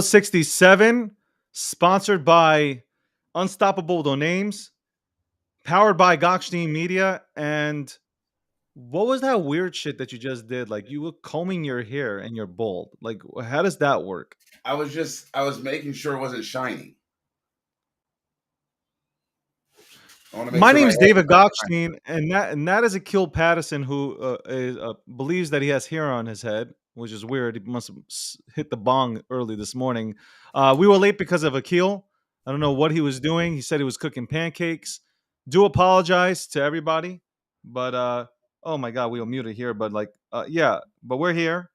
67, sponsored by Unstoppable Donames, powered by Gokhshtein Media. And what was that weird shit that you just did? Like you were combing your hair and you're bald. Like, how does that work? I was making sure it wasn't shiny. I want to make My sure my name's hair was David not shiny. Gokhshtein, and that is Akil Patterson who believes that he has hair on his head, which is weird. He must have hit the bong early this morning. We were late because of Akil. I don't know what he was doing. He said he was cooking pancakes. Do apologize to everybody, but oh my god, we were muted here. But yeah, but we're here.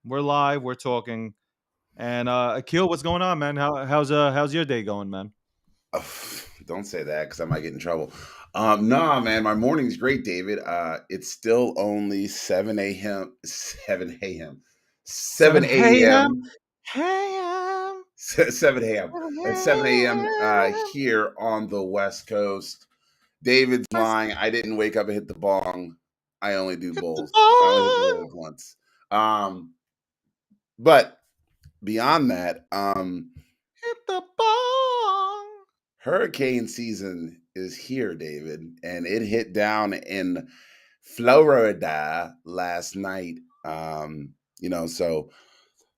We're live. We're talking. And Akil, what's going on, man? How's your day going, man? Ugh, don't say that because I might get in trouble. Nah, man, my morning's great, David. It's still only 7 a.m. 7 a.m. Seven 7 a.m. a.m. Hey, 7 a.m. 7 a.m. Here on the West Coast. David's lying. I didn't wake up and hit the bong. I only do hit the both. I only hit ball. both once. But beyond that, Hit the ball. hurricane season is here, David, and it hit down in Florida last night. So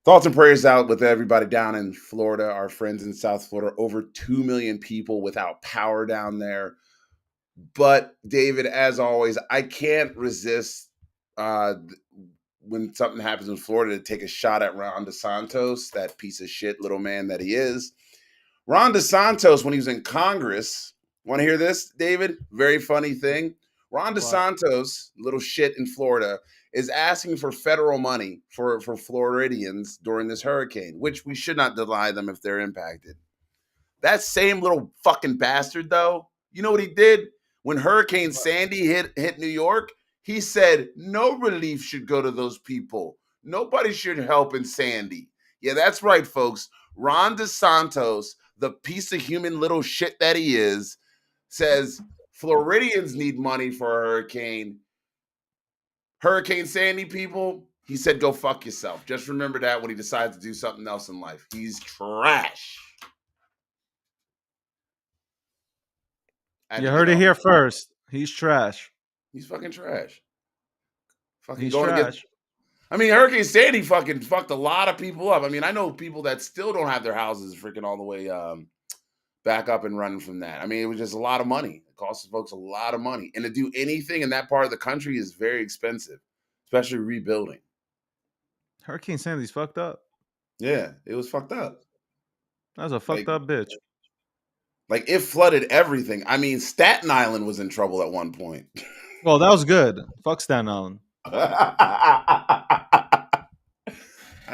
thoughts and prayers out with everybody down in Florida, our friends in South Florida. Over 2 million people without power down there. But David, as always, I can't resist uh, when something happens in Florida to take a shot at Ron DeSantos, that piece of shit little man that he is. Ron DeSantos, when he was in Congress, want to hear this, David? Very funny thing. Ron What? DeSantos, little shit in Florida, is asking for federal money for Floridians during this hurricane, which we should not deny them if they're impacted. That same little fucking bastard, though, you know what he did? When Hurricane What? Sandy hit New York, he said no relief should go to those people. Nobody should help in Sandy. Yeah, that's right, folks. Ron DeSantos, the piece of human little shit that he is, says Floridians need money for a hurricane. Hurricane Sandy people, he said go fuck yourself. Just remember that when he decides to do something else in life. He's trash. I had You to get heard it off. here first. He's trash. He's fucking trash. Fucking He's going against. trash. I mean, Hurricane Sandy fucking fucked a lot of people up. I mean, I know people that still don't have their houses freaking all the way back up and running from that. I mean, it was just a lot of money. It cost folks a lot of money. And to do anything in that part of the country is very expensive, especially rebuilding. Hurricane Sandy's fucked up. Yeah, it was fucked up. That was a Like, fucked up bitch. like it flooded everything. I mean, Staten Island was in trouble at one point. Well, that was good. Fuck Staten Island. I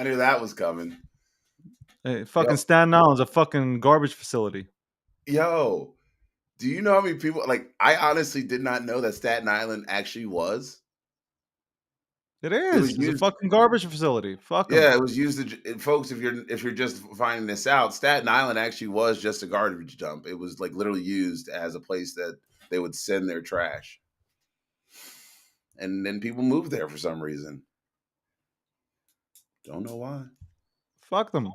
knew that was coming. Hey, Yo, fucking Staten Island's a fucking garbage facility. yo, do you know how many people? Like, I honestly did not know that Staten Island actually was. It It was is. It's a used. fucking garbage facility. Fuck them. Yeah, it was used. Folks, if you're just finding this out, Staten Island actually was just a garbage dump. It was like literally used as a place that they would send their trash, and then people moved there for some reason. Don't know why. Fuck them.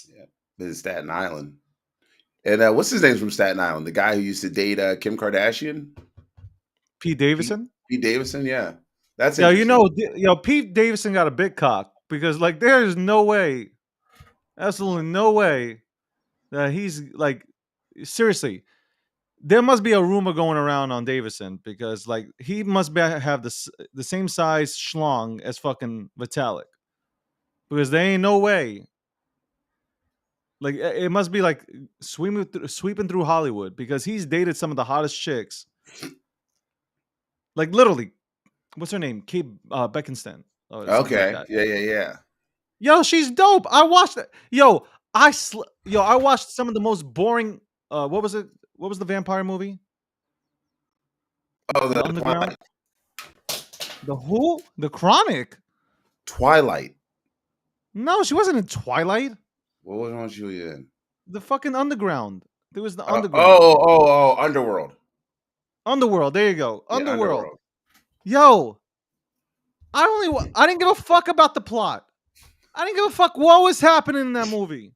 Yeah, it's Staten Island. And what's his name from Staten Island? The guy who used to date Kim Kardashian, Pete Pete, Davidson. Pete Davidson. Yeah, that's Yeah, interesting. Pete Davidson got a big cock because like there is no way, absolutely no way that he's like seriously. There must be a rumor going around on Davidson because like he must have the same size schlong as fucking Vitalik because there ain't no way. Like it must be like sweeping through Hollywood because he's dated some of the hottest chicks. Like literally, what's her name? Kate Beckinsale or something like Okay. that. Yeah. Yeah. Yeah. Yo, she's dope. I watched it. I watched some of the most boring. What was it? What was the vampire movie? Oh, The the Underground. The who? The Chronic. Twilight. No, she wasn't in Twilight. What was one she was in? The fucking Underground. There was the Oh, Underground. oh, oh, oh, Underworld. Underworld. There you go. Yeah, Underworld. Underworld. Yo, I didn't give a fuck about the plot. I didn't give a fuck what was happening in that movie.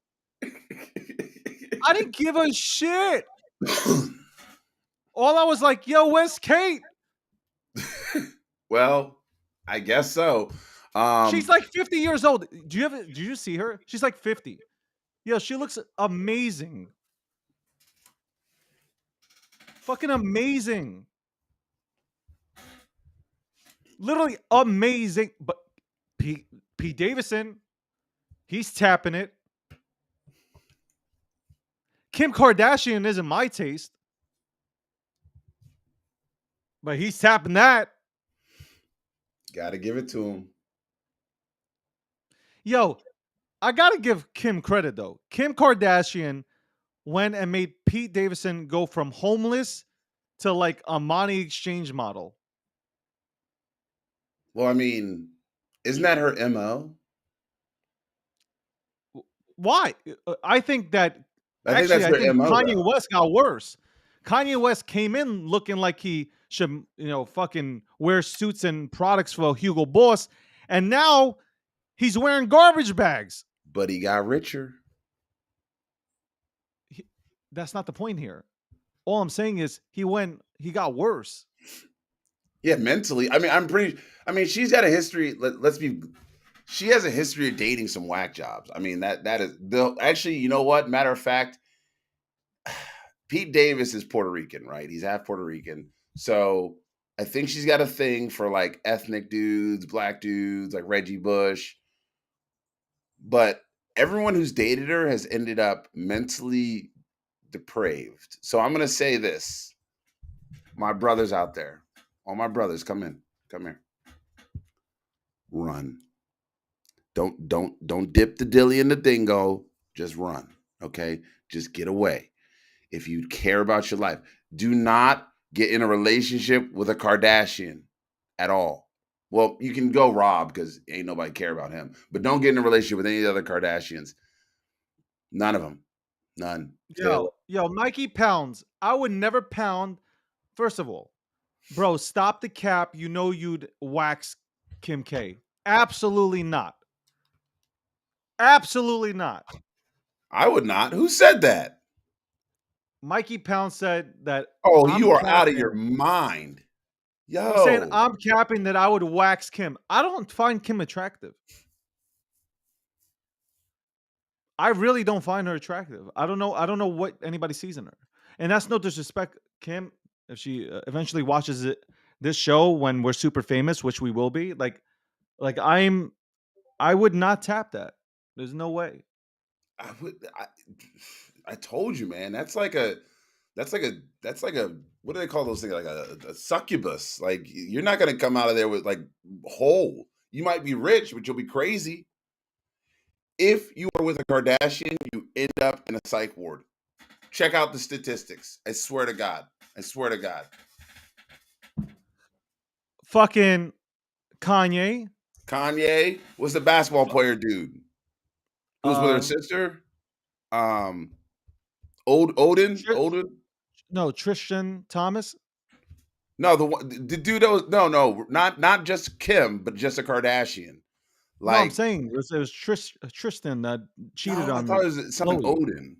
I didn't give a shit. All I was like, yo, where's Kate? Well, I guess so. She's like 50 years old. Did you see her? She's like 50. Yo, she looks amazing. Fucking amazing. Literally amazing. But Pete Davidson, he's tapping it. Kim Kardashian isn't my taste, but he's tapping that. Gotta give it to him. Yo, I gotta give Kim credit though. Kim Kardashian went and made Pete Davidson go from homeless to like a money exchange model. Well, I mean, isn't that her MO? Why? I think that I think actually, that's I her think MO Kanye though. West got worse. Kanye West came in looking like he should, fucking wear suits and products for Hugo Boss, and now he's wearing garbage bags. But he got richer. That's not the point here. All I'm saying is he got worse. Yeah, mentally. I mean, I mean, she's got a history. Let's be. She has a history of dating some whack jobs. I mean, that is the actually. You know what? Matter of fact, Pete Davis is Puerto Rican, right? He's half Puerto Rican, so I think she's got a thing for like ethnic dudes, black dudes, like Reggie Bush. But everyone who's dated her has ended up mentally depraved. So I'm gonna say this, my brothers out there, all my brothers, come in, come here, run. Don't dip the dilly in the dingo. Just run. Okay? Just get away. If you care about your life, do not get in a relationship with a Kardashian at all. Well, you can go Rob because ain't nobody care about him. But don't get in a relationship with any of the other Kardashians. None of them. None. Taylor. Yo, Mikey pounds. I would never pound. First of all, bro, stop the cap. You know you'd wax Kim K. Absolutely not. Absolutely not. I would not. Who said that? Mikey Pound said that Oh, I'm you are out of your capping. mind. He's saying Yo. I'm capping that I would wax Kim. I don't find Kim attractive. I really don't find her attractive. I don't know. I don't know what anybody sees in her, and that's no disrespect, Kim. If she eventually watches this show when we're super famous, which we will be, like I would not tap that. There's no way. I would. I told you, man. That's like a what do they call those things? Like a succubus. Like you're not gonna come out of there with like whole. You might be rich, but you'll be crazy. If you are with a Kardashian, you end up in a psych ward. Check out the statistics. I swear to God. I swear to God. Fucking Kanye. Kanye was the basketball player dude who was with her Um, sister. Um, Odin. Tr- Odin. no, Tristan Thomas. No, the dude that was no, not just Kim, but just a Kardashian. No, I'm Like, saying it was Tristan that cheated no, I thought on it was something Chloe. Odin.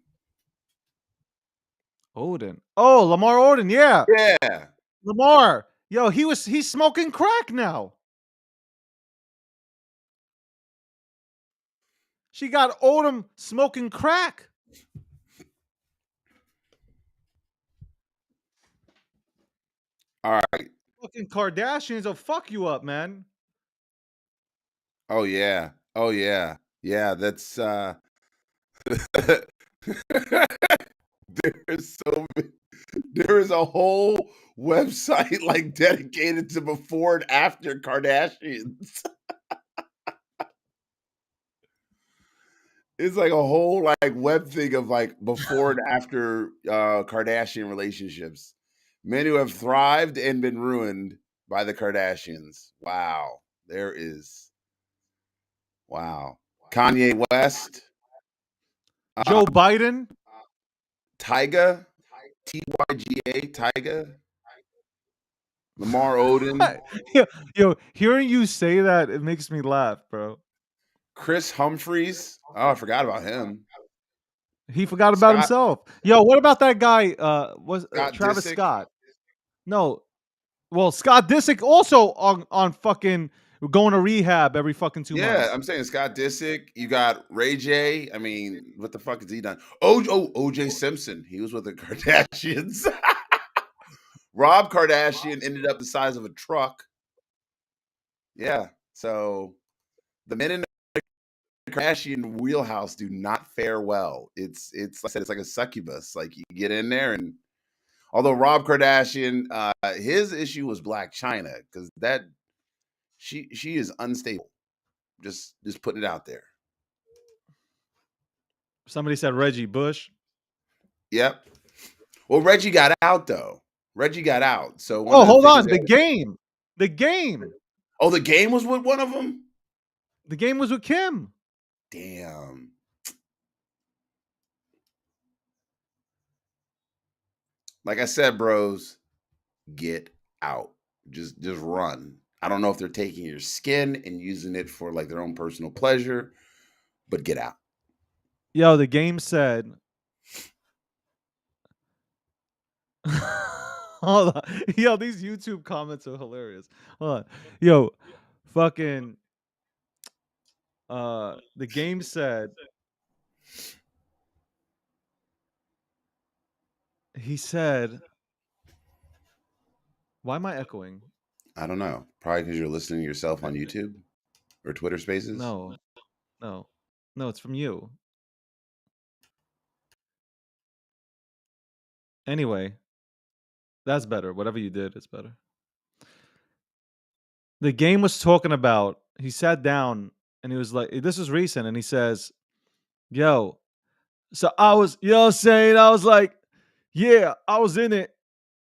Odin. Oh, Lamar Odin. Yeah, Yeah. Lamar. Yo, he's smoking crack now. She got Odin smoking crack. All right. Fucking Kardashians will fuck you up, man. Oh yeah. Oh yeah. Yeah, that's there's so many, there is a whole website like dedicated to before and after Kardashians. It's like a whole like web thing of like before and after Kardashian relationships. Men who have thrived and been ruined by the Kardashians. Wow. There is wow. Kanye West, uh, Joe Biden. Tyga, Tyga, Tyga, Lamar Odin. yo, yo, hearing you say that, it makes me laugh, bro. Chris Humphreys. Oh, I forgot about him. He forgot about Scott himself. Yo, what about that guy? Was Scott Travis Disick. Scott? No. Well, Scott Disick also on fucking going to rehab every fucking 2 months. Yeah, I'm saying Scott Disick. You got Ray J. I mean, what the fuck has he done? OJ Simpson. He was with the Kardashians. Rob Kardashian ended up the size of a truck. Yeah. So the men in the Kardashian wheelhouse do not fare well. It's like I said, it's like a succubus. Like you get in there, and although Rob Kardashian, his issue was Black China because that she is unstable. Just putting it out there. Somebody said Reggie Bush. Yep. Well, Reggie got out though. Reggie got out. So one Oh, of the hold things on. that The game. oh, the game was with one of them. The game was with Kim. Damn. Like I said, bros, get out. Just run. I don't know if they're taking your skin and using it for like their own personal pleasure, but get out. Yo, the game said. Hold on. Yo, these YouTube comments are hilarious. Hold on. Yo, fucking the game said he said why am I echoing? I don't know. Probably because you're listening to yourself on YouTube or Twitter Spaces. No, no. No, it's from you. Anyway, that's better. Whatever you did is better. The game was talking about he sat down and he was like, this is recent, and he says, yo, so I was, you know what I'm saying? I was like, yeah, I was in it.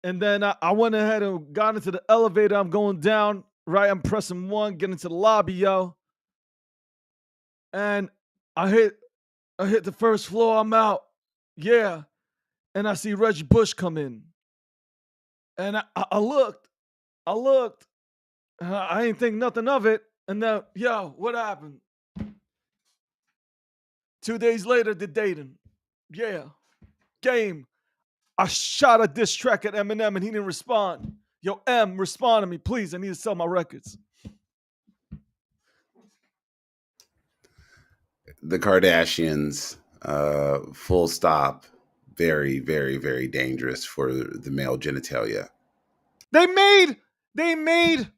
And then I went ahead and got into the elevator. I'm going down, right? I'm pressing one, getting to the lobby, yo. And I hit the first floor, I'm out. Yeah. And I see Reggie Bush come in. And I looked. I looked. I ain't think nothing of it. And then, yo, what happened? 2 days later, the dating. Yeah. Game. I shot a diss track at Eminem and he didn't respond. Yo, M, respond to me, please. I need to sell my records. The Kardashians, full stop. Very, very, very dangerous for the male genitalia. They made,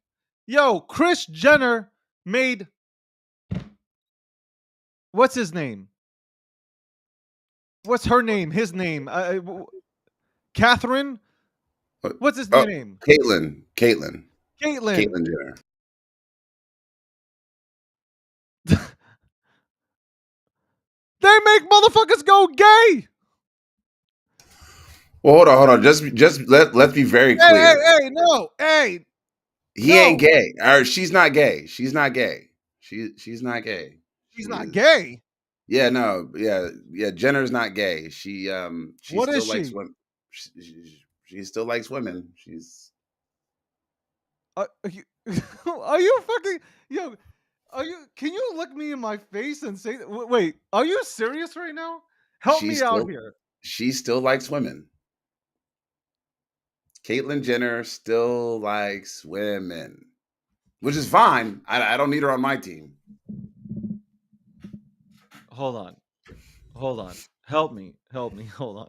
yo, Kris Jenner made, what's his name? What's her name? His name? Catherine? What's his Oh, name? Caitlyn Caitlyn. Jenner. They make motherfuckers go gay. Well, hold on. Just let's be very clear. No, hey, He ain't no. gay. Or she's not gay. She's not gay. She's not gay. He's She not is. gay. Yeah, no, yeah. Jenner's not gay. She What is still likes she? women. She still likes women. She's Are you, are you fucking yo? Are you? Can you look me in my face and say, wait, are you serious right now? Help she me out still here. she still likes women. Caitlyn Jenner still likes women, which is fine. I don't need her on my team. Hold on. Hold on. Help me. Help me. Hold on.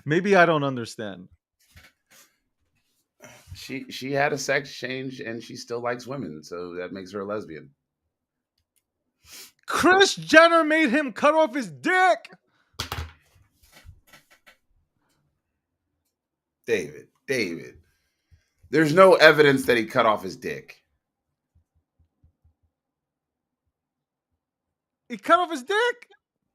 Maybe I don't understand. She had a sex change and she still likes women, so that makes her a lesbian. Kris Jenner made him cut off his dick. David. There's no evidence that he cut off his dick. He cut off his dick.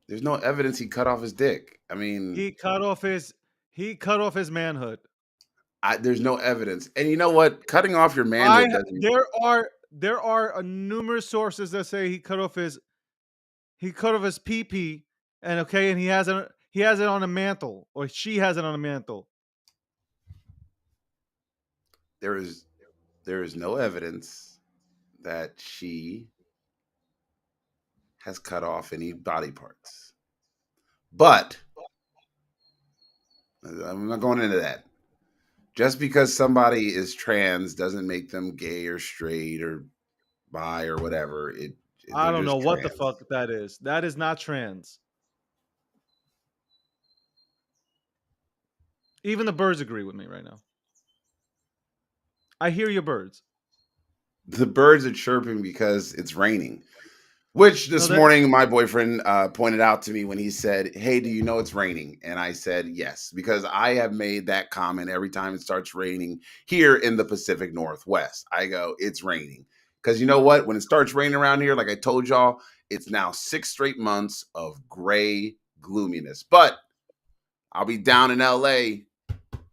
There's no evidence he cut off his dick. I He mean, cut off his he cut off his manhood. there's no evidence. And you know what? Cutting off your I manhood doesn't. there are numerous sources that say he cut off his pee pee, and okay, and he has it on a mantle, or she has it on a mantle. There is no evidence that she has cut off any body parts. But I'm not going into that. Just because somebody is trans doesn't make them gay or straight or bi or whatever. I They're don't know just what the trans. fuck that is. That is not trans. Even the birds agree with me right now. I hear your birds. The birds are chirping because it's raining. Which No, this that morning my boyfriend pointed out to me when he said, "Hey, do you know it's raining?" And I said, "Yes," because I have made that comment every time it starts raining here in the Pacific Northwest. I go, "It's raining," because you know what? When it starts raining around here, like I told y'all, it's now 6 straight months of gray gloominess. But I'll be down in LA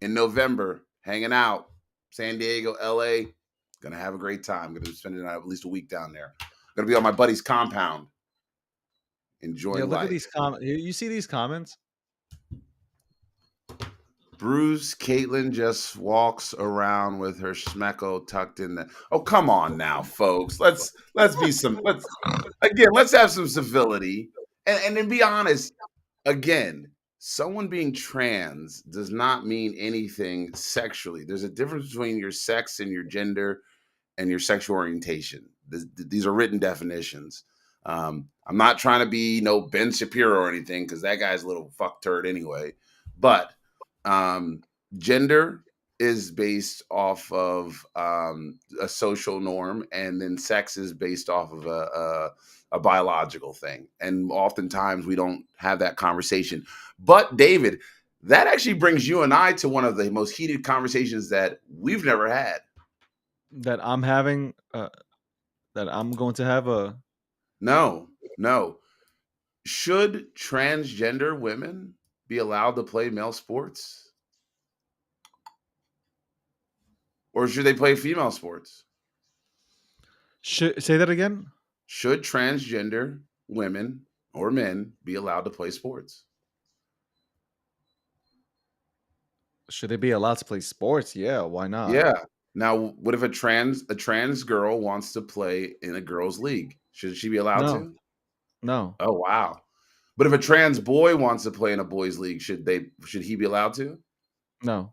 in November, hanging out, San Diego, LA. Gonna have a great time. Gonna be spending at least a week down there. Gonna be on my buddy's compound, yeah. enjoying Look at these life. comments. You see these comments? Bruce Caitlin just walks around with her schmecko tucked in the. Oh, come on now, folks. Let's be some. Let's have some civility and then be honest. Again, someone being trans does not mean anything sexually. There's a difference between your sex and your gender and your sexual orientation. These are written definitions. I'm not trying to be no Ben Shapiro or anything because that guy's a little fuck turd anyway. But um, gender is based off of a social norm, and then sex is based off of a biological thing. And oftentimes we don't have that conversation. But David, that actually brings you and I to one of the most heated conversations that we've never had. That I'm having. That I'm going to have a. No, no. Should transgender women be allowed to play male sports, or should they play female sports? Say that again. Should transgender women or men be allowed to play sports? Should they be allowed to play sports? Yeah, why not? Yeah. Now, what if a trans girl wants to play in a girls' league? Should she be allowed No, to? no, Oh wow. But if a trans boy wants to play in a boys' league, should he be allowed to? no.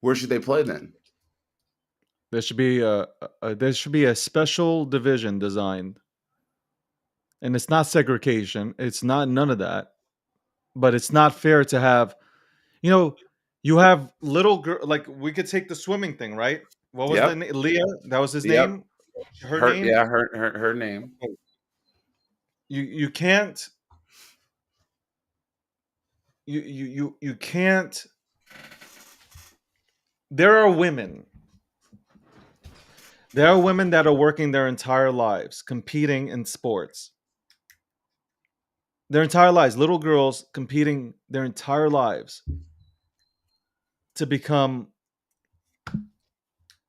Where should they play then? There should be a special division designed, and it's not segregation. It's not none of that. But it's not fair to have. You know, you have little girl. Like we could take the swimming thing, right? What was the Yep. name? Leah. That was his Yep. name. Her name. Her name. You can't. You can't. There are women. There are women that are working their entire lives competing in sports. Their entire lives, little girls competing their entire lives to become,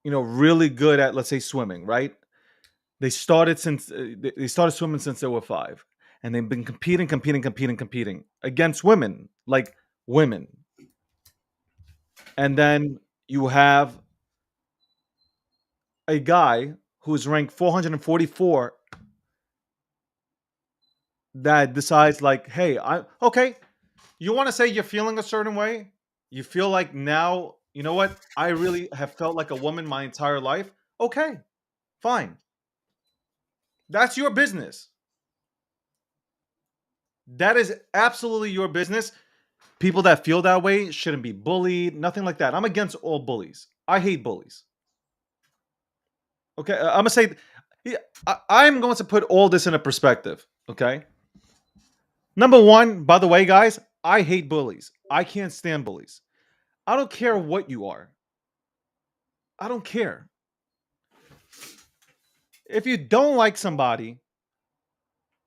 really good at, let's say, swimming, right? They started swimming since they were 5, and they've been competing against women, like women. And then you have a guy who's ranked 444 that decides like, "Hey, I okay, you want to say you're feeling a certain way? You feel like now, you know what? I really have felt like a woman my entire life. Okay, fine. That's your business. That is absolutely your business. People that feel that way shouldn't be bullied, nothing like that. I'm against all bullies. I hate bullies. Okay, I'm gonna say, yeah, I'm going to put all this in a perspective. Okay, number one, by the way, guys, I hate bullies. I can't stand bullies. I don't care what you are. I don't care. If you don't like somebody,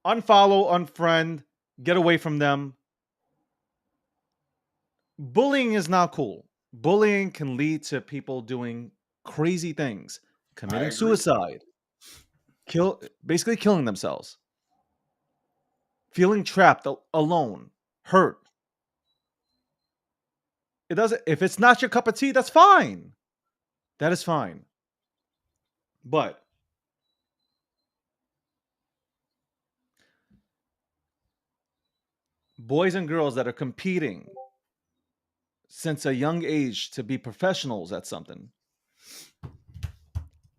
unfollow, unfriend, get away from them. Bullying is not cool. Bullying can lead to people doing crazy things, I committing agree. suicide, basically killing themselves, feeling trapped, alone, hurt. It doesn't if it's not your cup of tea, that's fine. That is fine. But boys and girls that are competing since a young age to be professionals at something.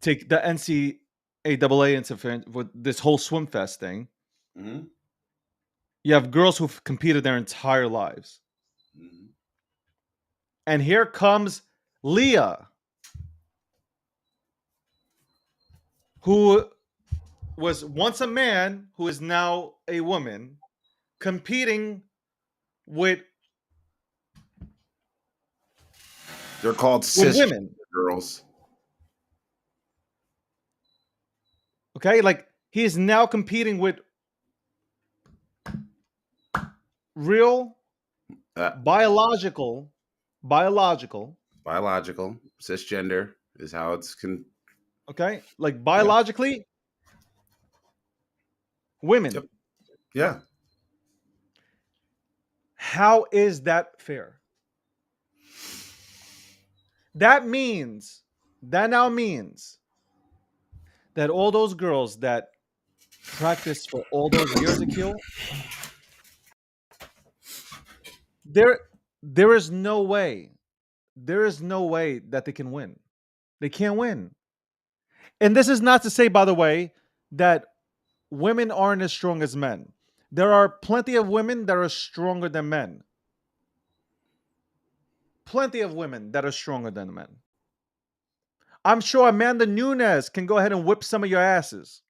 Take the NCAA interference with this whole swim fest thing. Mhm. You have girls who've competed their entire lives. Mhm. And here comes Leah, who was once a man who is now a woman, competing with They're called cisgender women. girls. Okay, like he is now competing with real Uh, biological, biological. Biological cisgender is how it's Okay, like yeah. biologically women. Yep. Yeah. How is that fair? That means that now means that all those girls that practiced for all those years, Akil, there there is no way, there is no way that they can win. They can't win. And this is not to say, by the way, that women aren't as strong as men. There are plenty of women that are stronger than men. Plenty of women that are stronger than men. I'm sure Amanda Nunes can go ahead and whip some of your asses.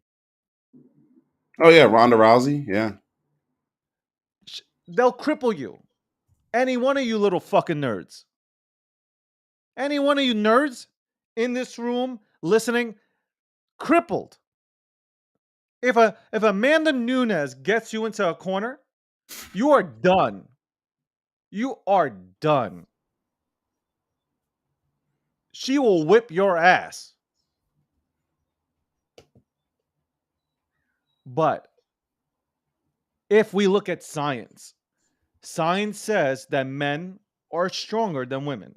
Oh yeah, Ronda Rousey. Yeah. They'll cripple you. Any one of you little fucking nerds. Any one of you nerds in this room listening, crippled. If Amanda Nunes gets you into a corner, you are done. You are done. She will whip your ass. But if we look at science, science says that men are stronger than women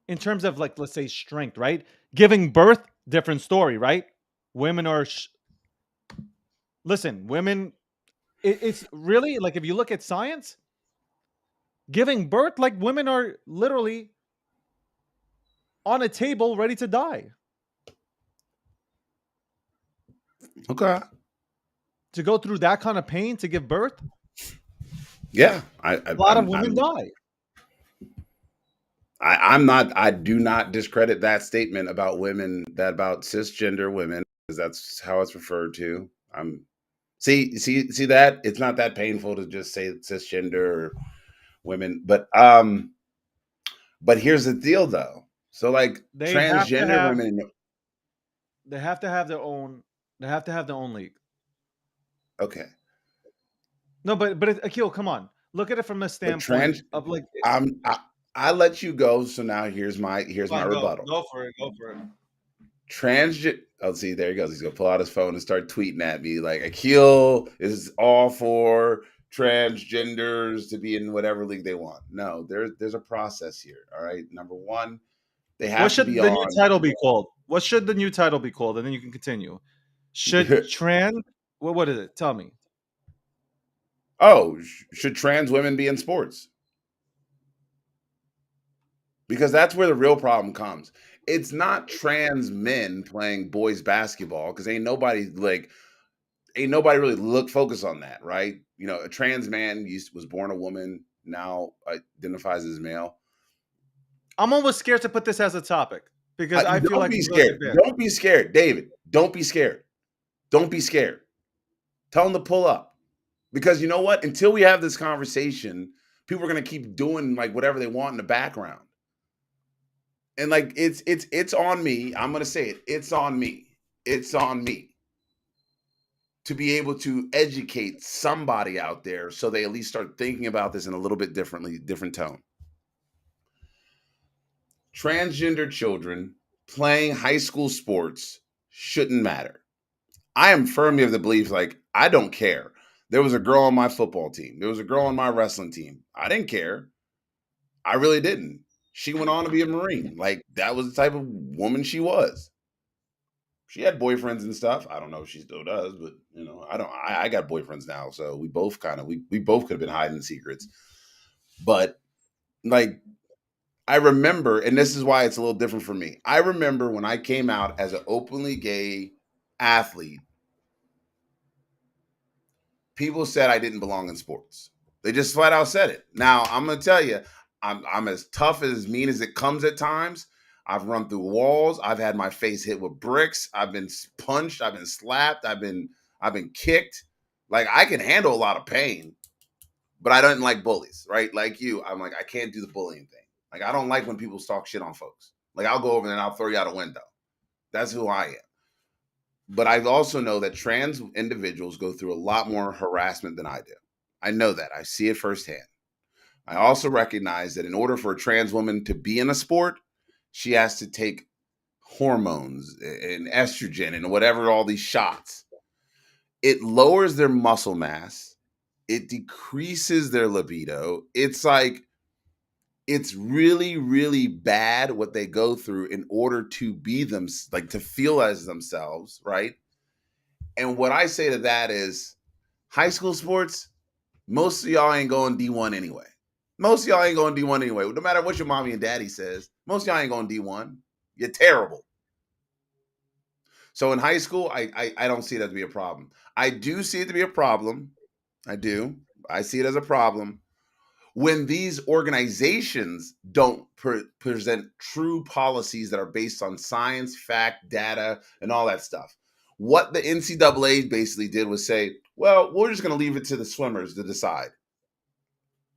in terms of, like, let's say strength, right? Giving birth, different story, right? Women are listen, women, it's really like, if you look at science, giving birth, like, women are literally on a table ready to die. Okay. To go through that kind of pain to give birth, Yeah. a lot of women die. I'm not. I do not discredit that statement about women. That about cisgender women, because that's how it's referred to. I'm see that it's not that painful to just say cisgender or women, but here's the deal though. So like They have to transgender have women. they have to have their own they have to have their own league. Okay, No, but Akil, come on. Look at it from a but standpoint of, like, I'm I, I let you go. So now here's my fine, go. rebuttal. Go for it. Go for it. Transgender. Oh, see, there he goes. He's gonna pull out his phone and start tweeting at me like Akil is all for transgenders to be in whatever league they want. No, there's a process here. All right. Number one, they What have to be should the new on. title be called? What should the new title be called? And then you can continue. Should trans what is it? Tell me. Oh, should trans women be in sports? Because that's where the real problem comes. It's not trans men playing boys basketball because ain't nobody really look focus on that, right? You know, a trans man was born a woman, now identifies as male. I'm almost scared to put this as a topic because I feel Don't like be it's gonna scared. get bad. Don't be scared, David. Don't be scared. Don't be scared. Tell them to pull up because you know what? Until we have this conversation, people are gonna keep doing like whatever they want in the background. And like it's on me. I'm gonna say it. It's on me. It's on me to be able to educate somebody out there so they at least start thinking about this in a little bit different tone. Transgender children playing high school sports shouldn't matter. I am firmly of the belief, like, I don't care. There was a girl on my football team. There was a girl on my wrestling team. I didn't care. I really didn't. She went on to be a Marine. Like, that was the type of woman she was. She had boyfriends and stuff. I don't know if she still does, but I don't. I got boyfriends now, so we both we both could have been hiding secrets. But like, I remember, and this is why it's a little different for me. I remember when I came out as an openly gay athlete, people said I didn't belong in sports. They just flat out said it. Now I'm gonna tell you, I'm as tough as mean as it comes at times. I've run through walls. I've had my face hit with bricks. I've been punched. I've been slapped. I've been kicked. Like, I can handle a lot of pain, but I don't like bullies, right? Like you, I'm like, I can't do the bullying thing. Like, I don't like when people talk shit on folks. Like, I'll go over there and I'll throw you out a window. That's who I am. But I also know that trans individuals go through a lot more harassment than I do. I know that. I see it firsthand. I also recognize that in order for a trans woman to be in a sport, she has to take hormones and estrogen and whatever, all these shots. It lowers their muscle mass. It decreases their libido. It's like, it's really, really bad what they go through in order to be them, like to feel as themselves, right? And what I say to that is, high school sports, most of y'all ain't going D1 anyway. Most of y'all ain't going D1 anyway. No matter what your mommy and daddy says, most of y'all ain't going D1. You're terrible. So in high school, I don't see that to be a problem. I do see it to be a problem. I do. I see it as a problem when these organizations don't present true policies that are based on science, fact, data, and all that stuff. What the NCAA basically did was say, well, we're just going to leave it to the swimmers to decide.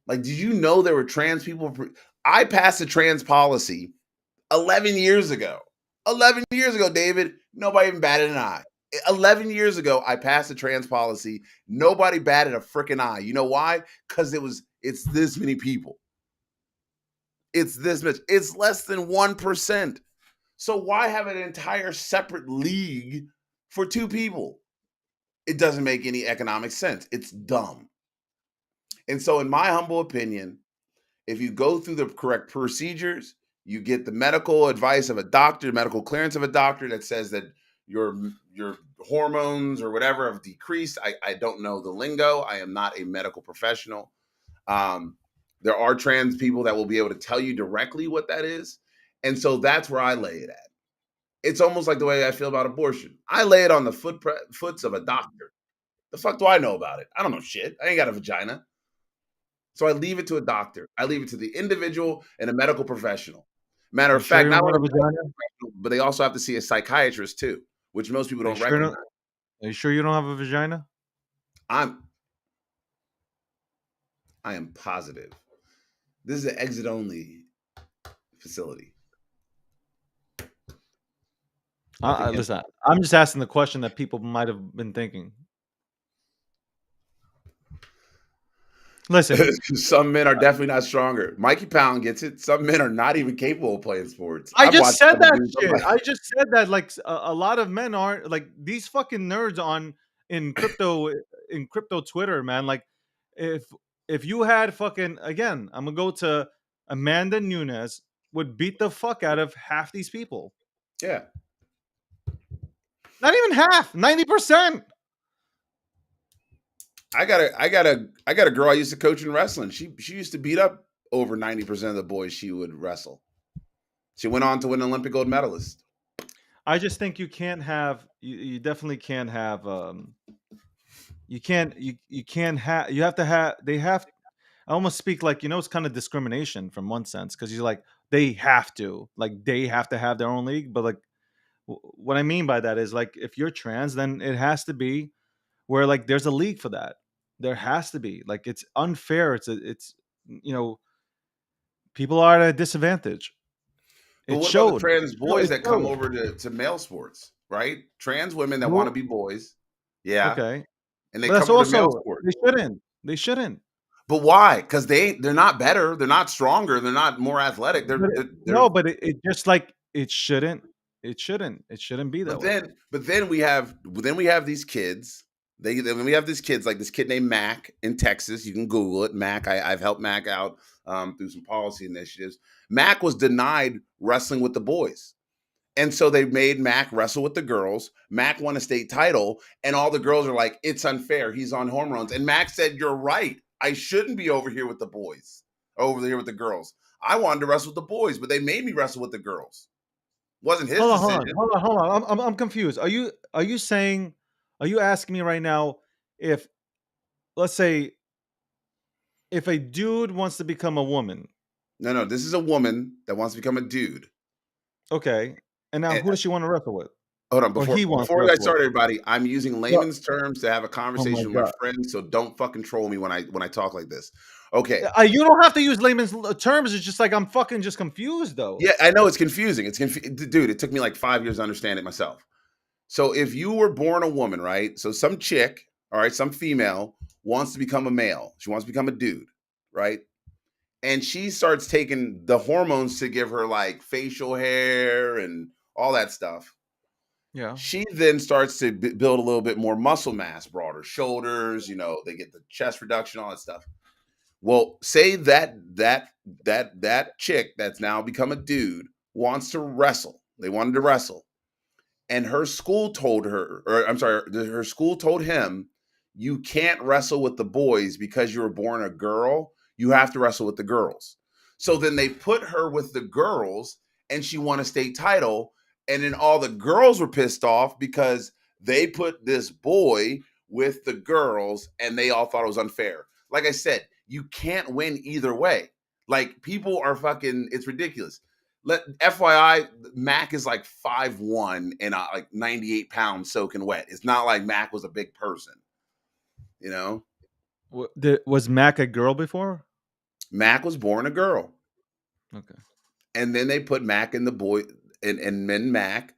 Like, did you know there were trans people? I passed a trans policy 11 years ago. 11 years ago, David, nobody even batted an eye. 11 years ago, I passed a trans policy. Nobody batted a freaking eye. You know why? Because it's this many people. It's this much. It's less than 1%. So why have an entire separate league for two people? It doesn't make any economic sense. It's dumb. And so, in my humble opinion, if you go through the correct procedures, you get the medical advice of a doctor, medical clearance of a doctor that says that your hormones or whatever have decreased. I don't know the lingo. I am not a medical professional. There are trans people that will be able to tell you directly what that is. And so that's where I lay it at. It's almost like the way I feel about abortion. I lay it on the foots of a doctor. The fuck do I know about it? I don't know shit. I ain't got a vagina. So I leave it to a doctor. I leave it to the individual and a medical professional. Matter You of sure fact, you not don't have only a vagina? but they also have to see a psychiatrist too, which most people Are you don't sure? recognize. Are you sure you don't have a vagina? I'm I am positive. This is an exit only facility. Nothing in. Listen, I'm just asking the question that people might have been thinking. Listen, Some men are definitely not stronger. Mikey Pound gets it. Some men are not even capable of playing sports. I I've just watched said some that dudes. I'm shit. like, I just said that like a lot of men aren't like these fucking nerds on in crypto Twitter, man. Like if if you had fucking again, I'm gonna go to Amanda Nunes would beat the fuck out of half these people. yeah, Not even half, 90%. I got a girl I used to coach in wrestling. She used to beat up over 90% of the boys she would wrestle. She went on to win an Olympic gold medalist. I just think you can't have you definitely can't have you can't have you have to have they have I almost speak like it's kind of discrimination from one sense because you're like they have to have their own league, but like what I mean by that is like if you're trans, then it has to be where like there's a league for that. There has to be like it's unfair. It's people are at a disadvantage. But It what about the showed. trans boys It that come showed. over to male sports, right? Trans women that want to Who- be boys, yeah, Okay, and they but that's come over to male also sports. they shouldn't. They shouldn't. But why? Because they're not better, they're not stronger, they're not more athletic. They're No, but it just like it shouldn't. It shouldn't. It shouldn't be that But way. then we have these kids. Then we have these kids like this kid named Mac in Texas. You can Google it. Mac. I've helped Mac out through some policy initiatives. Mac was denied wrestling with the boys, And so they made Mac wrestle with the girls. Mac won a state title, and all the girls are like, "It's unfair. He's on hormones." And Mac said, "You're right. I shouldn't be over here with the boys, over here with the girls. I wanted to wrestle with the boys, but they made me wrestle with the girls. Wasn't his Hold on, hold on, decision." hold on, hold on. I'm confused. Are you saying? Are you asking me right now if, let's say, if a dude wants to become a woman, No, no, this is a woman that wants to become a dude. okay, and now And who does she want to wrestle with, hold on, or before he wants to before I wrestle with? start, everybody, I'm using Well, layman's terms to have a oh my conversation with my god. friends, so don't fucking troll me when I talk like this. Okay. You don't have to use layman's terms. It's just like I'm fucking just confused though. Yeah, I know it's confusing. Dude, it took me like 5 years to understand it myself. So if you were born a woman, right? So some chick, all right, some female wants to become a male. She wants to become a dude, right? And she starts taking the hormones to give her like facial hair and all that stuff. Yeah. She then starts to build a little bit more muscle mass, broader shoulders, they get the chest reduction, all that stuff. Well, say that chick that's now become a dude wants to wrestle. They wanted to wrestle. And her school told her, or I'm sorry, her school told him, you can't wrestle with the boys because you were born a girl. You have to wrestle with the girls. So then they put her with the girls and she won a state title. And then all the girls were pissed off because they put this boy with the girls and they all thought it was unfair. Like I said, you can't win either way. Like people are fucking, it's ridiculous. Let FYI, Mac is like 5'1" and like 98 pounds soaking wet. It's not like Mac was a big person, you know. Was Mac a girl before? Mac was born a girl, Okay. and then they put Mac in the boy, and then Mac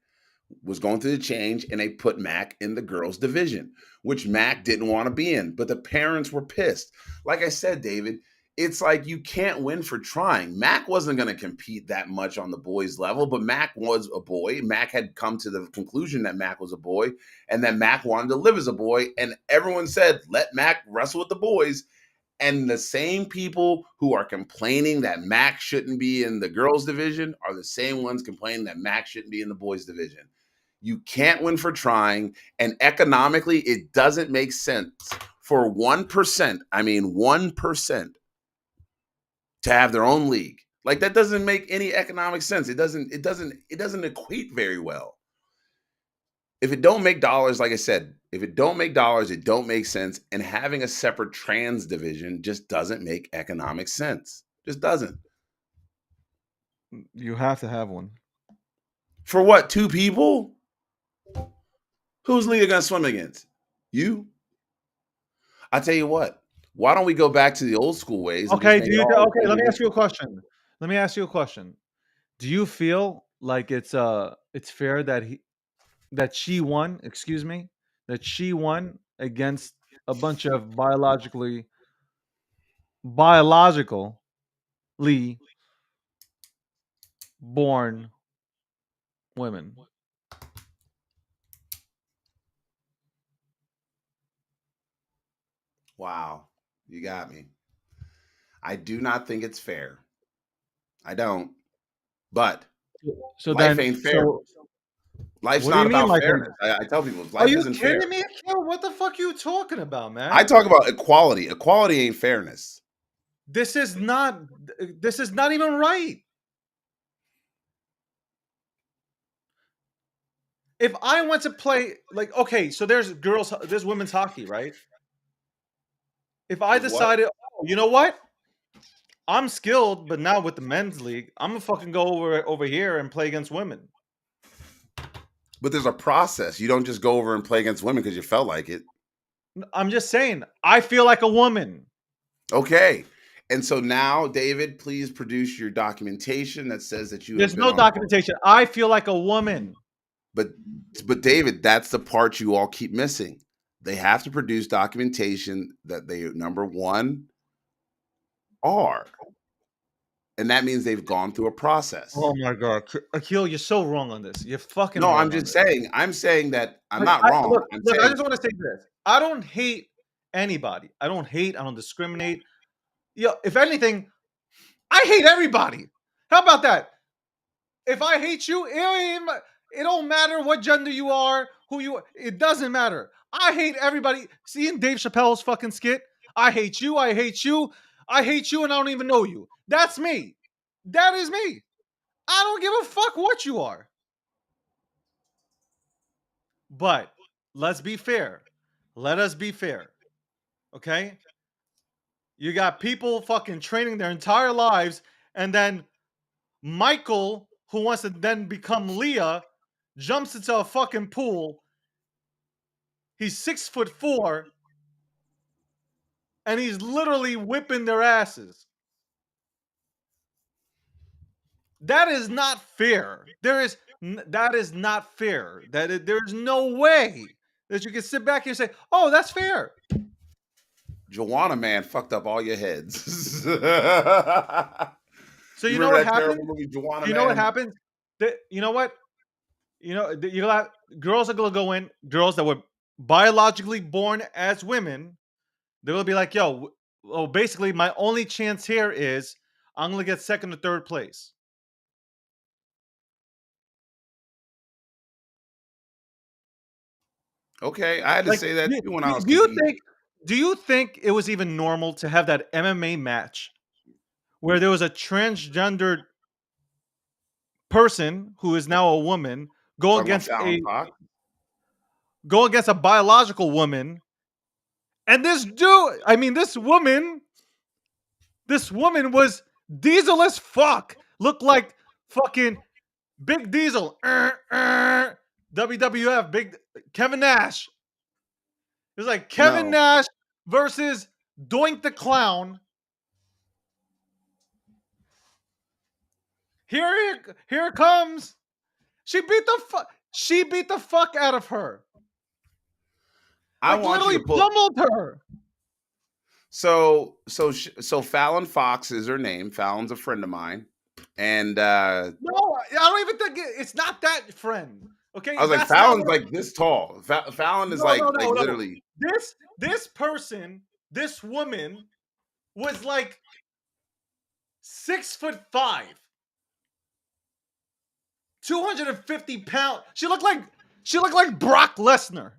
was going through the change, and they put Mac in the girls division, which Mac didn't want to be in, but the parents were pissed. Like I said, David, it's like you can't win for trying. Mac wasn't going to compete that much on the boys level, but Mac was a boy. Mac had come to the conclusion that Mac was a boy and that Mac wanted to live as a boy. And everyone said, let Mac wrestle with the boys. And the same people who are complaining that Mac shouldn't be in the girls division are the same ones complaining that Mac shouldn't be in the boys division. You can't win for trying. And economically, it doesn't make sense for 1%, I mean 1%, to have their own league. Like that doesn't make any economic sense. It doesn't equate very well. If it don't make dollars, like I said, if it don't make dollars, it don't make sense. And having a separate trans division just doesn't make economic sense. Just doesn't. You have to have one. For what? Two people? Whose league are gonna swim against? You? I tell you what. Why don't we go back to the old school ways and just Okay. make it all Okay? Let me ask you a individual? question. Let me ask you a question. Do you feel like it's fair that she won? Excuse me, that she won against a bunch of biologically born women? Wow. You got me. I do not think it's fair. I don't. But So life then, ain't fair. Life's what do not you mean, about like? fairness. I tell people Are life you isn't fair. kidding me, Akil? What the fuck you talking about, I man? talk about equality. Equality ain't fairness. This is not. This is not even right. If I went to play, like, okay, so there's women's hockey, right? If I Is what? decided, oh, you know what? I'm skilled, but now with the men's league, I'm gonna fucking go over here and play against women. But there's a process. You don't just go over and play against women because you felt like it. I'm just saying, I feel like a woman. Okay. And so now, David, please produce your documentation that says that you have There's been no on. documentation. I feel like a woman. But but David, that's the part you all keep missing. They have to produce documentation that they, number one, are. And that means they've gone through a process. Oh my god, Akil, you're so wrong on this. You're fucking No, wrong I'm on just this. saying, that I'm Like, not I wrong. look, I'm look. I saying, just want to say this. I don't hate anybody. I don't hate. I don't discriminate. If anything, I hate everybody. How about that? If I hate you, it don't matter what gender you are, who you are. It doesn't matter. I hate everybody. Seeing Dave Chappelle's fucking skit, I hate you, I hate you, I hate you, and I don't even know you. That's me. That is me. I don't give a fuck what you are. But let's be fair. Let us be fair. Okay? You got people fucking training their entire lives, and then Michael, who wants to then become Leah, jumps into a fucking pool. He's 6'4", and he's literally whipping their asses. That is not fair. That is not fair. There's no way that you can sit back and say, "Oh, that's fair." Joanna Man fucked up all your heads. You So you know remember what that terrible happens? movie, Joanna You know what Man? happens? You know what? You got girls are gonna go in. Girls that were biologically born as women. They will be like, "Yo, well, basically, my only chance here is I'm gonna get second or third place." Okay, I had to Like, say that do, too when I do was do you competing. think? Do you think it was even normal to have that MMA match where there was a transgendered person who is now a woman go Talking about against Fallon a Fox. biological woman, and this woman was diesel as fuck, looked like fucking Big Diesel, WWF, Big Kevin Nash. It was like Kevin No, Nash versus Doink the Clown. Here it comes. She beat the fuck out of her. I Like want you literally to pull. pummeled her. So Fallon Fox is her name. Fallon's a friend of mine, and No, I don't even think it's not that friend. I Okay, was like, that's not Fallon's what. like this tall. Fallon is No, no, like no, no. literally. This person, this woman was like 6'5", 250 pounds. She looked like Brock Lesnar.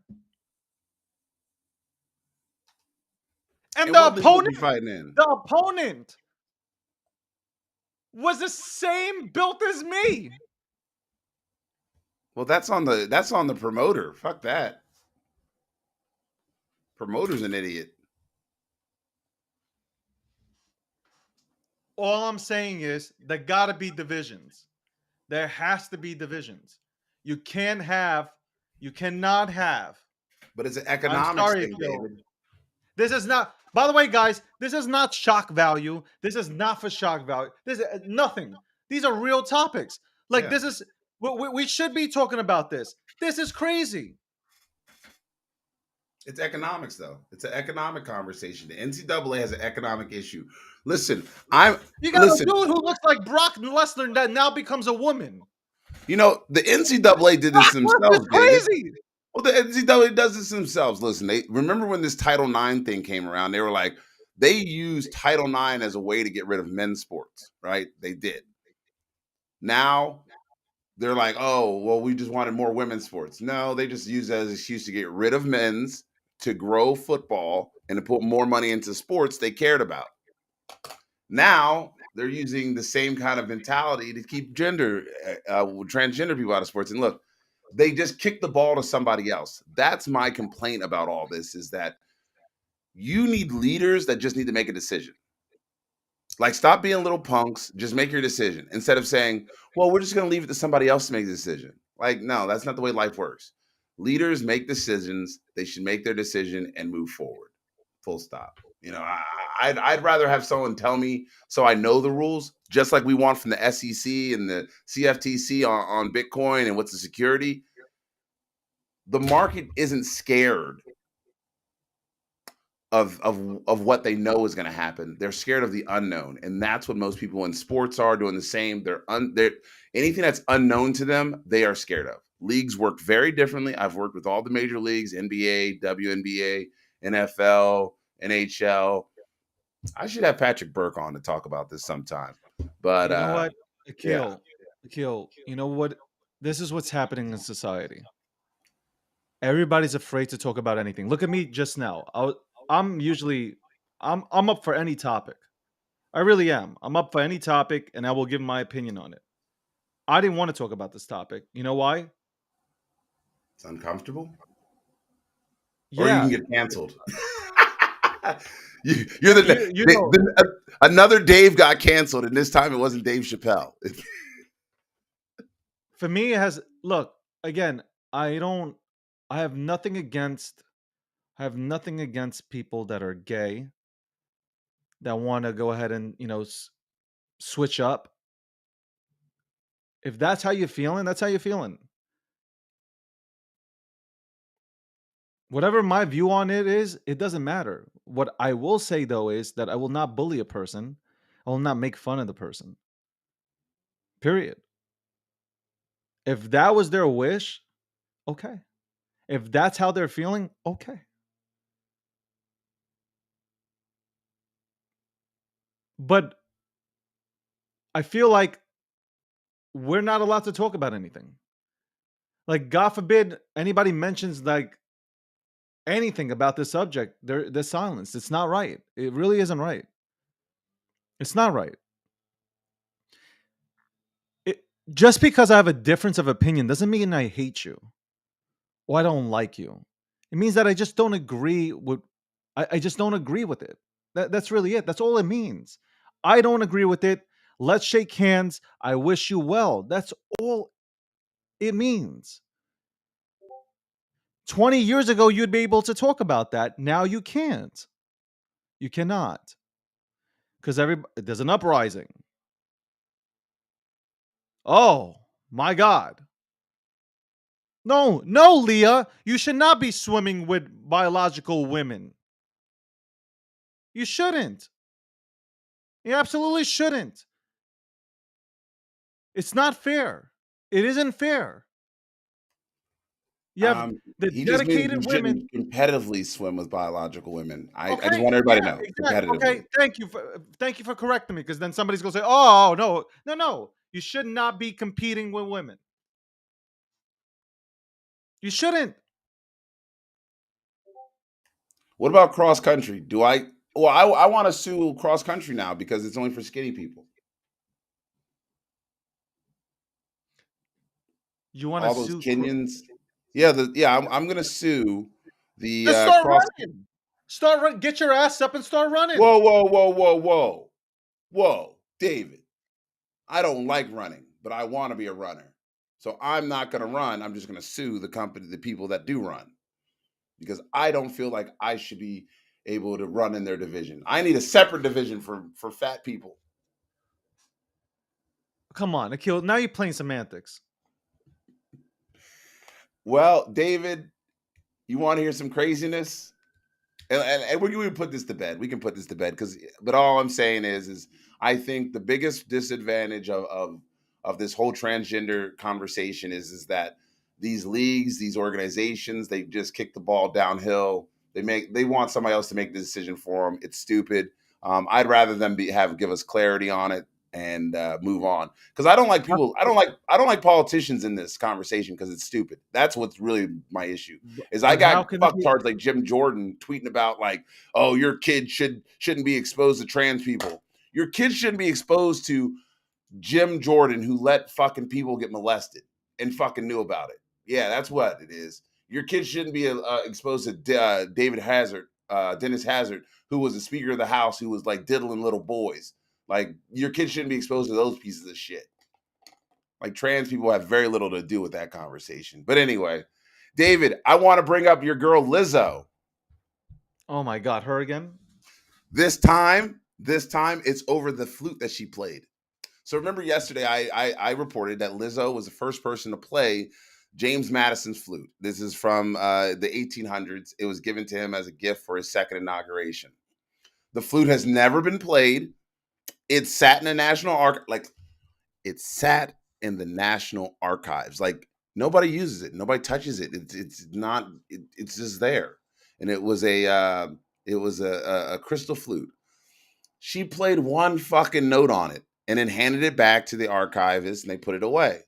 And And what league was he fighting in? the opponent was the same built as me. Well, that's on the promoter. Fuck that. Promoter's an idiot. All I'm saying is there gotta be divisions. There has to be divisions. You can have, you cannot have. But it's an I'm economics sorry, thing, Joe. David. This is not. By the way, guys, this is not shock value. This is not for shock value. This is nothing. These are real topics. Like Yeah. this is. We should be talking about this. This is crazy. It's economics, though. It's an economic conversation. The NCAA has an economic issue. Listen, I'm You got a listen. dude who looks like Brock Lesnar that now becomes a woman. The NCAA did this Brock Lesnar's themselves, David. crazy. Well, the NCAA does this themselves. Listen, they remember when this Title IX thing came around. They were like, they used Title IX as a way to get rid of men's sports, right? They did. Now they're like, oh, well, we just wanted more women's sports. No, they just use it as an excuse to get rid of men's, to grow football, and to put more money into sports they cared about. Now they're using the same kind of mentality to keep transgender people out of sports. And look, they just kick the ball to somebody else. That's my complaint about all this, is that you need leaders that just need to make a decision. Like, stop being little punks. Just make your decision instead of saying, well, we're just going to leave it to somebody else to make the decision. Like, no, that's not the way life works. Leaders make decisions. They should make their decision and move forward. Full stop. I'd rather have someone tell me so I know the rules, just like we want from the SEC and the CFTC on Bitcoin and what's the security. The market isn't scared of what they know is going to happen. They're scared of the unknown, and that's what most people in sports are doing the same. They're anything that's unknown to them, they are scared of. Leagues work very differently. I've worked with all the major leagues: NBA, WNBA, NFL, NHL. I should have Patrick Burke on to talk about this sometime. But You know what, yeah, Akil? Akil, you know what? This is what's happening in society. Everybody's afraid to talk about anything. Look at me just now. I'm usually I'm up for any topic. I really am. I'm up for any topic, and I will give my opinion on it. I didn't want to talk about this topic. You know why? It's uncomfortable, or you can Yeah, get canceled. You're you know, another Dave got canceled, and this time it wasn't Dave Chappelle. for me, it has look again. I don't. I have nothing against. I have nothing against people that are gay that want to go ahead and switch up. If that's how you're feeling, that's how you're feeling. Whatever my view on it is, it doesn't matter. What I will say though is that I will not bully a person. I will not make fun of the person. Period. If that was their wish, okay. If that's how they're feeling, okay. But I feel like we're not allowed to talk about anything. Like, God forbid anybody mentions like anything about this subject, they're silenced. It's not right. It really isn't right. It's not right. It, just because I have a difference of opinion doesn't mean I hate you or I don't like you. It means that I just don't agree with. I just don't agree with it. That's really it. That's all it means. I don't agree with it. Let's shake hands. I wish you well. That's all it means. 20 years ago, you'd be able to talk about that. Now you can't. You cannot. Because there's an uprising. Oh my God. No, no, Leah. You should not be swimming with biological women. You shouldn't. You absolutely shouldn't. It's not fair. It isn't fair. You have the He just means dedicated you shouldn't women. competitively swim with biological women. I just Okay, want everybody to yeah, know exactly. Okay, competitively. thank you for correcting me because then somebody's gonna say, "Oh no, no, no, you should not be competing with women. You shouldn't." What about cross country? Do I? Well, I want to sue cross country now because it's only for skinny people. You want to All those sue? Kenyans. Yeah, I'm gonna sue the Just start cross. running. Get your ass up and start running. Whoa, whoa, whoa, whoa, whoa, whoa, David. I don't like running, but I want to be a runner. So I'm not gonna run. I'm just gonna sue the company, the people that do run, because I don't feel like I should be able to run in their division. I need a separate division for fat people. Come on, Akil. Now you're playing semantics. Well, David, you want to hear some craziness? And we can put this to bed. We can put this to bed but all I'm saying is I think the biggest disadvantage of this whole transgender conversation is that these leagues, these organizations, they just kick the ball downhill. They want somebody else to make the decision for them. It's stupid. I'd rather them give us clarity on it and move on, because I don't like How- people. I don't like politicians in this conversation because it's stupid. That's what's really my issue. Is I But how got can it be? fucktards like Jim Jordan tweeting about like, oh, your kid shouldn't be exposed to trans people. Your kid shouldn't be exposed to Jim Jordan, who let fucking people get molested and fucking knew about it. Yeah, that's what it is. Your kid shouldn't be exposed to David Hazard, Dennis Hazard, who was the Speaker of the House, who was like diddling little boys. Like, your kid shouldn't be exposed to those pieces of shit. Like, trans people have very little to do with that conversation. But anyway, David, I want to bring up your girl Lizzo. Oh my God, her again? This time, it's over the flute that she played. So remember yesterday, I reported that Lizzo was the first person to play James Madison's flute. This is from the 1800s. It was given to him as a gift for his second inauguration. The flute has never been played. It sat in the National Arch, like it sat in the National Archives. Like, nobody uses it, nobody touches it. It's not. It's just there, and it was a crystal flute. She played one fucking note on it, and then handed it back to the archivist and they put it away.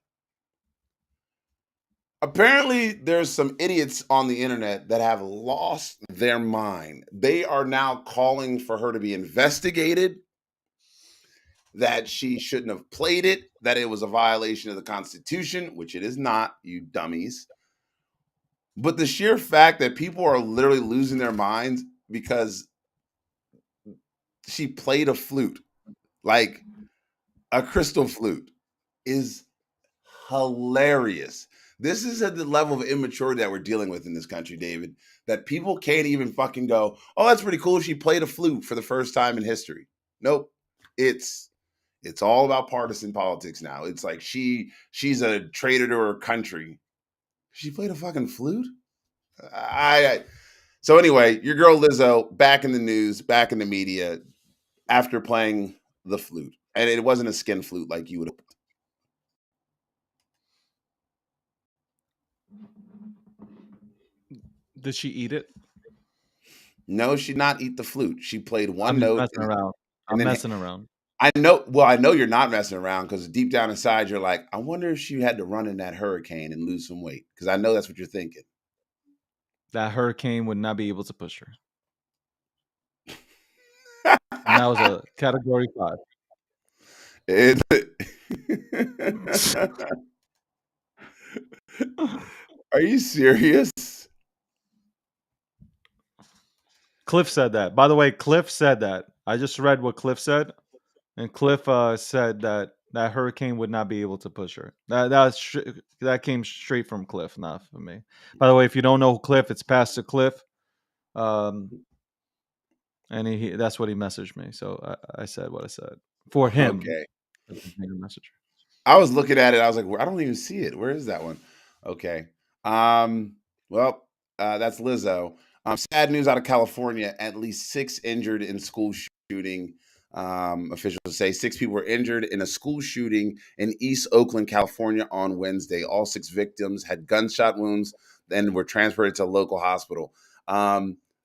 Apparently, there's some idiots on the internet that have lost their mind. They are now calling for her to be investigated, that she shouldn't have played it, that it was a violation of the Constitution, which it is not, you dummies. But the sheer fact that people are literally losing their minds because she played a flute, like a crystal flute, is hilarious. This is at the level of immaturity that we're dealing with in this country, David, that people can't even fucking go, oh, that's pretty cool. She played a flute for the first time in history. Nope. It's all about partisan politics now. It's like she's a traitor to her country. She played a fucking flute? I so anyway, your girl Lizzo back in the news, back in the media after playing the flute. And it wasn't a skin flute like you would have. Did she eat it? No, she did not eat the flute. She played I'm one just note messing around. and I'm then messing around. I know you're not messing around because deep down inside you're like, I wonder if she had to run in that hurricane and lose some weight. Because I know that's what you're thinking. That hurricane would not be able to push her. And that was a category 5. It- Are you serious? Cliff said that. By the way, Cliff said that. I just read what Cliff said, and Cliff said that that hurricane would not be able to push her. That came straight from Cliff, not from me. By the way, if you don't know Cliff, it's Pastor Cliff, um, and that's what he messaged me. So I said what I said for him. Okay. That's his main message. I was looking at it. I was like, I don't even see it. Where is that one? Okay. Well, that's Lizzo. Sad news out of California. At least 6 injured in school shooting. Officials say 6 people were injured in a school shooting in East Oakland, California on Wednesday. All 6 victims had gunshot wounds, then were transported to a local hospital.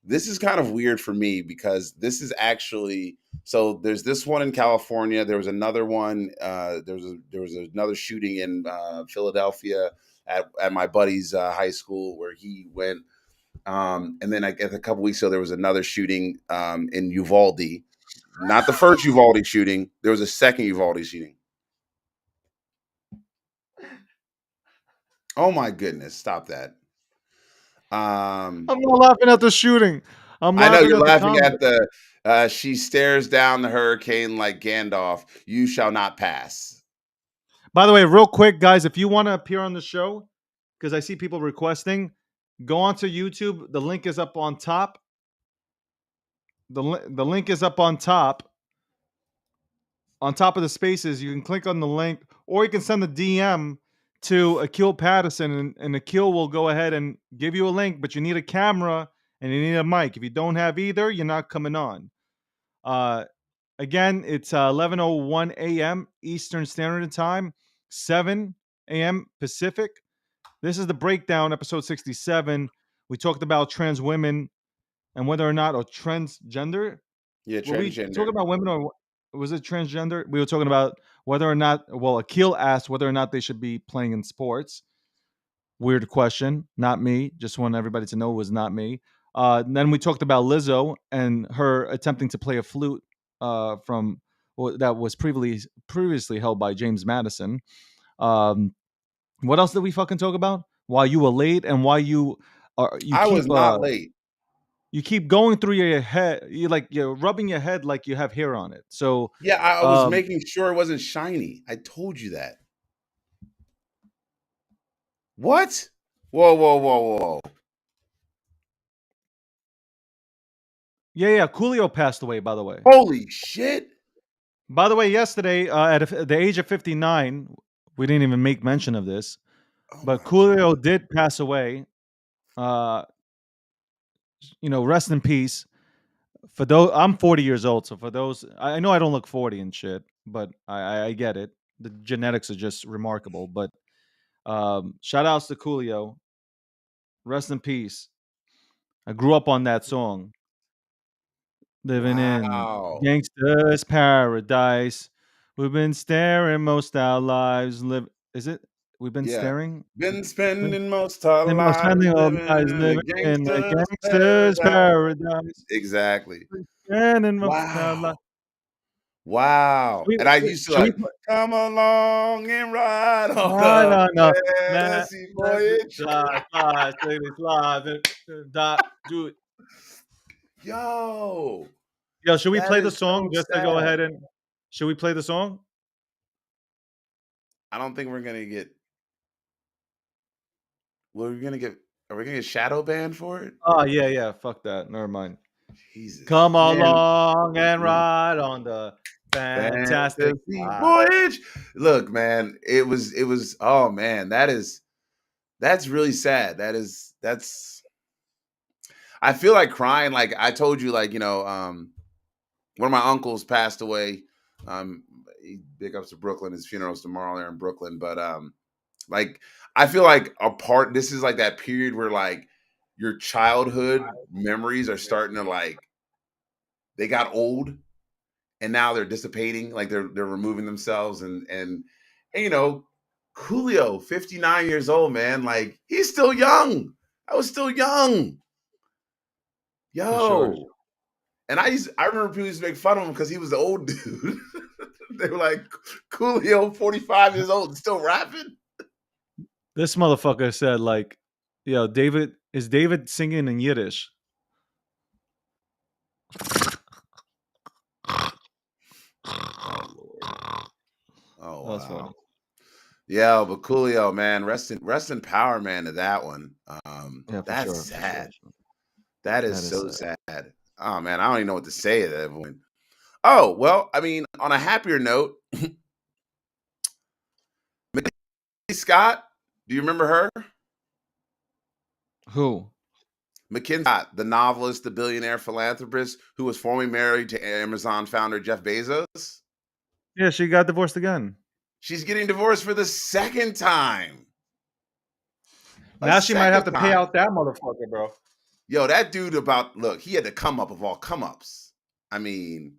This is kind of weird for me because this is actually so there's this one in California. There was another one. There was another shooting in Philadelphia at my buddy's high school where he went. And then I guess a couple weeks ago there was another shooting in Uvalde. Not the first Uvalde shooting. There was a second Uvalde shooting. Oh my goodness! Stop that. I'm not laughing at the shooting. I'm I know laughing you're at the laughing comment. at the. She stares down the hurricane like Gandalf. You shall not pass. By the way, real quick, guys, if you want to appear on the show, because I see people requesting, go onto YouTube. The link is up on top. The link is up on top of the spaces. You can click on the link, or you can send a DM to Akil Patterson, and Akil will go ahead and give you a link. But you need a camera and you need a mic. If you don't have either, you're not coming on. Uh, Again, it's 11:01 a.m. Eastern Standard Time, 7 a.m. Pacific. This is the breakdown, episode 67. We talked about trans women and whether or not, or transgender. Yeah, Were we transgender. talking about women, or was it transgender? We were talking about whether or not, well, Akil asked whether or not they should be playing in sports. Weird question. Not me. Just want everybody to know it was not me. Then we talked about Lizzo and her attempting to play a flute from that was previously held by James Madison. Um, what else did we fucking talk about? Why you were late and why I was not late. you keep going through your head. You're rubbing your head like you have hair on it. So Yeah, I was um, making sure it wasn't shiny. I told you that. What? Whoa, whoa, whoa, whoa. yeah, Coolio passed away. Holy shit. By the way, yesterday at the age of 59, we didn't even make mention of this, Oh but my god. Coolio did pass away. Uh, rest in peace. For those, I'm 40 years old, so for those, I know I don't look 40 and shit, but I get it. The genetics are just remarkable. But shout outs to Coolio. Rest in peace. I grew up on that song. Living in Wow. Gangsta's Paradise. We've been staring most our lives. Live. Is it? We've been Yeah. staring. Been Been spending most our spending most lives spending our living lives in a living in a gangster's gangster's paradise. paradise. Exactly. Spending most our lives. Wow. Wow. And I used to Should we like come along and ride on ride a on a fantasy voyage. slide, take it slide, dot, do it. Yo, Yo, should we that play the is song so just to go sad. ahead and should we play the song? I don't think we're gonna get. We're gonna get. Are we gonna get shadow banned for it? Oh, yeah, yeah, fuck that, never mind. Jesus, Come man. along and Yeah. ride on the fantastic Fantasy ride. voyage. Look, man, it was oh man, that's really sad. That's I feel like crying. Like I told you, like, one of my uncles passed away. Big ups to Brooklyn. His funeral's tomorrow there in Brooklyn. But like I feel like this is like that period where like your childhood memories are starting to like they got old and now they're dissipating, like they're removing themselves and Coolio, 59 years old, man, like he's still young. I was still young, For sure. yo. And I remember people used to make fun of him because he was the old dude. They were like, Coolio, 45 years old, and still rapping. This motherfucker said, like, yo, David singing in Yiddish? Oh Lord. Oh That's funny. wow. Yeah, but Coolio, man, rest in power, man, to that one. Yeah, for That's sure, for sure. sad. That is That is so sad. sad. Oh man, I don't even know what to say at that point. Oh, well, I mean, on a happier note, Mackenzie Scott, do you remember her? Who? Mackenzie Scott, the novelist, the billionaire philanthropist who was formerly married to Amazon founder Jeff Bezos. Yeah, she got divorced again. She's getting divorced for the second time. A Now she might have second to pay time. out that motherfucker, bro. Yo, that dude look, he had to come up of all come ups. I mean,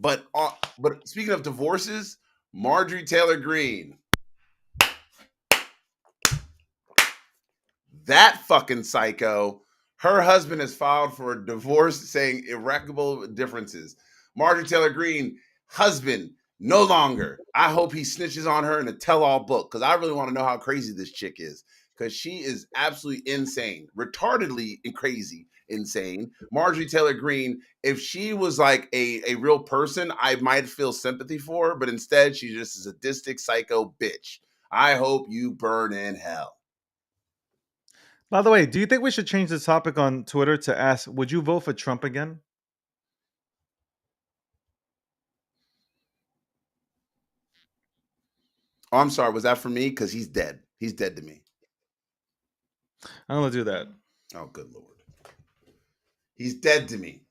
but speaking of divorces, Marjorie Taylor Greene, that fucking psycho, her husband has filed for a divorce saying irreparable differences. Marjorie Taylor Greene, husband, no longer. I hope he snitches on her in a tell-all book because I really want to know how crazy this chick is because she is absolutely insane, retardedly crazy, insane. Marjorie Taylor Greene, if she was like a real person, I might feel sympathy for her, but instead she's just a sadistic psycho bitch. I hope you burn in hell. By the way, do you think we should change the topic on Twitter to ask, would you vote for Trump again? Oh, I'm sorry. Was that for me? Because he's dead. He's dead to me. I'm gonna do that. Oh, good Lord. He's dead to me.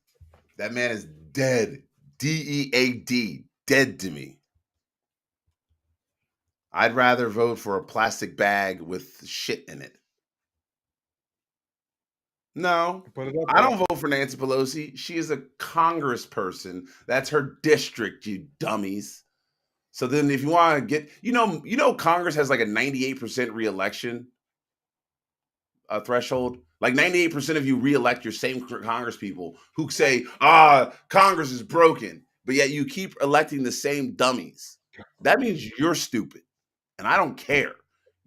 That man is dead. DEAD. Dead to me. I'd rather vote for a plastic bag with shit in it. No, Put it up I there. don't vote for Nancy Pelosi. She is a congressperson. That's her district, you dummies. So then if you want to get, Congress has like a 98% reelection threshold. Like 98% of you reelect your same Congress people who say, Congress is broken, but yet you keep electing the same dummies. That means you're stupid. And I don't care.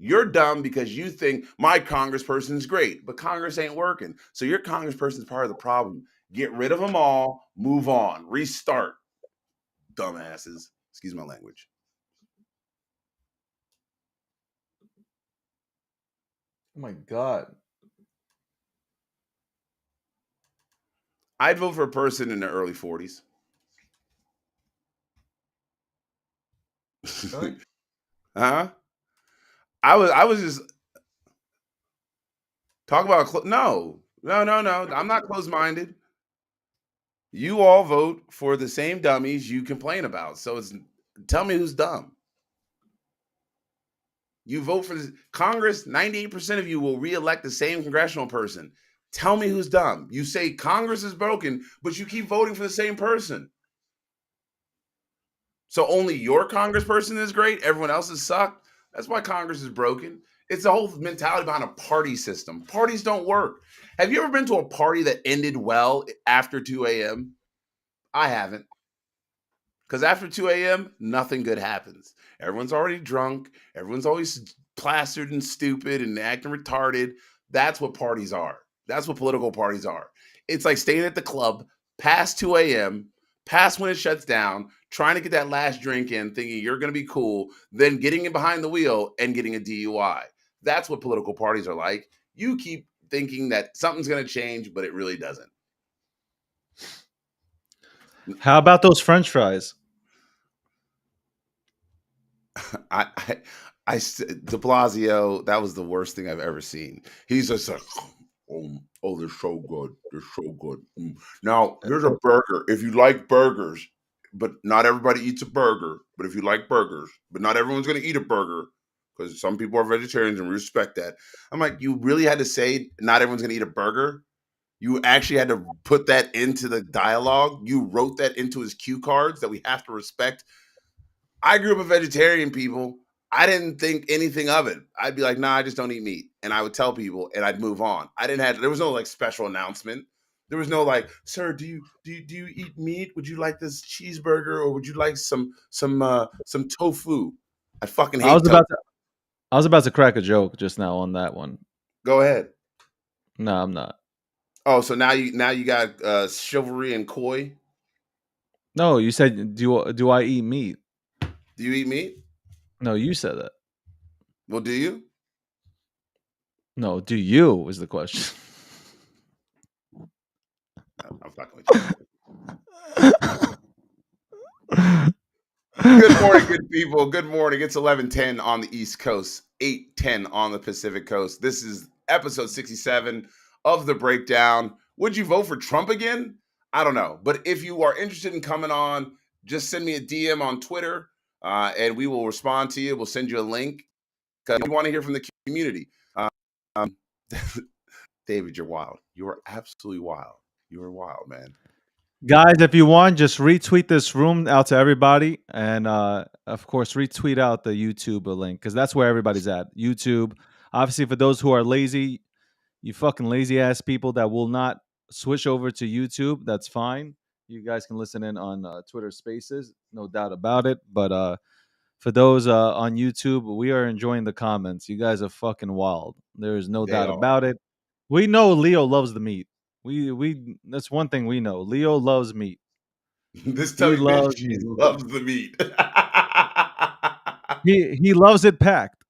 You're dumb because you think my congressperson is great, but Congress ain't working. So your congressperson is part of the problem. Get rid of them all, move on, restart, dumbasses. Excuse my language. Oh my god. I'd vote for a person in their early 40s. Really? Huh? I was just talk about no. I'm not closed-minded. You all vote for the same dummies you complain about. So tell me who's dumb. You vote for Congress, 98% of you will reelect the same congressional person. Tell me who's dumb. You say Congress is broken, but you keep voting for the same person. So only your congressperson is great. Everyone else's suck. That's why Congress is broken. It's the whole mentality behind a party system. Parties don't work. Have you ever been to a party that ended well after 2 a.m.? I haven't. Because after 2 a.m., nothing good happens. Everyone's already drunk. Everyone's always plastered and stupid and acting retarded. That's what parties are. That's what political parties are. It's like staying at the club past 2 a.m., past when it shuts down, trying to get that last drink in, thinking you're going to be cool, then getting in behind the wheel and getting a DUI. That's what political parties are like. You keep thinking that something's going to change, but it really doesn't. How about those French fries? De Blasio, that was the worst thing I've ever seen. He's just like, oh, they're so good. They're so good. Now, here's a burger. If you like burgers, but not everybody eats a burger, but if you like burgers, but not everyone's going to eat a burger because some people are vegetarians and we respect that. I'm like, you really had to say not everyone's going to eat a burger? You actually had to put that into the dialogue. You wrote that into his cue cards that we have to respect. I grew up a vegetarian, people. I didn't think anything of it. I'd be like, nah, I just don't eat meat. And I would tell people and I'd move on. There was no like special announcement. There was no like, sir, do you eat meat? Would you like this cheeseburger or would you like some tofu? I fucking I hate was tofu. about to I was about to crack a joke just now on that one. Go ahead. No, I'm not. Oh, so now you got chivalry and koi. No, you said do I eat meat? Do you eat meat? No, you said that. Well, do you? No, do you was the question. I'm fucking with you. Good morning, good people. Good morning. It's 11:10 on the East Coast, 8:10 on the Pacific Coast. This is episode 67 of The Breakdown. Would you vote for Trump again? I don't know. But if you are interested in coming on, just send me a DM on Twitter and we will respond to you. We'll send you a link because we want to hear from the community. Um, David, you're wild. You are absolutely wild. You are wild, man. Guys, if you want, just retweet this room out to everybody, and of course, retweet out the YouTube link because that's where everybody's at. YouTube. Obviously, for those who are lazy, you fucking lazy ass people that will not switch over to YouTube, that's fine. You guys can listen in on Twitter Spaces, no doubt about it. But for those on YouTube, we are enjoying the comments. You guys are fucking wild. There is no They doubt are. about it. We know Leo loves the meat. We that's one thing we know. Leo loves meat. This He tubby bitch, loves she meat. loves the meat. He loves it packed.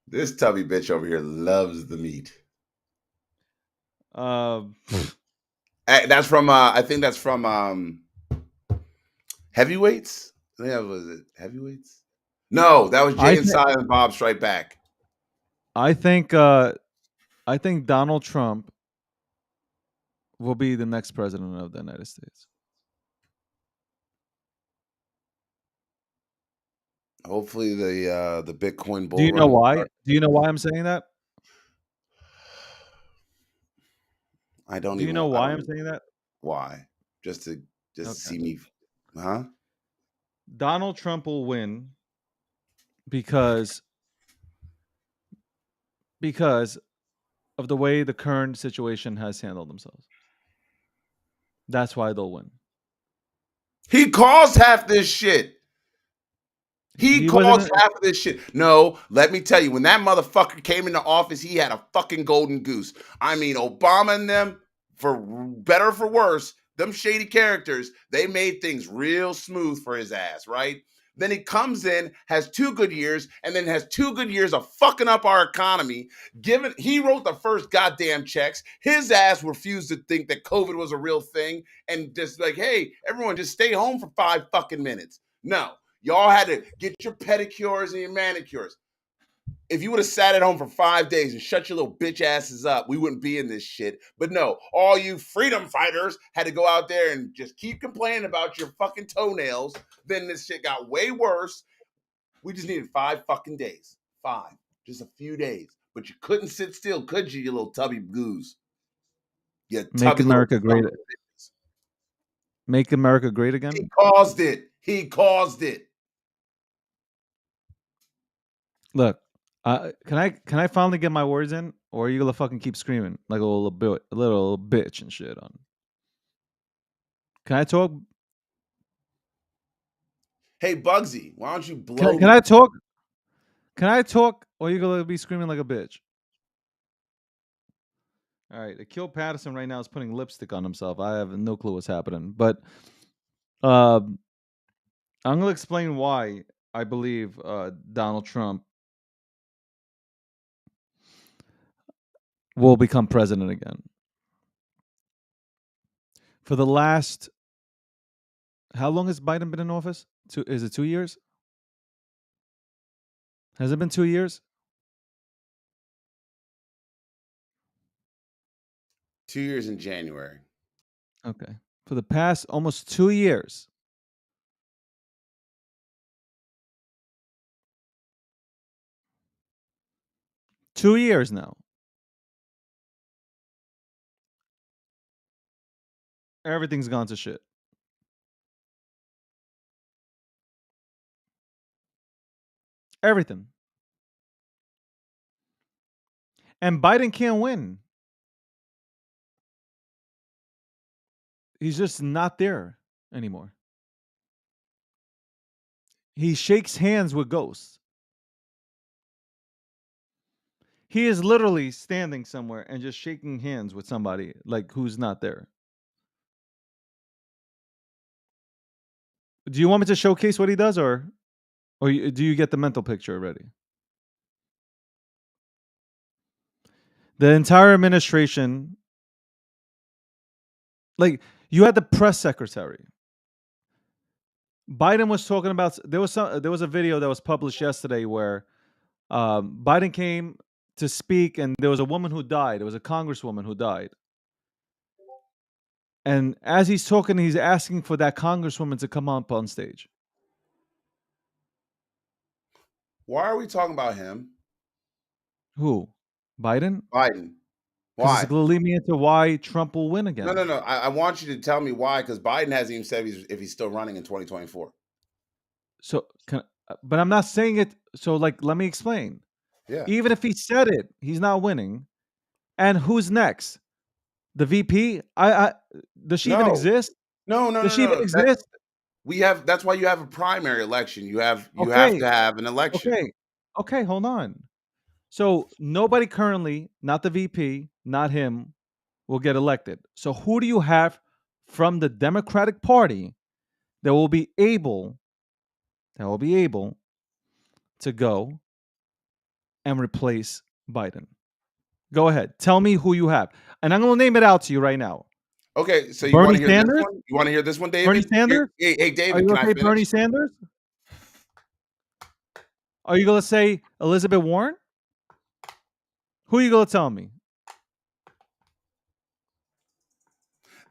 This tubby bitch over here loves the meat. Um, That's from I think that's from Heavyweights. I think that was it. Heavyweights. No, that was I Jay and th- Silent Bob Strike Back. I think uh, I think Donald Trump will be the next president of the United States. Hopefully the Bitcoin Do bull you know run. why? Do you know why I'm saying that? I don't Do you even. know I why don't I'm even saying that? why. Just to Okay. see me, huh? Donald Trump will win because because of the way the current situation has handled themselves. That's why they'll win. He caused half this shit. He He wasn't. caused half of this shit. No, let me tell you, when that motherfucker came into office, he had a fucking golden goose. I mean, Obama and them, for better or for worse, them shady characters, they made things real smooth for his ass, right? Then he comes in, has 2 good years, and then has 2 good years of fucking up our economy. Given he wrote the first goddamn checks, his ass refused to think that COVID was a real thing, and just like, hey, everyone, just stay home for 5 fucking minutes. No, y'all had to get your pedicures and your manicures. If you would have sat at home for 5 days and shut your little bitch asses up, we wouldn't be in this shit. But no, all you freedom fighters had to go out there and just keep complaining about your fucking toenails. Then this shit got way worse. We just needed 5 fucking days. 5. Just a few days. But you couldn't sit still, could you little tubby goose? You Make tubby little America son great. of a bitch. Make America great He again. caused it. He caused it. Look, can I finally get my words in, or are you gonna fucking keep screaming like a little bitch and shit on? Can I talk? Hey, Bugsy, why don't you Can blow can I me? talk? Can I talk, or are you gonna be screaming like a bitch? All right, Akil Patterson right now is putting lipstick on himself. I have no clue what's happening, but um, I'm gonna explain why I believe Donald Trump will become president again. For the last, how long has Biden been in office? Is it 2 years? Has it been 2 years? 2 years in January. Okay. For the past almost 2 years, 2 years now, everything's gone to shit. Everything. And Biden can't win. He's just not there anymore. He shakes hands with ghosts. He is literally standing somewhere and just shaking hands with somebody like who's not there. Do you want me to showcase what he does, or do you get the mental picture already? The entire administration, like you had the press secretary. Biden was talking about there was a video that was published yesterday where Biden came to speak, and there was a woman who died. It was a congresswoman who died. And as he's talking, he's asking for that congresswoman to come up on stage. Why are we talking about him? Who? Biden? Biden. Because it's Why? going to lead me into why Trump will win No, again. no, no. I want you to tell me why, because Biden hasn't even said if he's still running in 2024. So, but I'm not saying it. So, like, let me explain. Yeah. Even if he said it, he's not winning. And who's next? The VP? Does she even No. exist? No, no, Does no, she even no. That exist? we have that's why you have a primary election. You have Okay, to have an election. okay, okay. Hold on. So nobody currently, not the VP, not him, will get elected. So who do you have from the Democratic Party that will be able to go and replace Biden? Go ahead. Tell me who you have. And I'm going to name it out to you right now. Okay, so you want Bernie to hear this Sanders? one? You want to hear this one, Bernie David? Here, Sanders? hey, Are you David, can going to I say Bernie finish? Sanders? Are you going to say Elizabeth Warren? Who are you going to tell me?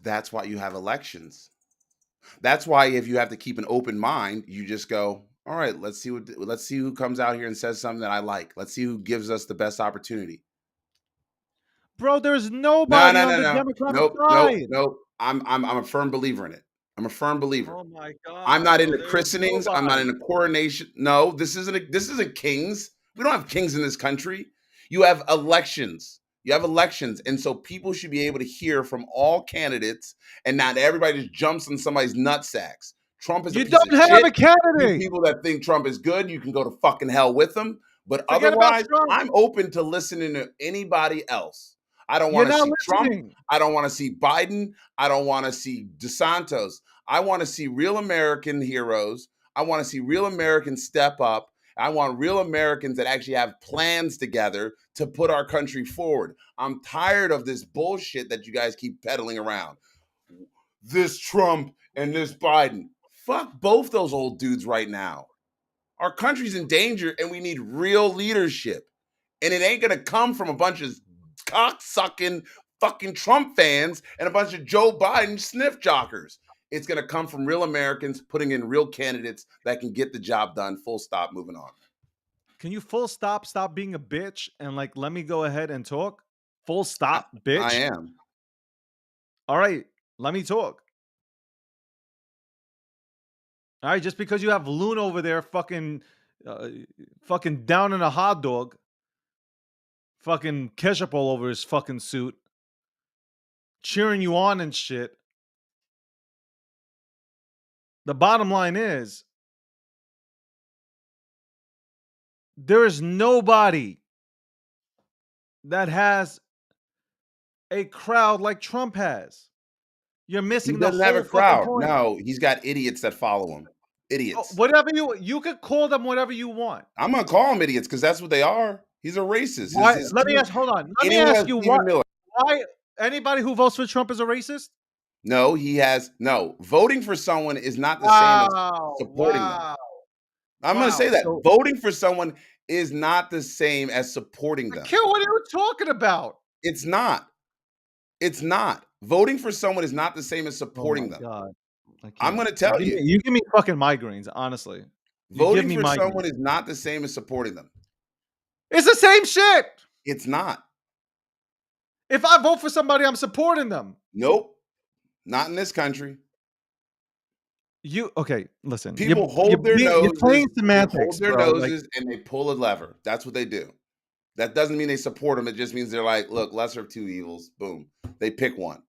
That's why you have elections. That's why if you have to keep an open mind, you just go, all right, let's see who comes out here and says something that I like. Let's see who gives us the best opportunity. Bro, there's No, nobody no, on no, the no. Democratic Nope, nope, side. nope. I'm a firm believer in it. I'm a firm believer. Oh my I'm god, not bro, into there is christenings. I'm not nobody. into coronation. No, this isn't kings. We don't have kings in this country. You have elections. You have elections, and so people should be able to hear from all candidates, and not everybody just jumps on somebody's nutsacks. Trump is a You piece don't of have shit. a You candidate. people that think Trump is good, you can go to fucking hell with him. But Forget about otherwise, Trump. I'm open to listening to anybody else. I don't You're want to not see Trump. listening. I don't want to see Biden. I don't want to see DeSantos. I want to see real American heroes. I want to see real Americans step up. I want real Americans that actually have plans together to put our country forward. I'm tired of this bullshit that you guys keep peddling around. This Trump and this Biden. Fuck both those old dudes right now. Our country's in danger and we need real leadership. And it ain't gonna come from a bunch of cocksucking fucking Trump fans and a bunch of Joe Biden sniff jockers. It's gonna come from real Americans putting in real candidates that can get the job done. Full stop, moving on. Can you stop being a bitch and like let me go ahead and talk? Full stop, I bitch. am. All right, let me talk. All right, just because you have Loon over there, uh, fucking down in a hot dog, fucking ketchup all over his fucking suit, cheering you on and shit. The bottom line is, there is nobody that has a crowd like Trump has. You're He missing the doesn't have a whole fucking crowd. point. No, he's got idiots that follow him. Idiots. Whatever you could call them whatever you want. I'm gonna call them idiots because that's what they are. He's a racist. Why? Let me ask. Hold on. Let me Anyone who ask has you Stephen Miller. why anybody who votes for Trump is a racist? No, he has no. Voting for someone is not the same as Wow! supporting them. Wow! I'm gonna Wow! say that So voting for someone is not the same as supporting I them. care what are you talking about? It's not. It's not. Voting for someone is not the same as Oh my supporting them. god! I I'm can't. gonna tell you. You give me fucking migraines. Honestly, you give Voting me for migraines. someone is not the same as supporting them. It's the same shit. It's not. If I vote for somebody, I'm supporting them. Nope. Not in this country. You okay? Listen, People hold their you're noses, playing semantics, bro. Like, and they pull a lever. That's what they do. That doesn't mean they support them. It just means they're like, look, lesser of two evils. Boom. They pick one.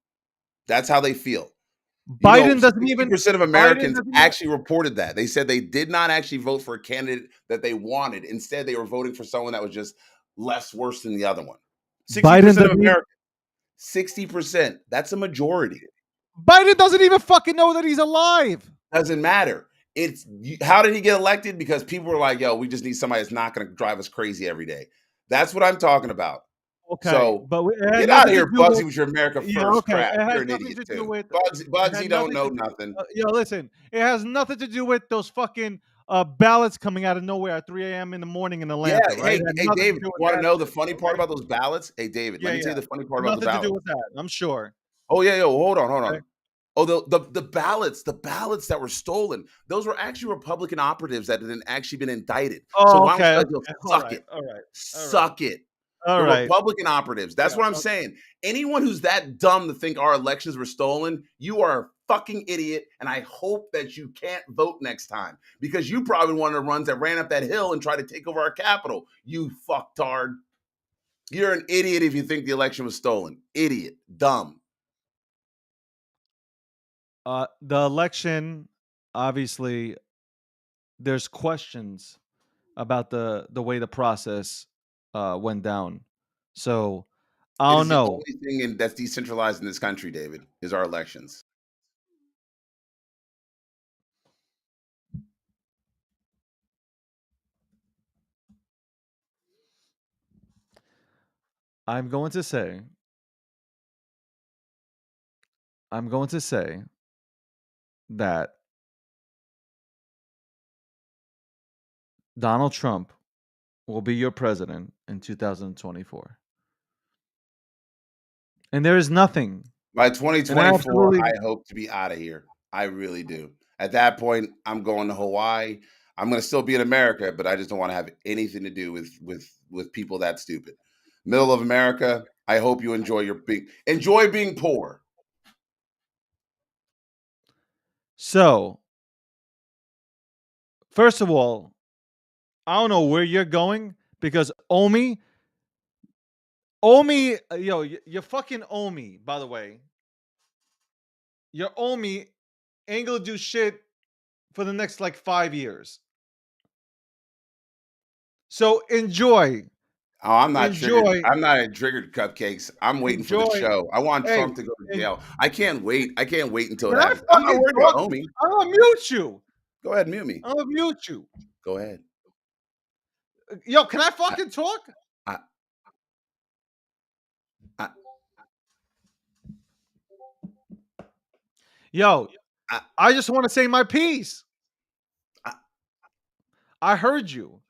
That's how they feel. You know, Biden doesn't even. 60% of Biden Americans doesn't even. actually reported that. They said they did not actually vote for a candidate that they wanted. Instead, they were voting for someone that was just less worse than the other one. Biden 60% of doesn't even. Americans. 60%. That's a majority. Biden doesn't even fucking know that he's alive. Doesn't matter. How did he get elected? Because people were like, yo, we just need somebody that's not going to drive us crazy every day. That's what I'm talking about. Okay, So but it had get out nothing of to here, do Bugsy, with. with your America Yeah, First okay. crap. It has You're an nothing idiot to do too. with. It Bugsy had don't nothing know to. nothing. Listen. It has nothing to do with those fucking ballots coming out of nowhere at 3 a.m. in the morning in Yeah. Atlanta, right? It had Hey, nothing to David, do you with want to that know the shit, funny part okay? about those ballots? Hey, David, let Yeah, me tell yeah. you the funny part about the Nothing to do ballots. with that. I'm sure. Oh, yeah, yo, hold on, hold Okay. on. Oh, the ballots that were stolen, those were actually Republican operatives that had actually been indicted. So Oh, why don't okay. you guys go Okay. All suck right. it? All right. All right. Suck it. All The right. Republican operatives. That's Yeah. what I'm saying. Anyone who's that dumb to think our elections were stolen, you are a fucking idiot. And I hope that you can't vote next time because you probably one of the ones that ran up that hill and tried to take over our Capitol. You fucktard. You're an idiot if you think the election was stolen. Idiot. Dumb. The election, obviously, there's questions about the way the process went down. So I It don't is the know. only thing that's decentralized in this country, David, is our elections. I'm going to say, I'm going to say that Donald Trump will be your president in 2024. And there is nothing, By and 2024, absolutely I hope to be out of here. I really do. At that point, I'm going to Hawaii. I'm going to still be in America, but I just don't want to have anything to do with people that stupid. Middle of America. I hope you enjoy being poor. so. First of all, I don't know where you're going because yo, you're fucking Omi, by the way. Your Omi ain't gonna do shit for the next like 5 years. So Oh, I'm not triggered. enjoy, I'm not at triggered cupcakes. I'm waiting for the enjoy. show. I want Hey, Trump to go to and jail. I can't wait. I can't wait until it can I happens. I'm not fucking worried talk? about Omi. I'm gonna mute you. Go ahead, mute me. I'm gonna mute you. Go ahead. Yo, can I I, fucking talk? I, I, Yo, I, I just want to say my piece. I, I heard you.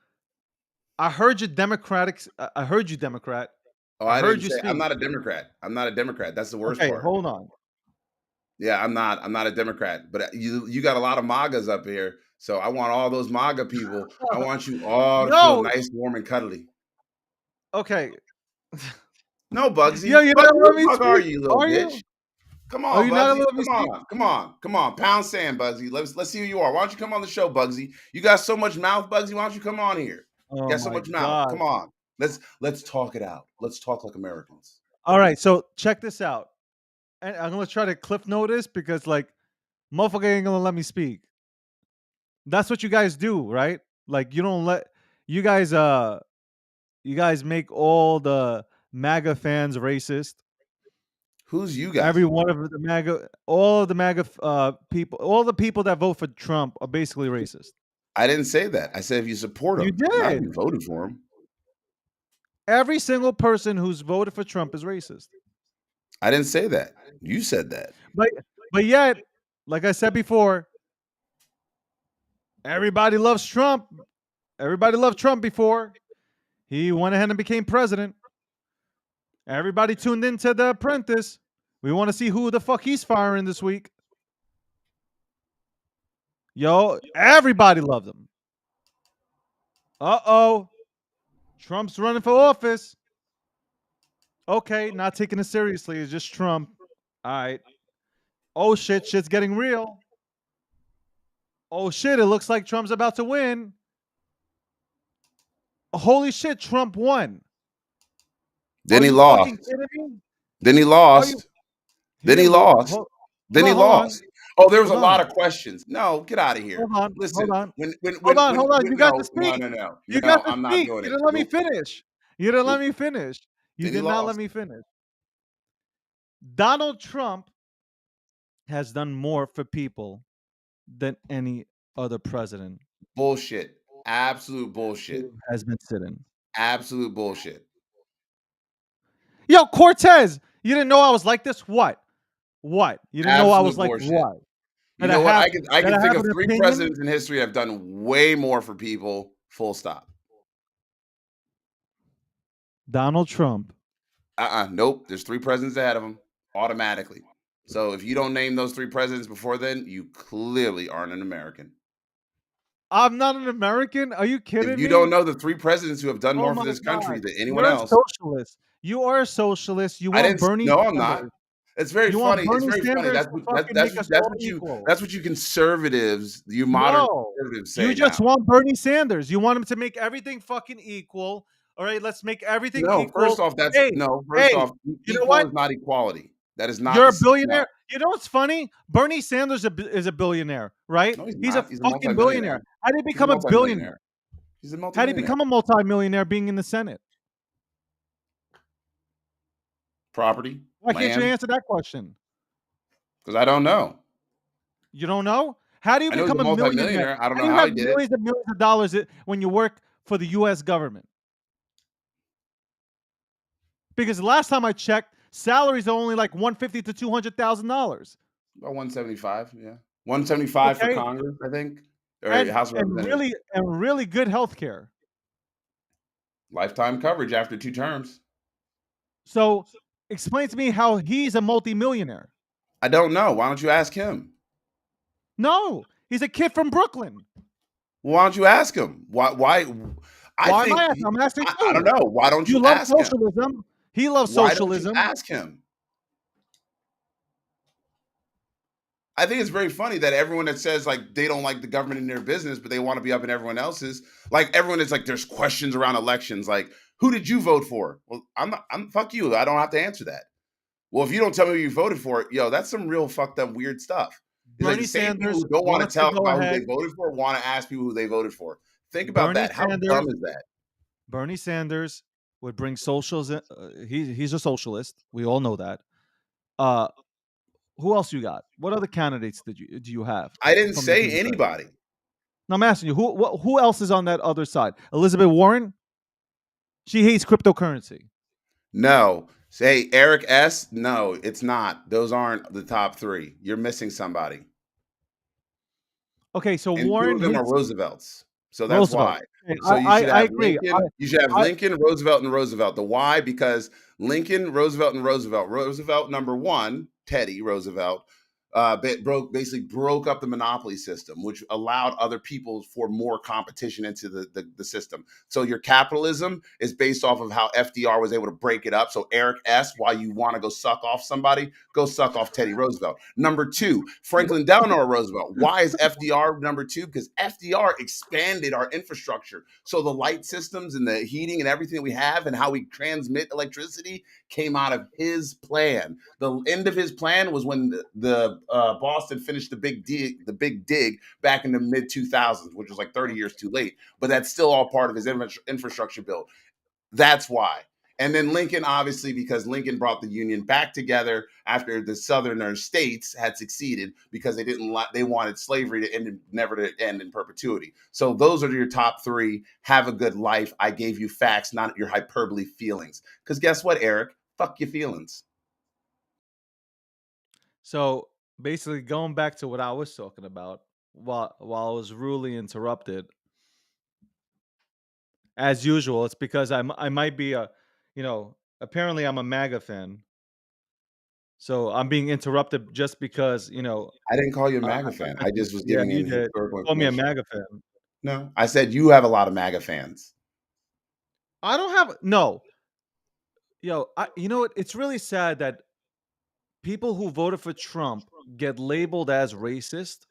I heard you, Democratic. I heard you, Democrat. oh, I I heard didn't you say I'm speak. not a Democrat. I'm not a Democrat. That's the worst Okay, part. hold on. Yeah, I'm not. I'm not a Democrat. But you got a lot of MAGAs up here. So I want all those MAGA people. I want you all to feel No, nice, warm, and cuddly. okay. No, Yo, Bugsy. you Bugsy, never who let the me fuck are speak. you, little Are bitch? you? Come Oh, on, you're not Bugsy. gonna let me Come speak? on. Come on. Come on. Pound sand, Bugsy. Let's see who you are. Why don't you come on the show, Bugsy? You got so much mouth, Bugsy. Why don't you come on here? You Oh got so my much mouth. god. Come on. Let's talk it out. Let's talk like Americans. All right, so check this out. And I'm gonna try to cliff notice because like motherfucker ain't gonna let me speak. That's what you guys do, right? Like you don't let you guys you guys make all the MAGA fans racist. Who's you guys? Every one of the MAGA, all of the MAGA people, all the people that vote for Trump are basically racist. I didn't say that. I said if you support You him, not if did. you voted for him. Every single person who's voted for Trump is racist. I didn't say that. You said that. But but yet, like I said before, everybody loves Trump. Everybody loved Trump before he went ahead and became president. Everybody tuned into The Apprentice. We want to see who the fuck he's firing this week. Yo, everybody loved him. Uh-oh. Trump's running for office. Okay, not taking it seriously. It's just Trump. All right. Oh shit, shit's getting real. Oh shit, it looks like Trump's about to win. Holy shit, Trump won. Then Are he you lost. fucking kidding me? Then he Are you? lost. He Then he didn't lose. lost. Then he Hold on, lost. Oh, there was a hold lot on, of questions. No, get out of here. hold on, hold Listen, on, hold on, hold on. You got to no, no, speak. no, no, You got no, to I'm not speak. doing You it. didn't let me Nope, finish. You didn't let nope. me finish. You Then he did not let lost. me finish. Donald Trump has done more for people than any other president Bullshit. Absolute bullshit. who has been sitting. Absolute bullshit. Yo, Cortez, you didn't know I was like this? What? What? You didn't know I was Absolute like bullshit. what? You know what? I That can I think have of an three opinion? presidents in history have done way more for people. Full stop. Donald Trump. Nope. There's three presidents ahead of him automatically. So if you don't name those three presidents before then, you clearly aren't an American. I'm not an American. Are you If kidding you don't me? know the three presidents who have done Oh more for my this country god. than anyone You're a else, socialist. You are a socialist. You I want didn't. Bernie No, I'm not. Sanders. It's very You want funny. It's Bernie very funny. Sanders to fucking make us all equal. That's what you conservatives, you modern No. conservatives You say just now. want Bernie Sanders. You want him to make everything fucking equal. All right, let's make everything No, first equal. off, that's Hey, no. First hey, off, you know equal what? is not equality. That is not You're the a no. billionaire. You know what's funny? Bernie Sanders is a billionaire, right? No, he's He's a not. He's a fucking billionaire. multimillionaire. How did he He's a become a billionaire? multimillionaire. He's a How did he multimillionaire. become a multimillionaire being in the Senate? Property, Why can't you land, answer that question? because I don't know. You don't know? How do you I know he's a become a millionaire? multimillionaire. I don't How know do you how have he did it. millions of dollars when you work for the US government? Because last time I checked, salaries are only like 150 to $200,000. About 175. Yeah, 175 for Okay? Congress, I think, or And House of and Representatives. really and really good health care. Lifetime coverage after 2 terms. So explain to me how he's a multimillionaire. I don't know. Why don't you ask him? No, he's a kid from Brooklyn. Why don't you ask him? Why? I Why am I think asking? I'm asking I don't you. know. Why don't You you love ask him? socialism. He loves Why don't you socialism. ask him? I think it's very funny that everyone that says like they don't like the government in their business, but they want to be up in everyone else's. Like everyone is like, there's questions around elections. Like, who did you vote for? Well, I'm not. I'm fuck you. I don't have to answer that. Well, if you don't tell me who you voted for, yo, that's some real fucked up weird stuff. It's like the Bernie same people Sanders who don't want to wants to tell go about who they ahead. voted for want to ask people who they voted for. Think about Bernie that. How dumb Sanders, is that? Bernie Sanders would bring socials. He's a socialist. We all know that. Uh, who else you got? What other candidates do you have I didn't from the say Democrats? anybody. Now I'm asking you, who else is on that other side? Elizabeth Warren. She hates cryptocurrency. No. Say Eric S. No, it's not. Those aren't the top three. You're missing somebody. Okay, so And two Warren of them are hates Roosevelts. So that's Roosevelt. why. Okay, So you should I have agree. Lincoln. You should have I Lincoln, Roosevelt, and Roosevelt. The why? Because Lincoln, Roosevelt, and Roosevelt. Roosevelt number one, Teddy Roosevelt. basically broke up the monopoly system, which allowed other people for more competition into the system. So your capitalism is based off of how FDR was able to break it up. So Eric S., why you want to go suck off somebody, go suck off Teddy Roosevelt. Number two, Franklin Delano Roosevelt. Why is FDR number two? Because FDR expanded our infrastructure. So the light systems and the heating and everything we have and how we transmit electricity came out of his plan. The end of his plan was when the Boston finished the big dig back in the mid 2000s, which was like 30 years too late. But that's still all part of his infrastructure bill. That's why. And then Lincoln, obviously, because Lincoln brought the Union back together after the Southern states had succeeded because they wanted slavery to end, never to end in perpetuity. So those are your top three. Have a good life. I gave you facts, not your hyperbole feelings. Because guess what, Eric? Fuck your feelings. So basically, going back to what I was talking about, while I was rudely interrupted, as usual, it's because I might be apparently I'm a MAGA fan, so I'm being interrupted just because I didn't call you a I MAGA fan. I mentioned, just was yeah, giving you you did. historical You called me a information. MAGA fan. No, I said you have a lot of MAGA fans. I don't have no. Yo, you know what? It's really sad that people who voted for Trump get labeled as racist.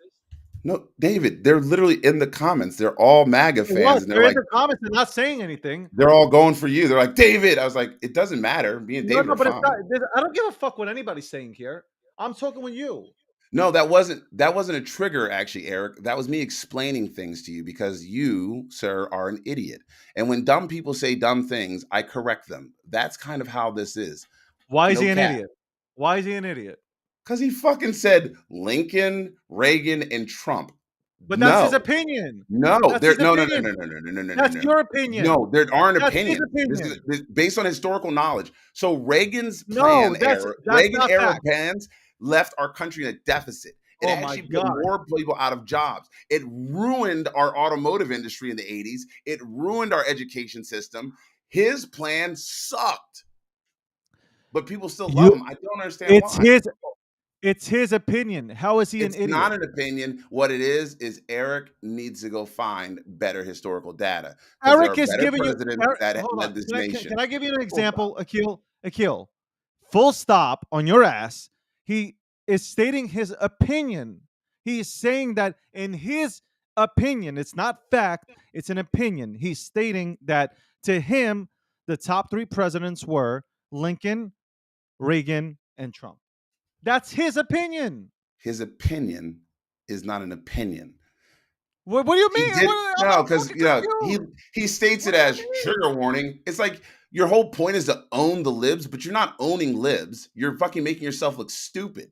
No, David, they're literally in the comments. They're all MAGA For what? fans, and they're They're in like, the comments and not saying anything. they're all going for you. They're like, David. I was like, it doesn't matter. Me and No, David no, are but it's not. fine. I don't give a fuck what anybody's saying here. I'm talking with you. No, that wasn't a trigger, actually, Eric. That was me explaining things to you because you, sir, are an idiot. And when dumb people say dumb things, I correct them. That's kind of how this is. Why is No he an cap. idiot? Why is he an idiot? Because he fucking said Lincoln, Reagan, and Trump. But that's his No, opinion. no, That's his no, no, no, opinion. no, no, no, no, no, no, no, That's no. your opinion. No, there aren't That's his opinions. opinion. This based on historical knowledge. So No, that's Reagan not era fact. plans left our country in a deficit. It Oh my actually put god. more people out of jobs. It ruined our automotive industry in the 80s. It ruined our education system. His plan sucked, but people still love You him. I don't understand it's why. his opinion. How is he an It's not idiot? an opinion. What it is Eric needs to go find better historical data because there are Eric is better giving you presidents that hold on. led this Can nation. I give you an Full stop. example, Akil? Akil. Full stop on your ass. He is stating his opinion. He is saying that in his opinion, it's not fact, it's an opinion. He's stating that to him, the top three presidents were Lincoln, Reagan, and Trump. That's his opinion. His opinion is not an opinion. What do you He mean? did no, I'm because fucking he confused. he states What it do you as mean? trigger warning. It's like your whole point is to own the libs, but you're not owning libs. You're fucking making yourself look stupid.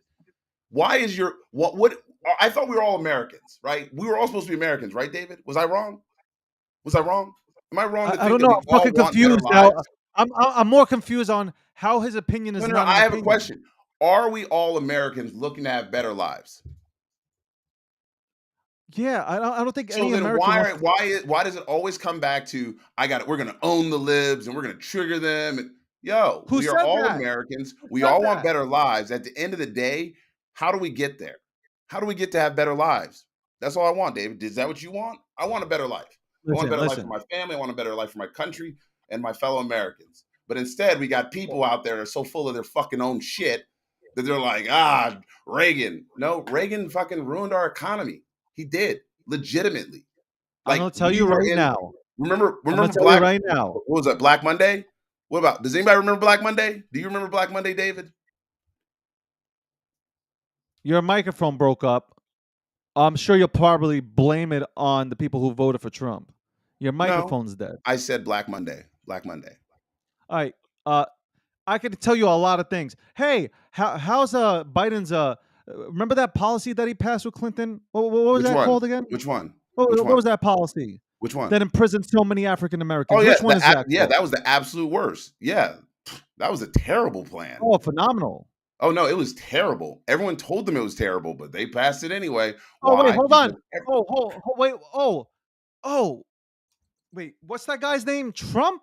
Why is your what? I thought we were all Americans, right? We were all supposed to be Americans, right, David? Was I wrong? Was I wrong? Am I wrong to I think don't that know. we I'm all fucking want better confused now. lives? I'm more confused on how his opinion No, is no, no. not an I have a opinion. question. Are we all Americans looking to have better lives? Yeah, I don't think So any then American wants. why does it always come back to I got it? We're gonna own the libs and we're gonna trigger them. And, yo, Who we are said all that? Americans. Who We said all want that? better lives. At the end of the day, how do we get there? How do we get to have better lives? That's all I want, David. Is that what you want? I want a better life. I want a Listen, better life for listen. my family. I want a better life for my country and my fellow Americans. But instead, we got people out there that are so full of their fucking own shit that they're like, Reagan. No, Reagan fucking ruined our economy. He did legitimately. I'm Like gonna tell we you were right in. now. I'm gonna Remember tell you Black. right now. What was that? Black Monday. What about? Does anybody remember Black Monday? Do you remember Black Monday, David? Your microphone broke up. I'm sure you'll probably blame it on the people who voted for Trump. Your No, microphone's dead. I said Black Monday. Black Monday. All right. I could tell you a lot of things. Hey, how's Biden's remember that policy that he passed with Clinton? What was Which that one? called again? Which one? Which What was one? that policy Which one? that imprisoned so many African Oh Americans? yeah, Which one is that yeah, called? that was the absolute worst. Yeah, that was a terrible plan. Oh, phenomenal. Oh no, it was terrible. Everyone told them it was terrible, but they passed it anyway. Oh wait, Why? hold on. Because Wait. Oh, wait. What's that guy's name? Trump?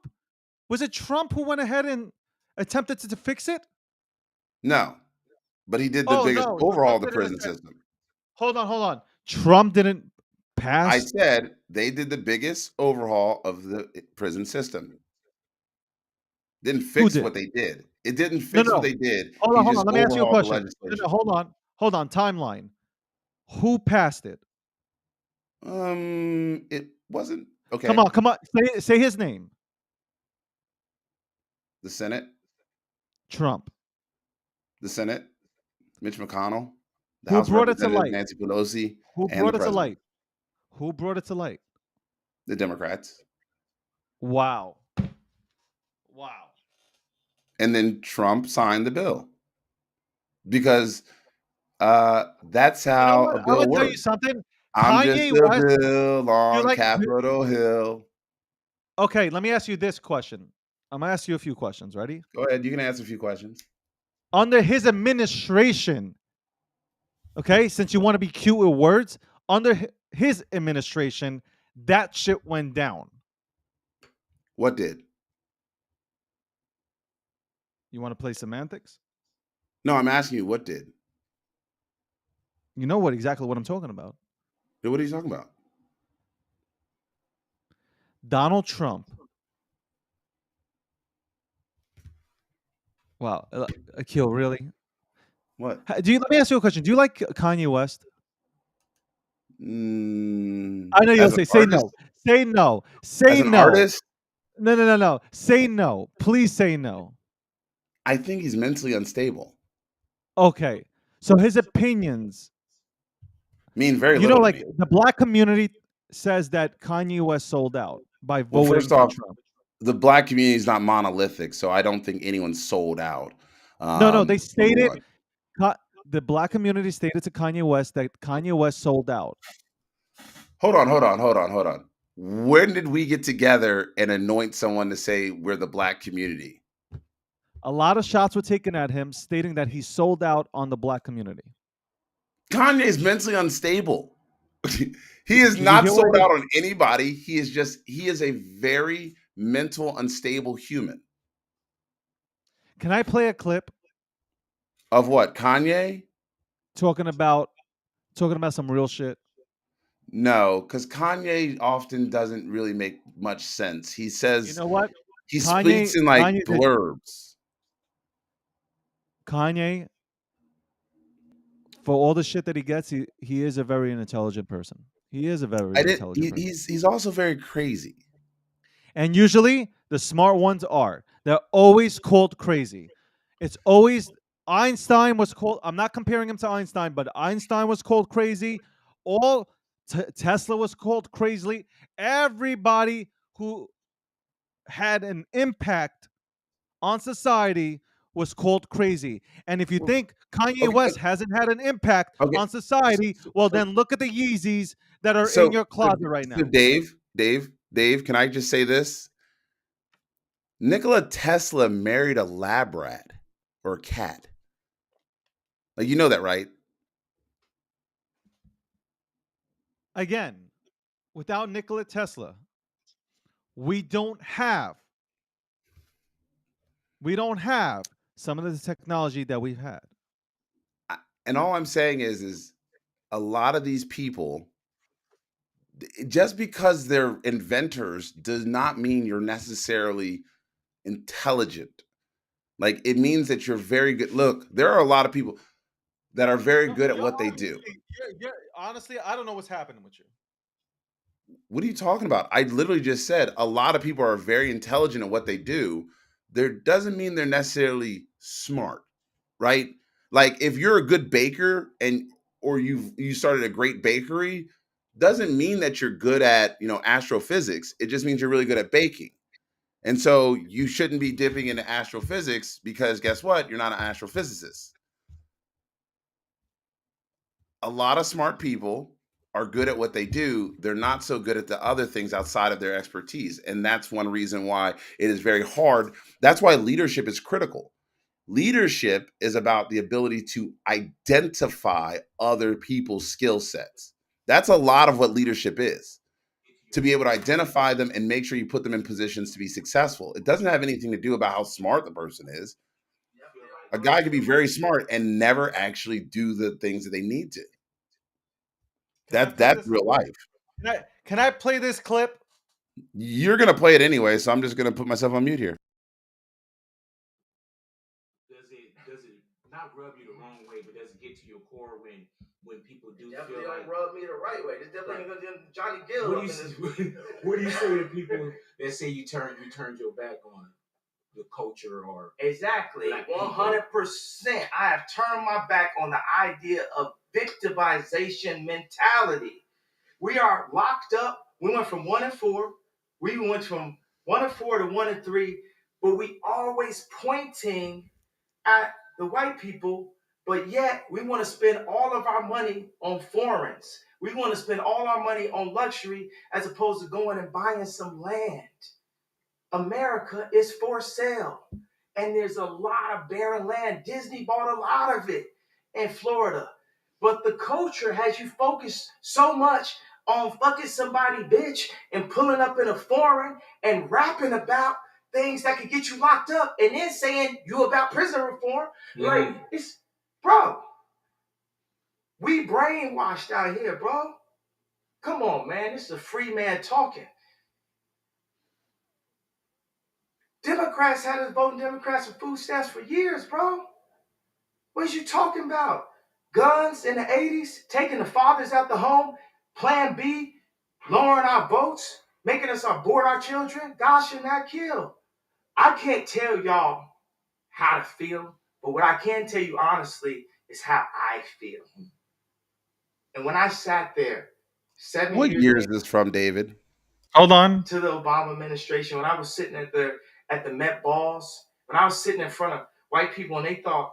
Was it Trump who went ahead and attempted to fix it? no, but he did the Oh biggest no, overhaul Trump of the didn't. prison system. Hold on, hold on. Trump didn't I pass. said they did the biggest overhaul of the prison system. Didn't Who fix did? what they did. It didn't No, fix what no. they did. Hold on, He hold just on. Let me ask you a overhauled the question. No, no, legislation. hold on. Hold on. Timeline. Who passed it? It wasn't Come okay. on, come on. Say his name. The Senate, Trump. the Senate, Mitch McConnell, the Who House of brought it to Representatives, light? Nancy Pelosi, Who and the brought it to president, light? Who brought it to light? the Democrats. Wow. Wow. And then Trump signed the bill because that's You know how what? a I'm bill gonna tell you works. something. I'm just Kanye a West. bill You on like? Capitol Hill. Okay, let me ask you this question. I'm gonna ask you a few questions. Ready? Go ahead. You can answer a few questions. Under his administration, okay, since you want to be cute with words, under his administration, that shit went down. What did? You want to play semantics? No, I'm asking you what did. You know exactly what I'm talking about. What are you talking about? Donald Trump. Wow, Akil, really? What? Do you? Let me ask you a question. Do you like Kanye West? I know you'll As an say artist, no. Say no. as Say an no. artist, No, no, no, no. Say no. Please say no. I think he's mentally unstable. Okay. So his opinions, Mean very little to like me. the black community says that Kanye West sold out by Well, voting first for off, Trump. the black community is not monolithic, so I don't think anyone's sold out. No, no, they Number stated one. the black community stated to Kanye West that Kanye West sold out. Hold on. When did we get together and anoint someone to say we're the black community? A lot of shots were taken at him, stating that he sold out on the black community. Kanye's mentally unstable. He is Can you not hear what sold I? out on anybody. He is a very mental unstable human. Can I play a clip Of what? Kanye? talking about some real shit? No, because Kanye often doesn't really make much sense. He You says know what? he Kanye, speaks in like Kanye, blurbs. Kanye, for all the shit that he gets, he is a very intelligent person. He is a very I didn't. intelligent person. He's also very crazy. And usually the smart ones are. They're always called crazy. It's always Einstein was called. I'm not comparing him to Einstein, but Einstein was called crazy. All Tesla was called crazy. Everybody who had an impact on society was called crazy. And if you Well, think Kanye okay, West hasn't had an impact okay. on society, well, So, then look at the Yeezys that are in so, your so, closet right so now. Dave, can I just say this? Nikola Tesla married a lab rat or a cat. Like you know that, right? Again, without Nikola Tesla, we don't have some of the technology that we've had. And all I'm saying is a lot of these people, just because they're inventors, does not mean you're necessarily intelligent. Like it means that you're very good. Look, there are a lot of people that are very No, good at you're what they do. honestly, honestly, I don't know what's happening with you. What are you talking about? I literally just said a lot of people are very intelligent at what they do. There doesn't mean they're necessarily smart, right? Like if you're a good baker and or you started a great bakery, doesn't mean that you're good at, astrophysics. It just means you're really good at baking. And so you shouldn't be dipping into astrophysics because guess what? You're not an astrophysicist. A lot of smart people are good at what they do. They're not so good at the other things outside of their expertise. And that's one reason why it is very hard. That's why leadership is critical. Leadership is about the ability to identify other people's skill sets. That's a lot of what leadership is, to be able to identify them and make sure you put them in positions to be successful. It doesn't have anything to do about how smart the person is. A guy could be very smart and never actually do the things that they need to. Can I play That's this real clip? life. Can I play this clip? You're gonna play it anyway, so I'm just gonna put myself on mute here. Does it not rub you the wrong way, but does it get to your core when people do definitely feel like rub me the right way? This definitely right. Gonna Johnny Gill. What do you say to people that say you turned your back on the culture or exactly 100%? I have turned my back on the idea of victimization mentality. We are locked up. We went from 1-4. We went from 1-4 to 1-3, but we always pointing at the white people, but yet we want to spend all of our money on foreigns. We want to spend all our money on luxury as opposed to going and buying some land. America is for sale, and there's a lot of barren land. Disney bought a lot of it in Florida, but the culture has you focused so much on fucking somebody bitch and pulling up in a foreign and rapping about things that could get you locked up and then saying you about prison reform. Like, it's, bro, we brainwashed out here, bro. Come on, man. This is a free man talking. Democrats had us voting Democrats for food stamps for years, bro. What is you talking about? Guns in the 80s, taking the fathers out the home, plan B, lowering our votes, making us abort our children. God should not kill. I can't tell y'all how to feel, but what I can tell you honestly is how I feel. And when I sat there, What year is this from, David? Hold on. To the Obama administration, when I was sitting at the Met balls, when I was sitting in front of white people and they thought,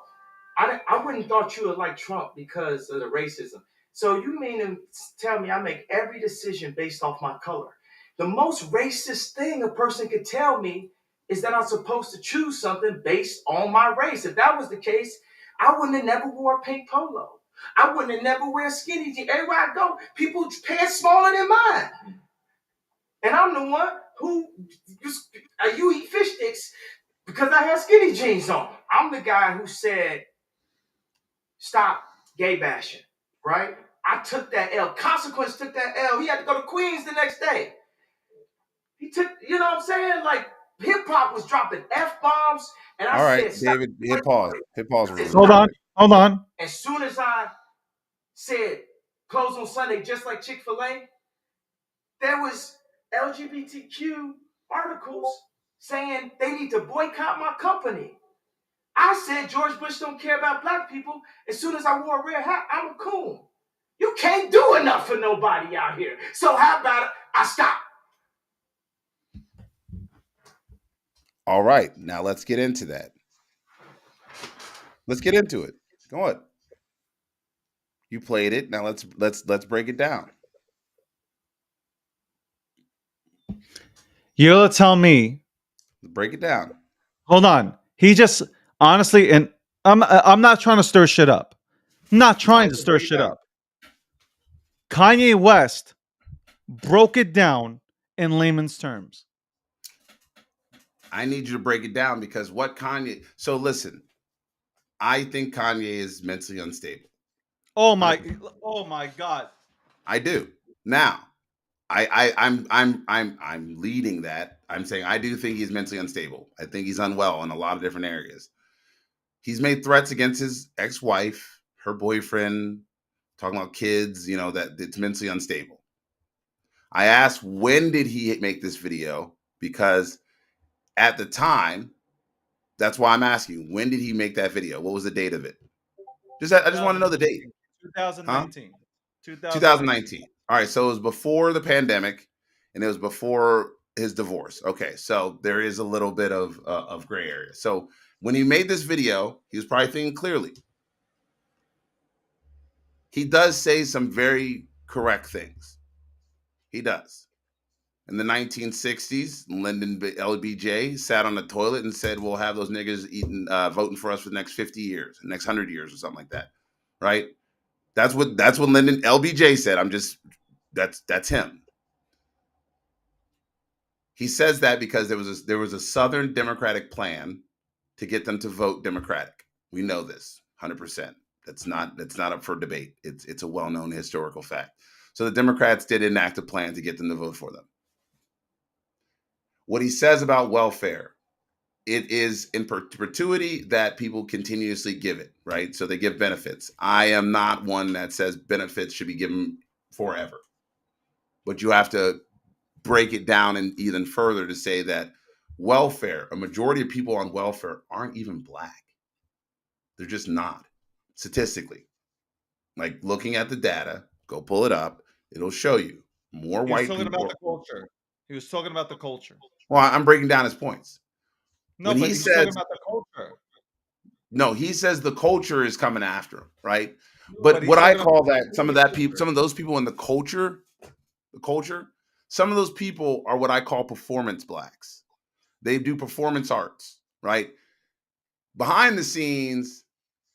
I wouldn't thought you would like Trump because of the racism. So you mean to tell me I make every decision based off my color? The most racist thing a person could tell me is that I'm supposed to choose something based on my race. If that was the case, I wouldn't have never wore a pink polo. I wouldn't have never wear skinny jeans. Everywhere I go, people pants smaller than mine. And I'm the one who you eat fish sticks because I had skinny jeans on. I'm the guy who said, stop gay bashing, right? I took that L. Consequence took that L. He had to go to Queens the next day. He took, you know what I'm saying? Like, hip hop was dropping F bombs, and I All right, said, stop. David, hit pause. Hit pause real Hold quick. on. Hold on. As soon as I said close on Sunday, just like Chick-fil-A, there was LGBTQ articles saying they need to boycott my company. I said George Bush don't care about black people. As soon as I wore a red hat, I'm a coon. You can't do enough for nobody out here. So how about it? I stop. All right, now let's get into that. Let's get into it. Go on. You played it. Now let's break it down. You're gonna tell me. Break it down. Hold on. He just honestly, and I'm not trying to stir shit up. I'm not trying to stir shit up. Kanye West broke it down in layman's terms. I need you to break it down because what Kanye. So listen, I think Kanye is mentally unstable. Oh my God. I do. Now, I'm leading that. I'm saying I do think he's mentally unstable. I think he's unwell in a lot of different areas. He's made threats against his ex-wife, her boyfriend, talking about kids, that it's mentally unstable. I asked when did he make this video? Because at the time, that's why I'm asking, when did he make that video? What was the date of it? I just want to know the date. 2019. 2019. All right, so it was before the pandemic, and it was before his divorce. Okay, so there is a little bit of gray area. So when he made this video, he was probably thinking clearly. He does say some very correct things. He does. In the 1960s, Lyndon LBJ sat on the toilet and said, "We'll have those niggas voting for us for the next 50 years, the next 100 years, or something like that." Right? That's what Lyndon LBJ said. That's him. He says that because there was a Southern Democratic plan to get them to vote Democratic. We know this 100%. That's not up for debate. It's a well-known historical fact. So the Democrats did enact a plan to get them to vote for them. What he says about welfare, it is in perpetuity that people continuously give it, right? So they give benefits. I am not one that says benefits should be given forever. But you have to break it down and even further to say that welfare, a majority of people on welfare aren't even Black. They're just not, statistically. Like looking at the data, go pull it up. It'll show you more He was white talking about people. the culture. He was talking about the culture. Well, I'm breaking down his points. No, When but he he's talking says, about the culture. no, he says the culture is coming after him, right? No, but But he's what I talking about call the that, some of that people, some of those people in the culture, some of those people are what I call performance Blacks. They do performance arts, right? Behind the scenes,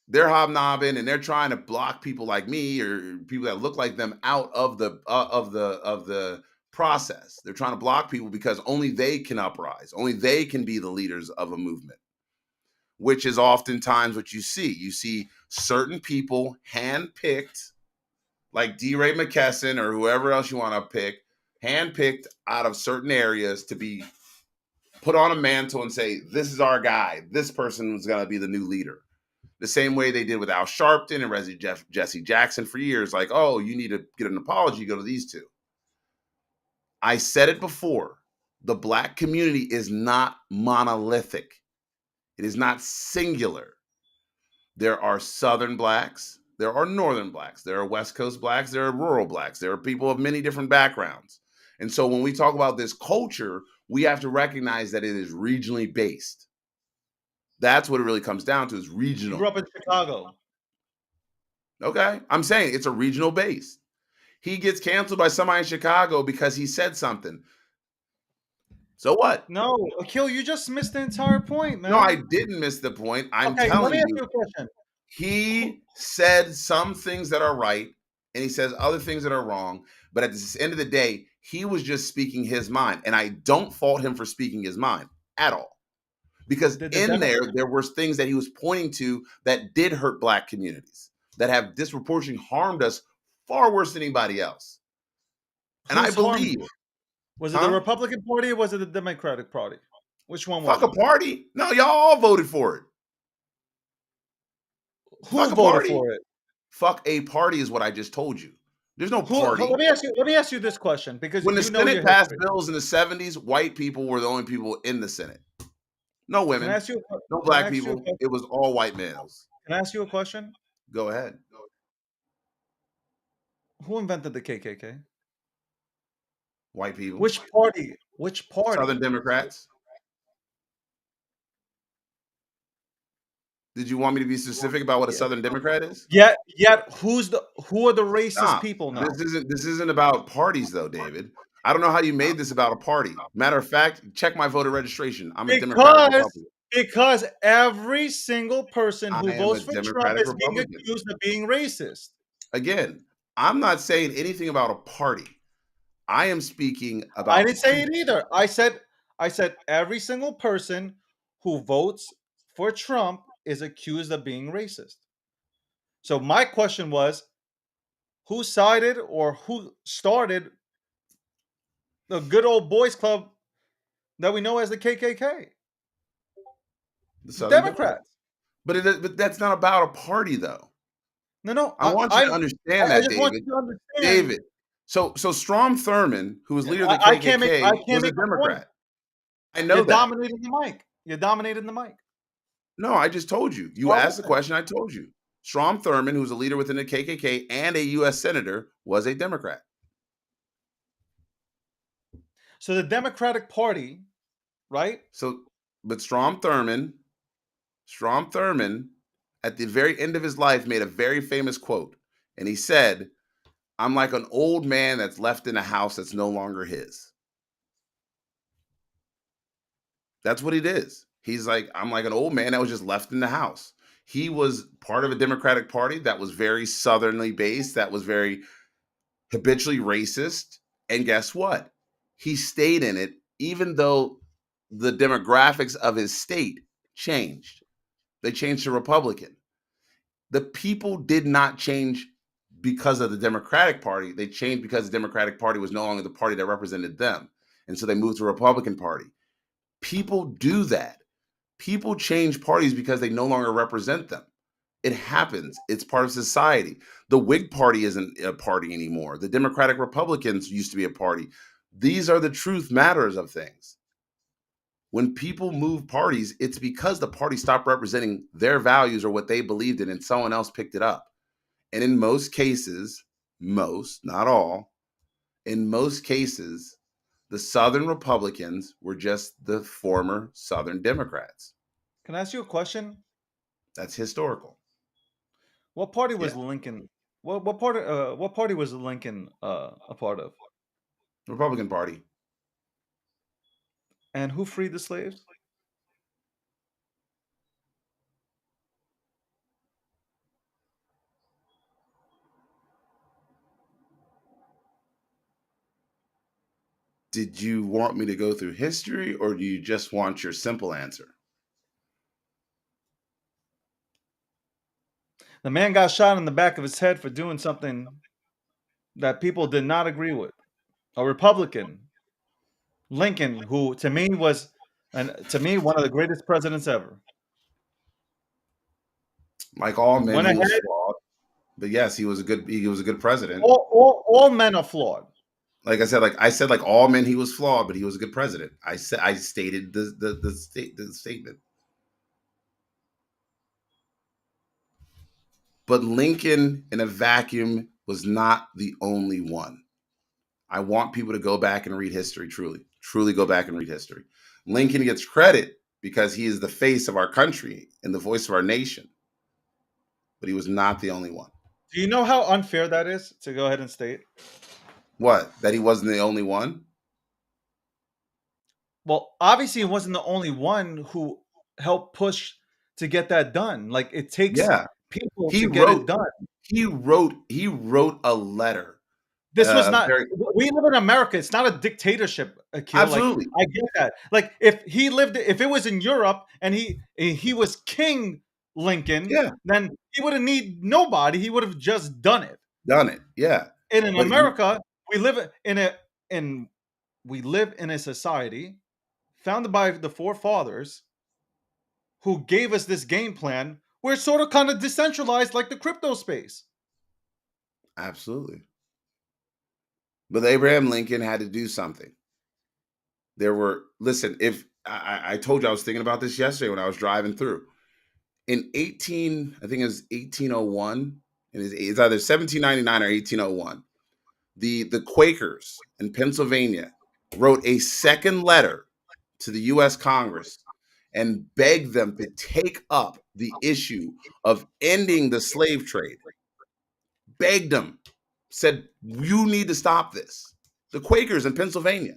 they're hobnobbing and they're trying to block people like me or people that look like them out of the process. They're trying to block people because only they can uprise, only they can be the leaders of a movement, which is oftentimes what you see. You see certain people handpicked, like D. Ray McKesson or whoever else you want to pick, handpicked out of certain areas to be put on a mantle and say, this is our guy. This person was going to be the new leader. The same way they did with Al Sharpton and Jesse Jackson for years. Like, oh, you need to get an apology, go to these two. I said it before. The Black community is not monolithic. It is not singular. There are Southern Blacks. There are Northern Blacks. There are West Coast Blacks. There are rural Blacks. There are people of many different backgrounds. And so when we talk about this culture, we have to recognize that it is regionally based. That's what it really comes down to, is He regional. grew up in Chicago. Okay. I'm saying it's a regional base. He gets canceled by somebody in Chicago because he said something. So what? No, Akil, you just missed the entire point, man. No, I didn't miss the point. I'm Okay, let telling me ask you, you a question. he said some things that are right and he says other things that are wrong. But at the end of the day, he was just speaking his mind. And I don't fault him for speaking his mind at all. Because Did the in Democrats, there were things that he was pointing to that did hurt Black communities, that have disproportionately harmed us far worse than anybody else. And I who's harmed believe, you? Was it the Republican Party or was it the Democratic Party? Which one was fuck a it? party. No, y'all all voted for it. Who Fuck a voted party. for it? Fuck a party is what I just told you. There's no Who? party. Let me ask you this question because When the you know your Senate passed history. bills in the 70s, white people were the only people in the Senate. No Can I women, ask you? no Can I Black ask you? people. It was all white males. Can I ask you a question? Go ahead. Who invented the KKK? White people. Which party? Which party? Southern Democrats. Did you want me to be specific about what a Southern Democrat is? Yet, who are the racist Stop. people now? This isn't about parties though, David. I don't know how you made this about a party. Matter of fact, check my voter registration. I'm a Democratic Republican. Because every single person who I am a votes for Trump Democratic is being Republican. accused of being racist. Again, I'm not saying anything about a party. I am speaking about. I didn't say it either. I said every single person who votes for Trump is accused of being racist. So my question was, who sided or who started the good old boys club that we know as the KKK? The Southern Democrats. But that's not about a party though. No. I want you to understand that, just want David. you to understand. David. So Strom Thurmond, who was leader of the I can't make. KKK, I can't was a make a point. Democrat. I know You're that. dominating the mic. You're dominating the mic. No, I just told you. You Well, asked the listen. question, I told you. Strom Thurmond, who was a leader within the KKK and a U.S. senator, was a Democrat. So the Democratic Party, right? But Strom Thurmond, at the very end of his life, made a very famous quote. And he said, I'm like an old man that's left in a house that's no longer his. That's what it is. He's like, I'm like an old man that was just left in the house. He was part of a Democratic Party that was very southernly based, that was very habitually racist. And guess what? He stayed in it, even though the demographics of his state changed. They changed to Republican. The people did not change because of the Democratic Party. They changed because the Democratic Party was no longer the party that represented them. And so they moved to the Republican Party. People do that. People change parties because they no longer represent them. It happens. It's part of society. The Whig Party isn't a party anymore. The Democratic Republicans used to be a party. These are the truth matters of things. When people move parties, it's because the party stopped representing their values or what they believed in, and someone else picked it up. And in most cases, not all, in most cases, the Southern Republicans were just the former Southern Democrats. Can I ask you a question? That's historical. What party was Lincoln? What party was Lincoln a part of? Republican Party. And who freed the slaves? Did you want me to go through history, or do you just want your simple answer? The man got shot in the back of his head for doing something that people did not agree with. A Republican, Lincoln, who to me was, one of the greatest presidents ever. Like all men, he was flawed. But yes, he was a good president. All men are flawed. Like I said, like all men, he was flawed, but he was a good president. I stated the statement. But Lincoln, in a vacuum, was not the only one. I want people to go back and read history, truly go back and read history. Lincoln gets credit because he is the face of our country and the voice of our nation. But he was not the only one. Do you know how unfair that is to go ahead and state? What? That he wasn't the only one? Well, obviously he wasn't the only one who helped push to get that done. Like it takes people to get it done. He wrote a letter. This was not. We live in America. It's not a dictatorship, Akil. Absolutely, like, I get that. Like if it was in Europe and he was King Lincoln, then he would have need nobody. He would have just done it. Yeah. And in America, we live in a society founded by the forefathers who gave us this game plan. We're sort of kind of decentralized, like the crypto space. Absolutely. But Abraham Lincoln had to do something. If I told you I was thinking about this yesterday when I was driving through. In I think it was 1801, and it's either 1799 or 1801. The Quakers in Pennsylvania wrote a second letter to the U.S. Congress and begged them to take up the issue of ending the slave trade. Begged them. Said, you need to stop this. The Quakers in Pennsylvania.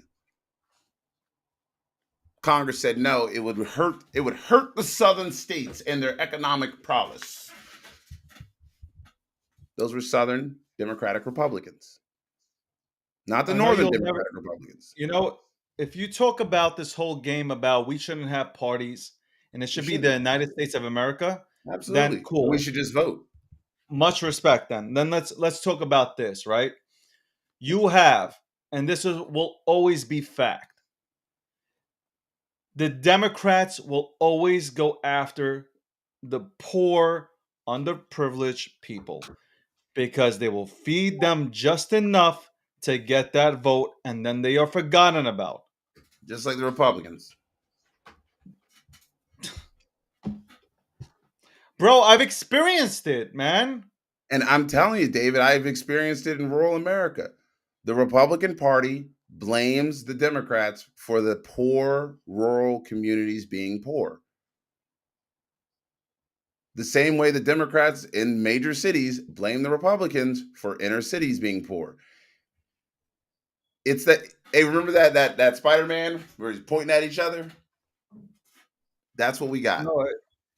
Congress said no, it would hurt the southern states and their economic prowess. Those were Southern Democratic Republicans. Not the Northern Democratic Republicans. You know, if you talk about this whole game about we shouldn't have parties and it should be the United States of America, absolutely, then cool. We should just vote. Much respect then. Then let's talk about this, right? You have, and this will always be fact. The Democrats will always go after the poor, underprivileged people because they will feed them just enough to get that vote, and then they are forgotten about. Just like the Republicans. Bro, I've experienced it, man. And I'm telling you, David, I've experienced it in rural America. The Republican Party blames the Democrats for the poor rural communities being poor. The same way the Democrats in major cities blame the Republicans for inner cities being poor. It's that, hey, remember that Spider-Man where he's pointing at each other? That's what we got.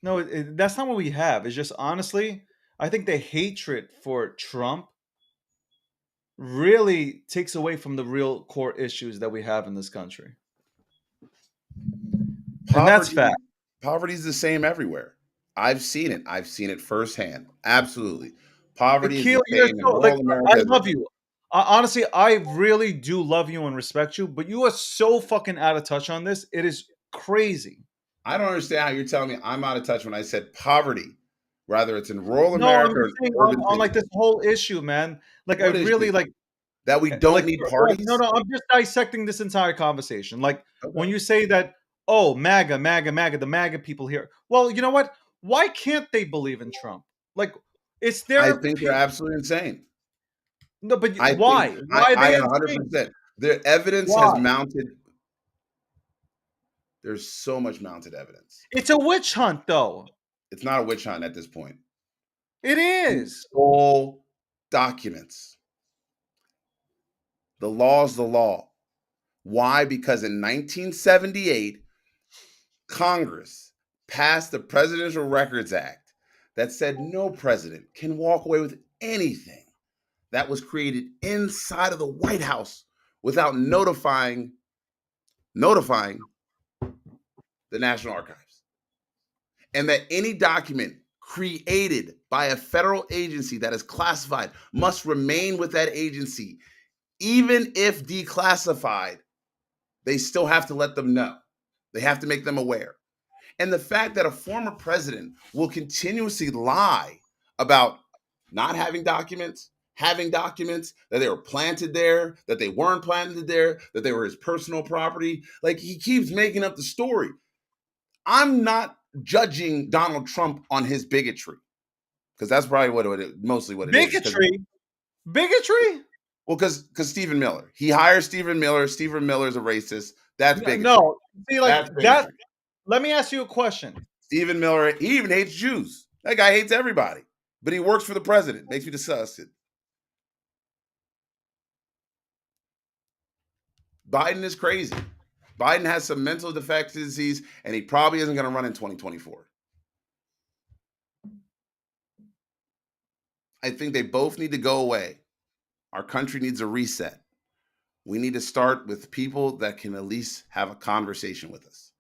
No, that's not what we have. It's just, honestly, I think the hatred for Trump really takes away from the real core issues that we have in this country. And that's fact. Poverty is the same everywhere. I've seen it. I've seen it firsthand. Absolutely. Poverty is the Akil, you're same in so like rural I America. love you. Honestly, I really do love you and respect you, but you are so fucking out of touch on this. It is crazy. I don't understand how you're telling me I'm out of touch when I said poverty, whether it's in rural No, I'm America or just in saying urban on like cities. this whole issue, man. Like I What really issue? like That we don't like need no, parties? no. I'm just dissecting this entire conversation. Like when Okay. you say that, oh, MAGA, MAGA, MAGA, the MAGA people here. Well, you know what? Why can't they believe in Trump? Like it's I their think they're absolutely insane. no, but I think why? Why are I they insane? 100%. The evidence has Why? mounted. There's so much mounted evidence. It's a witch hunt, though. It's not a witch hunt at this point. It He is. stole documents. The law is the law. Why? Because in 1978, Congress passed the Presidential Records Act that said no president can walk away with anything that was created inside of the White House without notifying the National Archives. And that any document created by a federal agency that is classified must remain with that agency. Even if declassified, they still have to let them know. They have to make them aware. And the fact that a former president will continuously lie about not having documents, that they were planted there, that they weren't planted there, that they were his personal property. Like he keeps making up the story. I'm not judging Donald Trump on his bigotry because that's probably mostly what it is. Bigotry. Bigotry? Well, because Stephen Miller, he hires Stephen Miller. Stephen Miller's a racist. That's bigotry. No. See, like That's that. bigotry. Let me ask you a question. Stephen Miller, he even hates Jews. That guy hates everybody, but he works for the president. Makes me disgusted. Biden is crazy. Biden has some mental deficiencies, and he probably isn't going to run in 2024. I think they both need to go away. Our country needs a reset. We need to start with people that can at least have a conversation with us.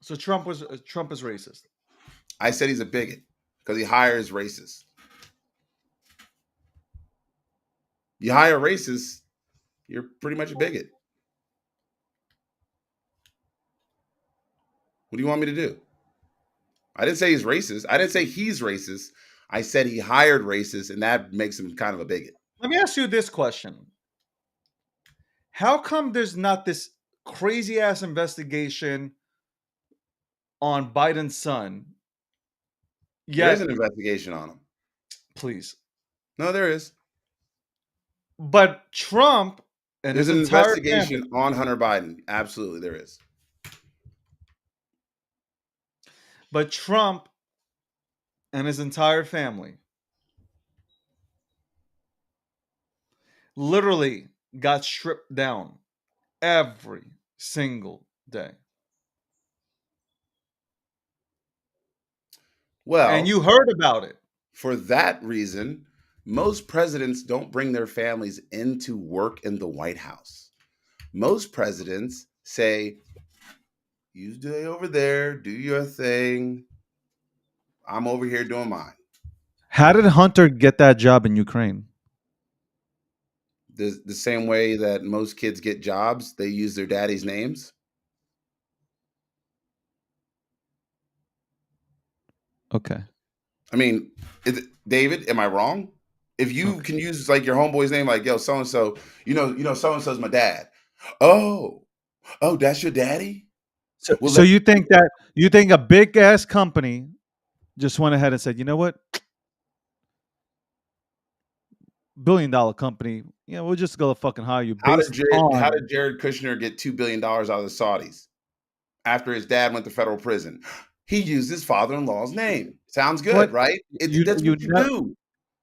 So Trump is racist. I said he's a bigot because he hires racists. You hire racists, you're pretty much a bigot. What do you want me to do? I didn't say he's racist. I didn't say he's racist. I said he hired racists, and that makes him kind of a bigot. Let me ask you this question. How come there's not this crazy ass investigation on Biden's son? There is Yet, an investigation on him. please. No, there is. But Trump and There's his an entire investigation family, on Hunter Biden. Absolutely, there is. but Trump and his entire family literally got stripped down every single day. And Well, you heard about it. for that reason, most presidents don't bring their families into work in the White House. Most presidents say, you stay over there, do your thing. I'm over here doing mine. How did Hunter get that job in Ukraine? The same way that most kids get jobs, they use their daddy's names. Okay. I mean, David, am I wrong? If you Okay. can use like your homeboy's name, like yo, so and so, so and so's my dad. Oh, that's your daddy. Well, So you think that a big ass company just went ahead and said, you know what, $1 billion company, we'll just go fucking hire you how did based on Jared Kushner get $2 billion out of the Saudis after his dad went to federal prison? He used his father-in-law's name. Sounds what good, right? you That's you what you ne- do.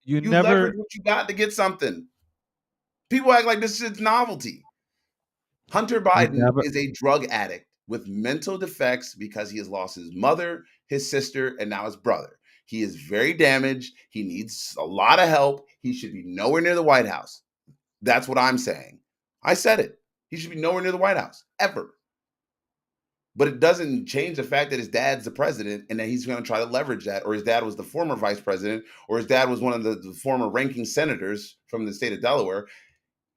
you You never leverage what you got to get something. People act like this is novelty. Hunter you Biden never is a drug addict with mental defects because he has lost his mother, his sister, and now his brother. He is very damaged. He needs a lot of help. He should be nowhere near the White House. That's what I'm saying. I said it. He should be nowhere near the White House, ever. But it doesn't change the fact that his dad's the president and that he's going to try to leverage that, or his dad was the former vice president, or his dad was one of the former ranking senators from the state of Delaware.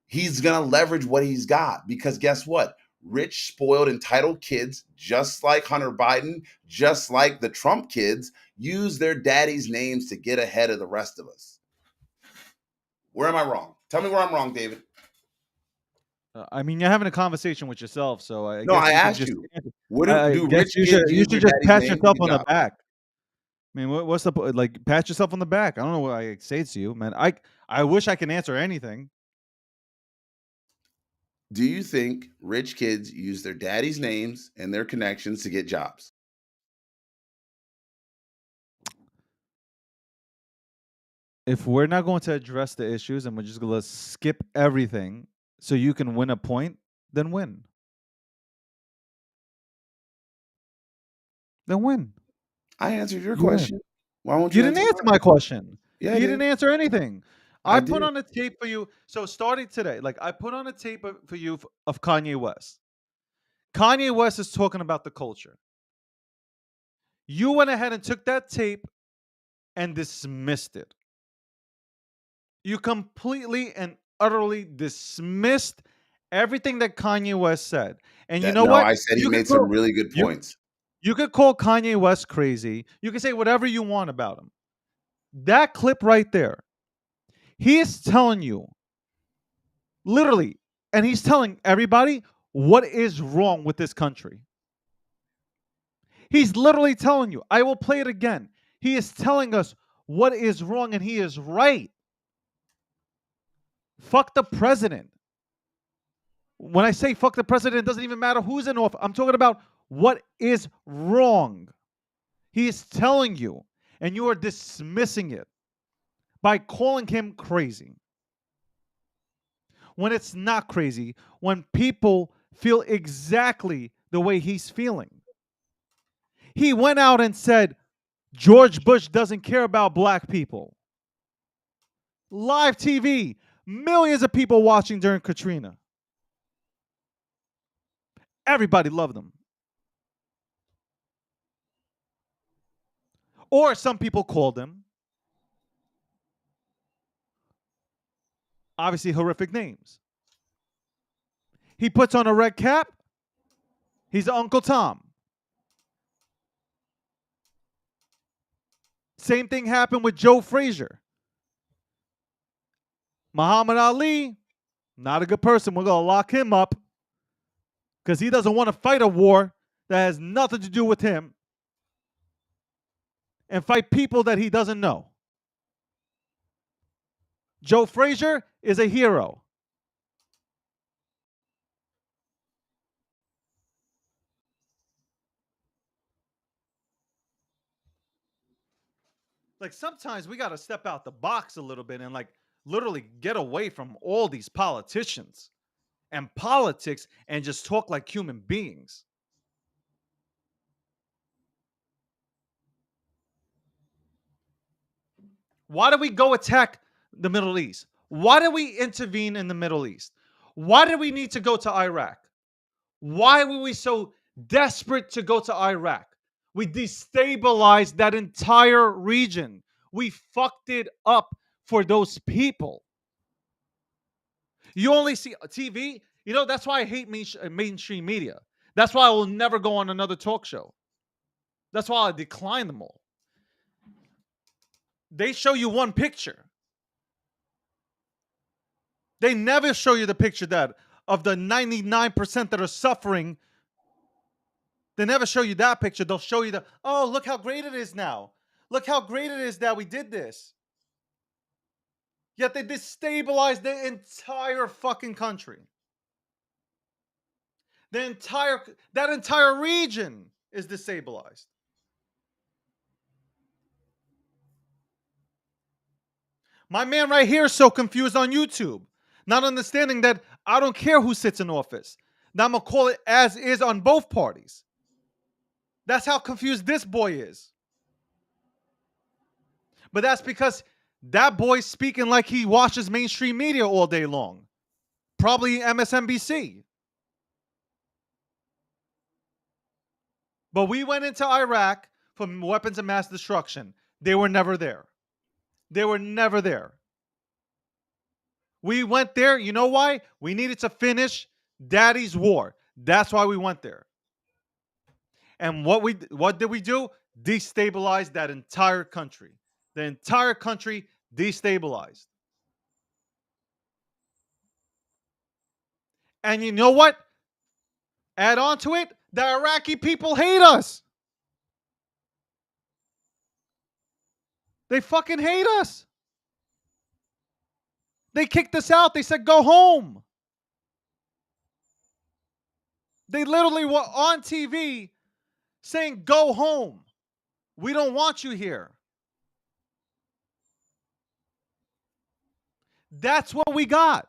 He's going to leverage what he's got because guess what? Rich, spoiled, entitled kids, just like Hunter Biden, just like the Trump kids, use their daddy's names to get ahead of the rest of us. Where am I wrong? Tell me where I'm wrong, David. I mean, you're having a conversation with yourself, so I No, guess I you should asked just. you. What I do guess rich you kids should use their just daddy's pat name to yourself get on the jobs? back. I mean, what's the like? Pat yourself on the back. I don't know what I say to you, man. I wish I can answer anything. Do you think rich kids use their daddy's names and their connections to get jobs? If we're not going to address the issues and we're just going to skip everything so you can win a point, then win. Then win. I answered your You win. question. Why won't You you didn't answer answer mine? my question. Yeah, I You did. didn't answer anything. I I put did. on a tape for you. So starting today, like I put on a tape for you of Kanye West. Kanye West is talking about the culture. You went ahead and took that tape and dismissed it. You completely and utterly dismissed everything that Kanye West said. And you know No, what? I said he You could made some call really good you points. you could call Kanye West crazy. You can say whatever you want about him. That clip right there, he is telling you literally, and he's telling everybody what is wrong with this country. He's literally telling you. I will play it again. He is telling us what is wrong, and he is right. Fuck the president. When I say fuck the president, it doesn't even matter who's in office. I'm talking about what is wrong. He is telling you, and you are dismissing it by calling him crazy. When it's not crazy, when people feel exactly the way he's feeling. He went out and said, George Bush doesn't care about black people. Live TV, millions of people watching during Katrina. Everybody loved him. Or some people called him, obviously, horrific names. He puts on a red cap. He's Uncle Tom. Same thing happened with Joe Frazier. Muhammad Ali, not a good person. We're going to lock him up because he doesn't want to fight a war that has nothing to do with him and fight people that he doesn't know. Joe Frazier is a hero. Like sometimes we got to step out the box a little bit and like literally get away from all these politicians and politics and just talk like human beings. Why do we go attack the Middle East? Why do we intervene in the Middle East? Why do we need to go to Iraq? Why were we so desperate to go to Iraq? We destabilized that entire region. We fucked it up for those people. You only see TV. You know, that's why I hate mainstream media. That's why I will never go on another talk show. That's why I decline them all. They show you one picture. They never show you the picture that of the 99% that are suffering. They never show you that picture. They'll show you oh, look how great it is now. Look how great it is that we did this. Yet they destabilized the entire fucking country. That entire region is destabilized. My man right here is so confused on YouTube, not understanding that I don't care who sits in office. Now I'm going to call it as is on both parties. That's how confused this boy is. But that's because that boy's speaking like he watches mainstream media all day long. Probably MSNBC. But we went into Iraq for weapons of mass destruction. They were never there. They were never there. We went there. You know why? We needed to finish Daddy's war. That's why we went there. And what did we do? Destabilize that entire country. The entire country destabilized. And you know what? Add on to it, the Iraqi people hate us. They fucking hate us. They kicked us out. They said, go home. They literally were on TV saying, go home. We don't want you here. That's what we got.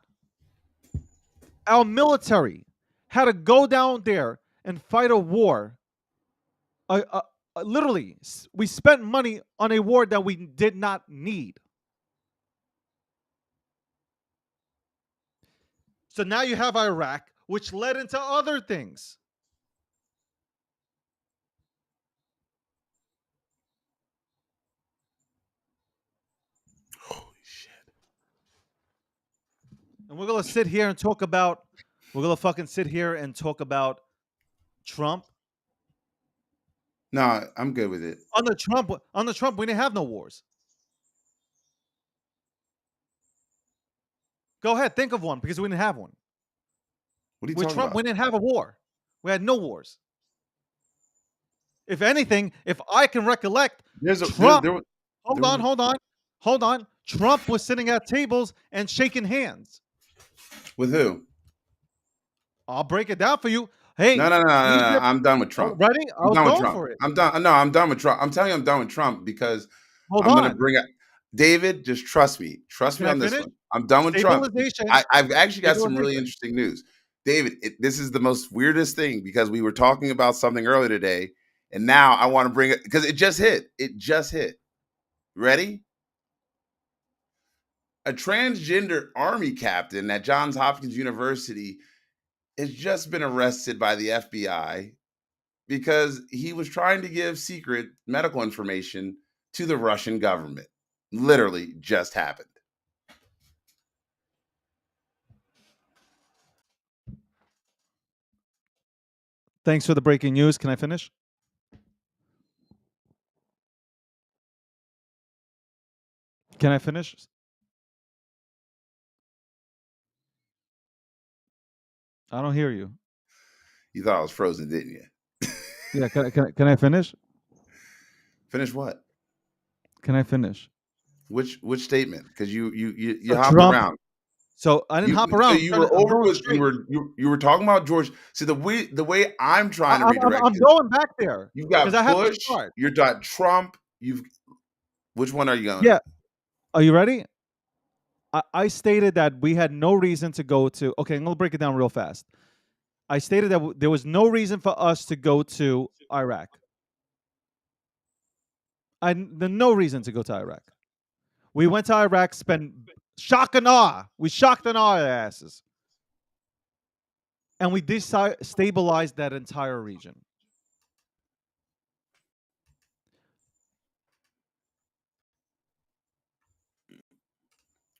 Our military had to go down there and fight a war. Literally, we spent money on a war that we did not need. So now you have Iraq, which led into other things. Holy shit. And we're going to sit here and talk about, we're going to fucking sit here and talk about Trump. No, I'm good with it. On the Trump, we didn't have no wars. Go ahead, think of one, because we didn't have one. What are you With talking Trump, about? we didn't have a war. We had no wars. If anything, if I can recollect, Trump. Hold on. Trump was sitting at tables and shaking hands. With who? I'll break it down for you. Hey, No. I'm done with Trump. Ready? I was going for it. I'm done. No, I'm done with Trump. I'm telling you, I'm done with Trump because I'm going to bring up David. Just trust me. Trust me on this one. I'm done with Trump. I've actually got some really interesting news. David, this is the most weirdest thing because we were talking about something earlier today, and now I want to bring it because it just hit. It just hit. Ready? A transgender army captain at Johns Hopkins University has just been arrested by the FBI because he was trying to give secret medical information to the Russian government. Literally just happened. Thanks for the breaking news. Can I finish? Can I finish? I don't hear you. You thought I was frozen, didn't you? Yeah, can I finish? Finish what? Can I finish? Which statement? Because you hopped Trump, around. So I didn't hop around. So you were over with you were talking about George. See the way I'm trying to redirect. I'm going back there. You've got Bush. You've got Trump. Which one are you going? Yeah. Are you ready? I stated that we had no reason to go to. Okay, I'm gonna break it down real fast. I stated that there was no reason for us to go to Iraq. There's no reason to go to Iraq. We went to Iraq, spent shock and awe. We shocked and awed our asses. And we destabilized that entire region.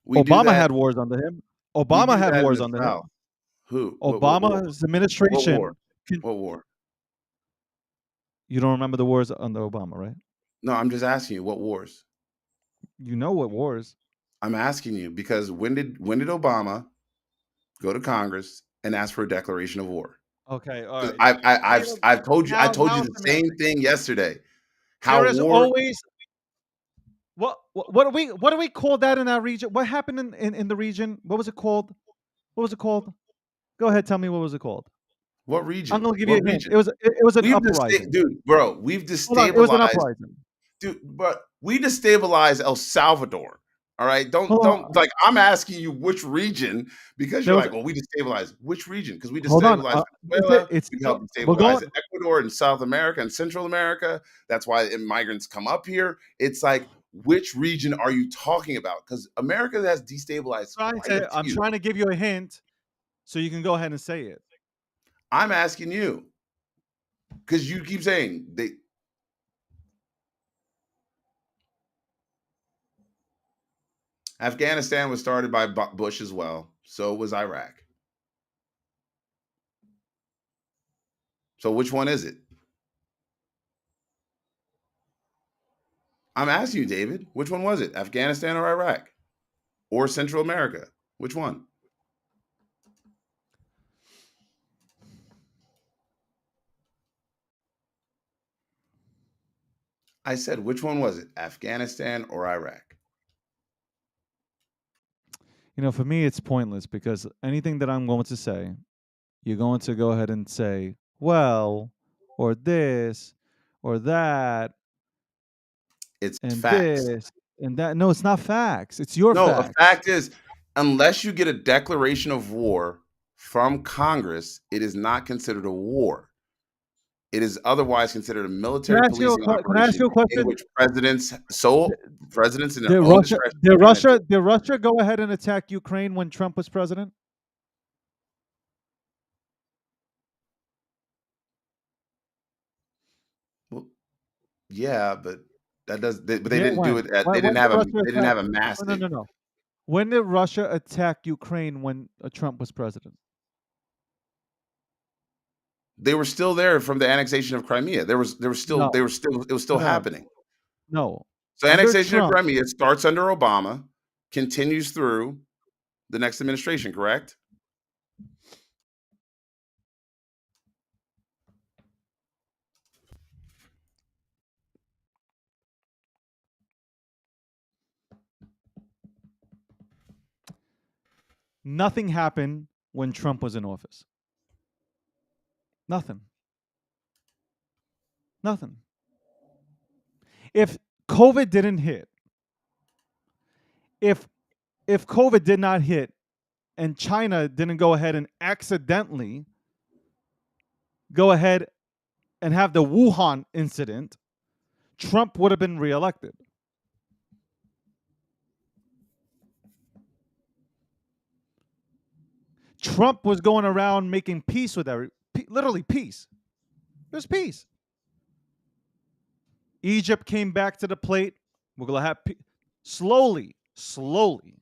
Obama had wars under him. Obama had wars under him. Who? Obama's administration. What war? You don't remember the wars under Obama, right? No, I'm just asking you, what wars? You know what wars? I'm asking you because when did Obama go to Congress and ask for a declaration of war? Okay, all right. I've told you I told you the same thing yesterday. How there is always what do we call that in our region? What happened in the region? What was it called? What was it called? Go ahead, tell me what was it called. What region? I'm gonna give you a hint. It was an uprising. Dude, bro, we've destabilized. It was an uprising. Dude, but we destabilized El Salvador. All right, don't like. I'm asking you which region because you're like, well, we destabilized which region because we destabilized Venezuela. We helped destabilize Ecuador and South America and Central America. That's why immigrants come up here. It's like, which region are you talking about? Because America has destabilized. I'm trying to give you a hint, so you can go ahead and say it. I'm asking you. Because you keep saying Afghanistan was started by Bush as well. So was Iraq. So which one is it? I'm asking you, David. Which one was it? Afghanistan or Iraq? Or Central America? Which one? I said, which one was it? Afghanistan or Iraq? For me, it's pointless because anything that I'm going to say, you're going to go ahead and say, well, or this, or that, It's and facts. this, and that. No, it's not facts. It's your No, a facts. fact is, unless you get a declaration of war from Congress, it is not considered a war. It is otherwise considered a military policing Can I ask operation you a in question? which presidents in their Did own Russia, discretion did can enter. Russia, did Russia go ahead and attack Ukraine when Trump was president? Well, yeah, but that does. But they Yeah, didn't do when? it. They When didn't did have a. Russia They didn't attack? have a mass No, no, thing. no, no. When did Russia attack Ukraine when Trump was president? They were still there from the annexation of Crimea. It was No, still no, no, happening. no. So Under annexation of Trump, Crimea starts under Obama, continues through the next administration, correct? nothing happened when Trump was in office. Nothing. Nothing. If COVID didn't hit, if if COVID did not hit and China didn't go ahead and accidentally go ahead and have the Wuhan incident, Trump would have been reelected. Trump was going around making peace with literally peace. There's peace. Egypt came back to the plate. We're gonna have slowly, slowly.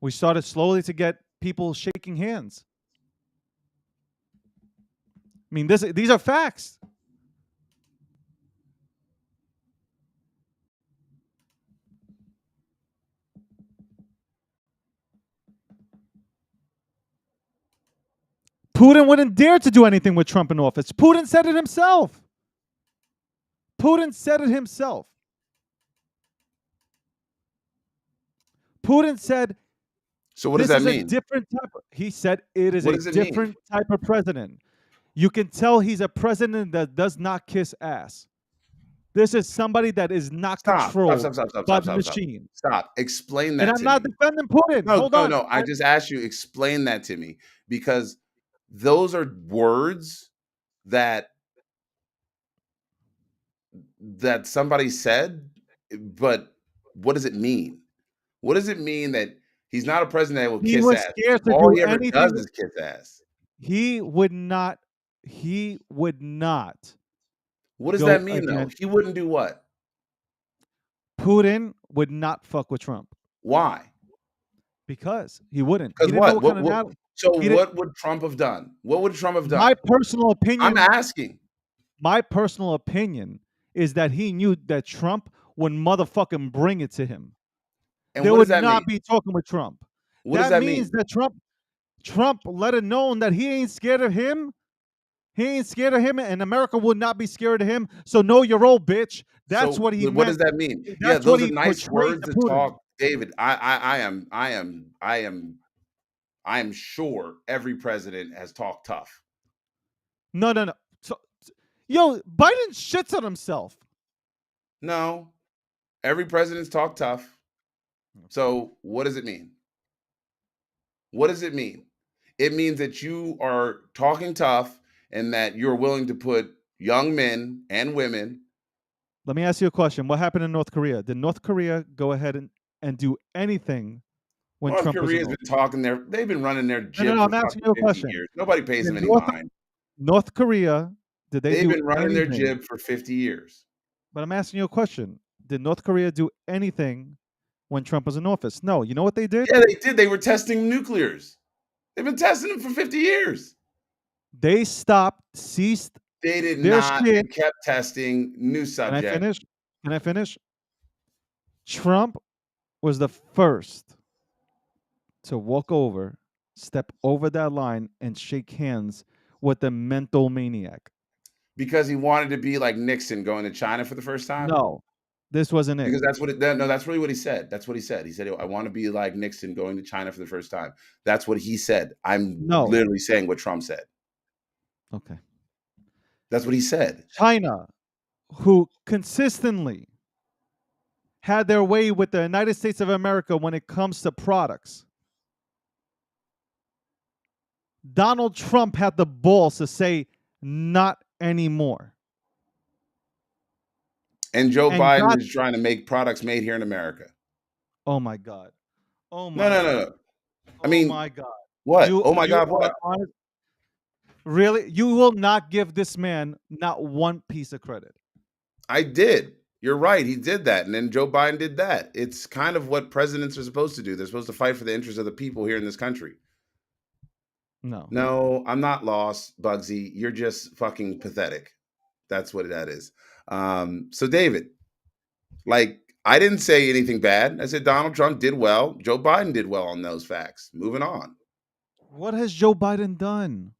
We started slowly to get people shaking hands. I mean, these are facts. Putin wouldn't dare to do anything with Trump in office. Putin said it himself. Putin said it himself. Putin said So what does this that is a mean? different type. He said it is What a does it mean? different type of president. You can tell he's a president that does not kiss ass. This is somebody that is not Stop. Stop. controlled Stop. Stop. Stop. by Stop. the Stop. Stop. machine. Stop. Explain And that I'm to not me. defending Putin. No, Hold no, on. no. I just asked you, explain that to me, because those are words that somebody said, but what does it mean? What does it mean that he's not a president that will He kiss was ass? scared to All do he ever does anything. is kiss ass. He would not. He would not What does go that mean, though? against He wouldn't do what? Putin. Would not fuck with Trump Why? because he wouldn't. He Because didn't know what? what kind of What? now. So He did. what would Trump have done? What would Trump have My done? personal I'm opinion. asking. My personal opinion is that he knew that Trump would motherfucking bring it to him. And They what does would that mean? not be talking with Trump. What does That that means mean? that Trump let it known that he ain't scared of him. He ain't scared of him, and America would not be scared of him. So know your old bitch. That's So what he what does meant. that mean? Yeah, That's what those are he nice portrayed words to to Putin. talk, David. I am sure every president has talked tough. No, no, no. So, yo, Biden shits on himself. No, every president's talked tough. So what does it mean? What does it mean? It means that you are talking tough and that you're willing to put young men and women. Let me ask you a question. What happened in North Korea? Did North Korea go ahead and do anything when North Trump was in Korea's been office? talking they've been running their No, no, jib no. for I'm asking fucking you a 50 question. years. Nobody pays Did them any mind. North Korea Did they They've do been running their anything? jib for 50 years. But I'm asking you a question. Did North Korea do anything when Trump was in office? No. You know what they did? Yeah, they did. They were testing nuclears. They've been testing them for 50 years. They ceased They did their not. shit. They kept testing new Can I subject. finish? Can I finish? Trump was the first to walk over, step over that line, and shake hands with the mental maniac. Because he wanted to be like Nixon going to China for the first time. No, this wasn't it. Because that's what no, that's really what he said. That's what he said. He said, I want to be like Nixon going to China for the first time. That's what he said. I'm No. literally saying what Trump said. Okay. That's what he said. China, who consistently had their way with the United States of America when it comes to products. Donald Trump had the balls to say, not anymore. And Joe And Biden got, is trying to make products made here in America. oh my God. Oh No, my no, no, God. no. I Oh mean, my God. what? Oh my You God, are what? honest. Really? You will not give this man not one piece of credit. I did. You're right. He did that. And then Joe Biden did that. It's kind of what presidents are supposed to do. They're supposed to fight for the interests of the people here in this country. No. No, I'm not lost, Bugsy. You're just fucking pathetic. That's what that is. So David, like, I didn't say anything bad. I said Donald Trump did well. Joe Biden did well on those facts. Moving on. What has Joe Biden done?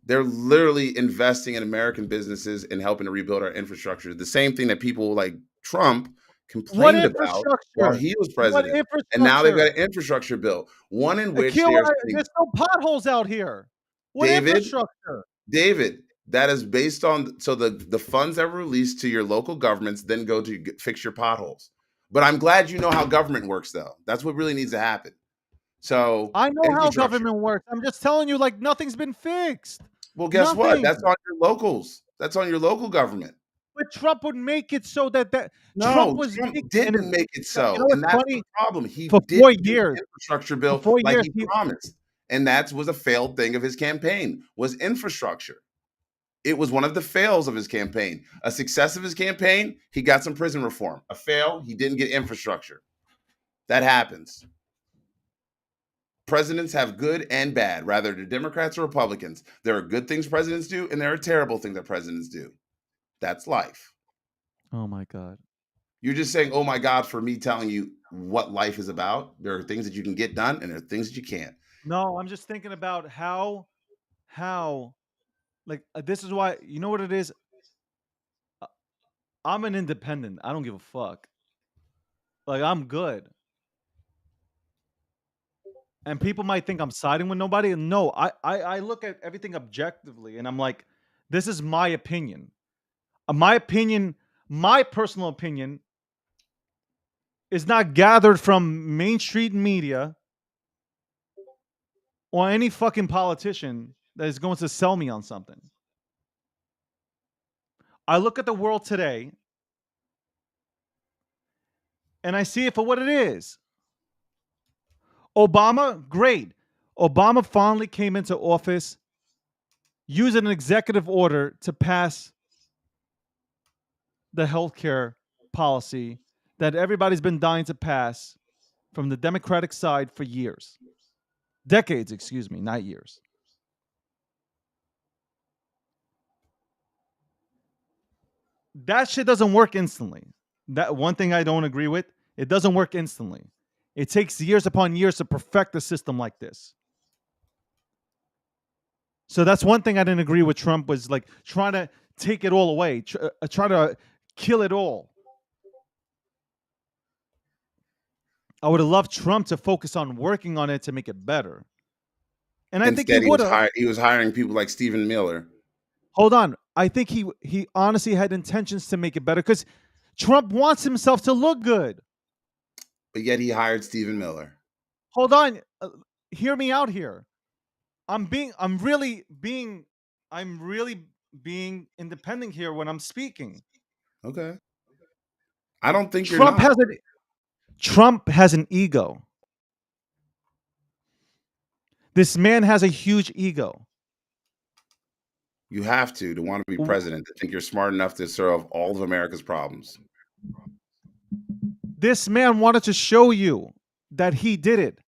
They're literally investing in American businesses and helping to rebuild our infrastructure. The same thing that people like Trump What complained about while infrastructure? he was What president. And now they've infrastructure? got an infrastructure bill, one in which Akil, they are saying, there's no potholes out here. What David, infrastructure? David, that is based on so the funds that were released to your local governments then go to fix your potholes. But I'm glad you know how government works, though. That's what really needs to happen. So I know how infrastructure. government works. I'm just telling you, like, nothing's been fixed. Well, guess what? Nothing. That's on your locals. That's on your local government. But Trump would make it so that Trump No, was Trump big, and didn't make it you so, know and what's that's the funny? problem. He For didn't 4 do years, the infrastructure for bill 4 like years, he promised, and that was a failed thing of his campaign, was infrastructure. It was one of the fails of his campaign. A success of his campaign, he got some prison reform. A fail, he didn't get infrastructure. That happens. Presidents have good and bad, rather they're Democrats or Republicans. There are good things presidents do, and there are terrible things that presidents do. That's life. oh my God. You're just saying, oh my God, for me telling you what life is about. There are things that you can get done and there are things that you can't. No, I'm just thinking about how, like, this is why, you know what it is? Uh, I'm an independent. I don't give a fuck. Like, I'm good. And people might think I'm siding with nobody. No, I look at everything objectively, and I'm like, this is my opinion. My opinion, my personal opinion, is not gathered from Main Street media or any fucking politician that is going to sell me on something. I look at the world today and I see it for what it is. Obama, great. Obama finally came into office, used an executive order to pass the healthcare policy that everybody's been dying to pass from the Democratic side for years. Decades, excuse me, not years. That shit doesn't work instantly. That one thing I don't agree with, it doesn't work instantly. It takes years upon years to perfect a system like this. So that's one thing I didn't agree with Trump was like trying to take it all away, try to kill it all. I would have loved Trump to focus on working on it to make it better. And I think he Instead, would have. he was hiring people like Stephen Miller. Hold on. I think he honestly had intentions to make it better because Trump wants himself to look good. But yet he hired Stephen Miller. Hold on. Hear me out here. I'm really being independent here when I'm speaking. Okay. I don't think you're Trump not. has an Trump has an ego. This man has a huge ego. You have to want to be president, to think you're smart enough to solve all of America's problems. This man wanted to show you that he did it.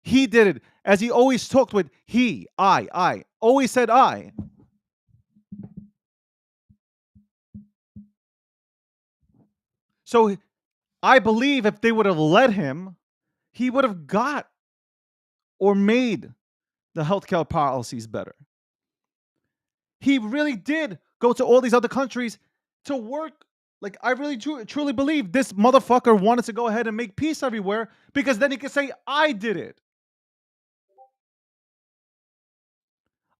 He did it. As he always talked with he, I. Always said I. So I believe if they would have let him, he would have got or made the healthcare policies better. He really did go to all these other countries to work. Like, I really truly believe this motherfucker wanted to go ahead and make peace everywhere because then he could say, I did it.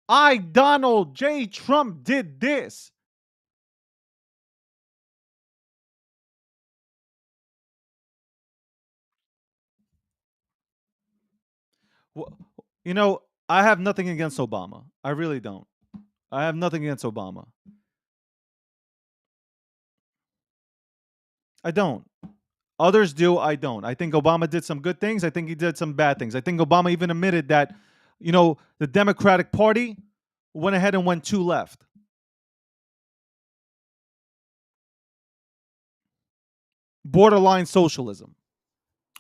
I, Donald J. Trump, did this. Well, you know, I have nothing against Obama. I really don't. I have nothing against Obama. I don't. Others do. I don't. I think Obama did some good things. I think he did some bad things. I think Obama even admitted that, the Democratic Party went ahead and went too left. Borderline socialism.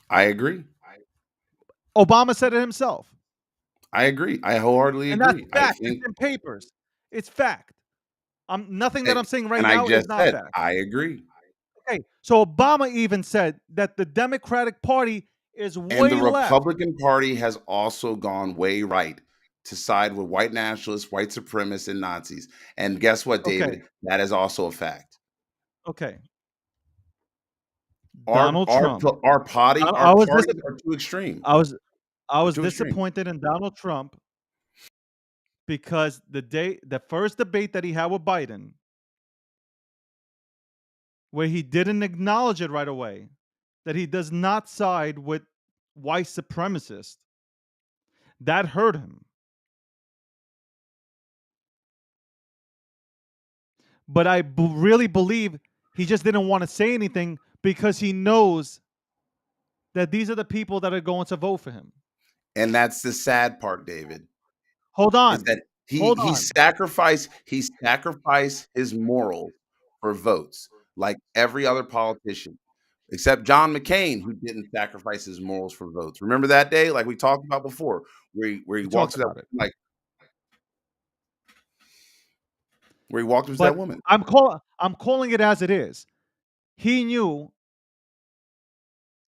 I agree. Obama said it himself. I agree. I wholeheartedly And that's agree. I fact. think, It's in papers. It's fact. Nothing that I'm saying right and I now is just not said, fact. I agree. Okay, so Obama even said that the Democratic Party is And way the left. Republican Party has also gone way right to side with white nationalists, white supremacists, and Nazis. And guess what, David? Okay. That is also a fact. Okay. Our Donald our Trump. our party I our was parties are too extreme. I was They're too extreme. disappointed in Donald Trump because the first debate that he had with Biden, where he didn't acknowledge it right away, that he does not side with white supremacists, that hurt him. But I really believe he just didn't want to say anything because he knows that these are the people that are going to vote for him. And that's the sad part, David. Hold Is on. that Hold he on. sacrificed his morals for votes, like every other politician, except John McCain, who didn't sacrifice his morals for votes. Remember that day, like we talked about before, where he We walks talked to that, about it. like where he walked up to But that woman. I'm calling it as it is. He knew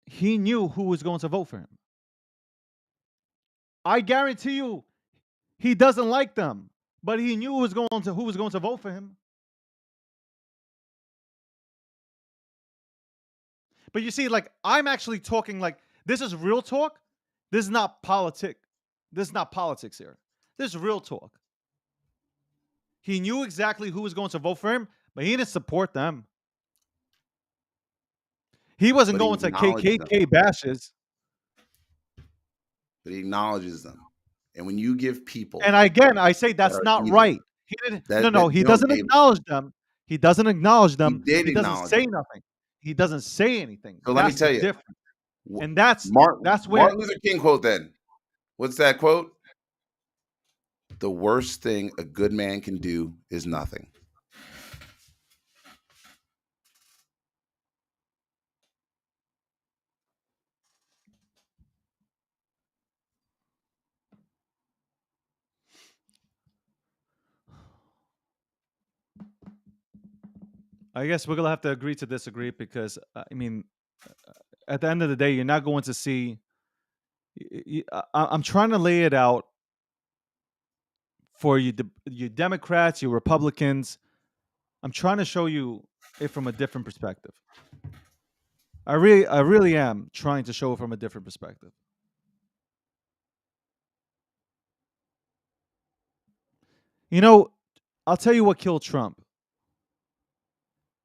who was going to vote for him. I guarantee you he doesn't like them, but he knew who was going to vote for him. But you see, like, I'm actually talking like this is real talk. This is not politic. This is not politics here. This is real talk. He knew exactly who was going to vote for him, but he didn't support them. He wasn't But he going to acknowledged them. KKK bashes. But he acknowledges them. And when you give people, And again, I say that's are not evil, right. He didn't. No. He doesn't David, acknowledge them. He doesn't acknowledge he them. did He doesn't acknowledge say them. nothing. He doesn't say anything. So let me That's tell the you, difference. And that's Martin where Luther King quote then. What's that quote? The worst thing a good man can do is nothing. I guess we're gonna have to agree to disagree because I mean, at the end of the day, you're not going to see. I'm trying to lay it out for you, you Democrats, you Republicans. I'm trying to show you it from a different perspective. I really am trying to show it from a different perspective. You know, I'll tell you what killed Trump.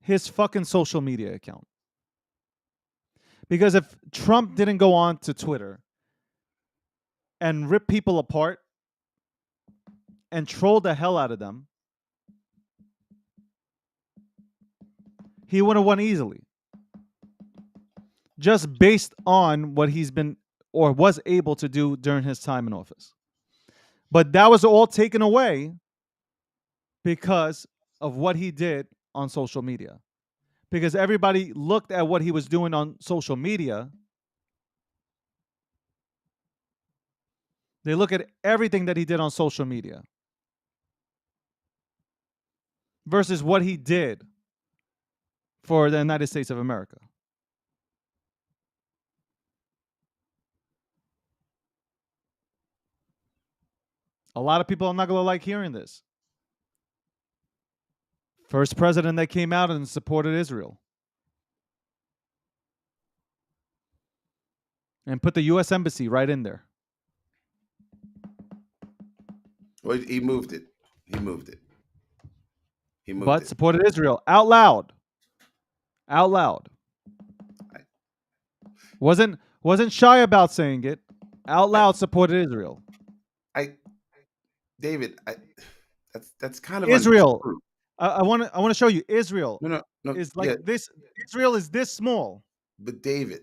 His fucking social media account. Because if Trump didn't go on to Twitter and rip people apart and troll the hell out of them, he would have won easily. Just based on what he's been or was able to do during his time in office. But that was all taken away because of what he did on social media. Because everybody looked at what he was doing on social media. They look at everything that he did on social media versus what he did for the United States of America. A lot of people are not going to like hearing this. First president that came out and supported Israel and put the U.S. Embassy right in there. Well, he moved it. He moved it. He moved But it. supported Israel out loud. Out loud. Wasn't shy about saying it. Out loud supported Israel. David, that's kind of Israel. untrue. I want to show you. Israel No, is like yeah, this. Israel is this small. but David,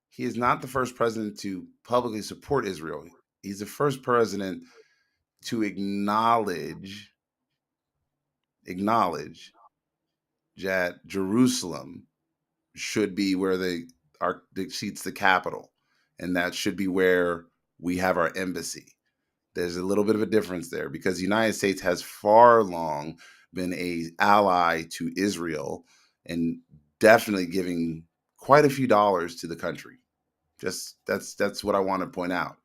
he is not the first president to publicly support Israel. He's the first president to acknowledge that Jerusalem should be where the seats the capital, and that should be where we have our embassy. There's a little bit of a difference there because the United States has far long been a ally to Israel and definitely giving quite a few dollars to the country. Just that's what I want to point out.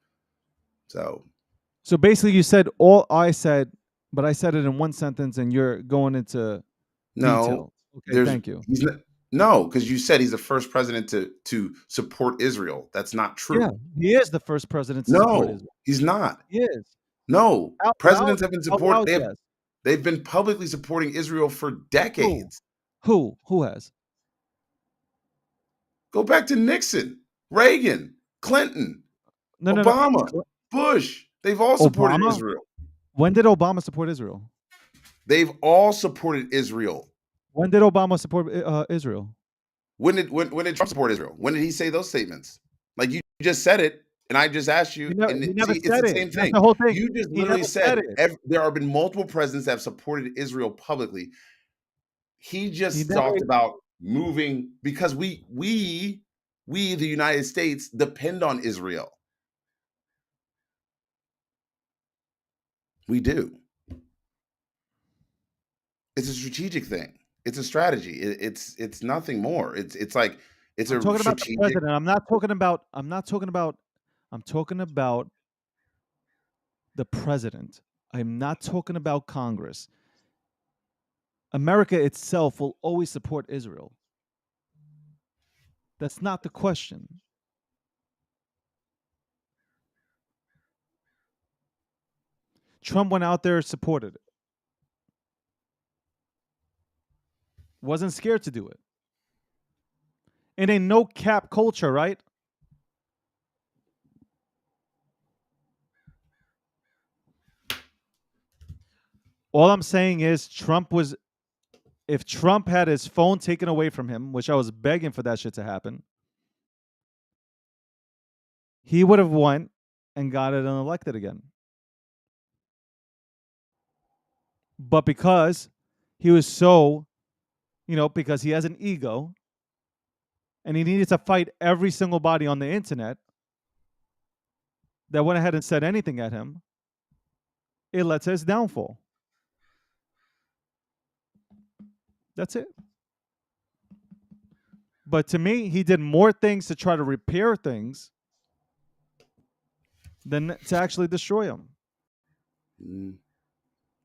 So basically, you said all I said, but I said it in one sentence, and you're going into no, detail. Okay, thank you. No, because you said he's the first president to support Israel. That's not true. Yeah, he is the first president to support No, Israel. he's not. He is. No, Out presidents loud, have been out loud, supporting. yes. They've been publicly supporting Israel for decades. Who has? Go back to Nixon, Reagan, Clinton, No. Obama, Bush. They've all supported Obama? Israel. When did Obama support Israel? They've all supported Israel. When did Obama support Israel? When did Trump support Israel? When did he say those statements? Like you just said it, and I just asked you, He and never see, it's said the it. same That's thing. the whole thing. You just He literally never said it. there have been multiple presidents that have supported Israel publicly. He just never- talked about moving because we the United States depend on Israel. We do. It's a strategic thing. It's a strategy. It's nothing more. It's like it's I'm a talking about the strategic. president. I'm talking about the president. I'm not talking about Congress. America itself will always support Israel. That's not the question. Trump went out there, supported it. Wasn't scared to do it. In a no cap culture, right? All I'm saying is if Trump had his phone taken away from him, which I was begging for that shit to happen, he would have won and got it unelected again. But because he was so, because he has an ego and he needed to fight every single body on the internet that went ahead and said anything at him, it led to his downfall. That's it. But to me, he did more things to try to repair things than to actually destroy them.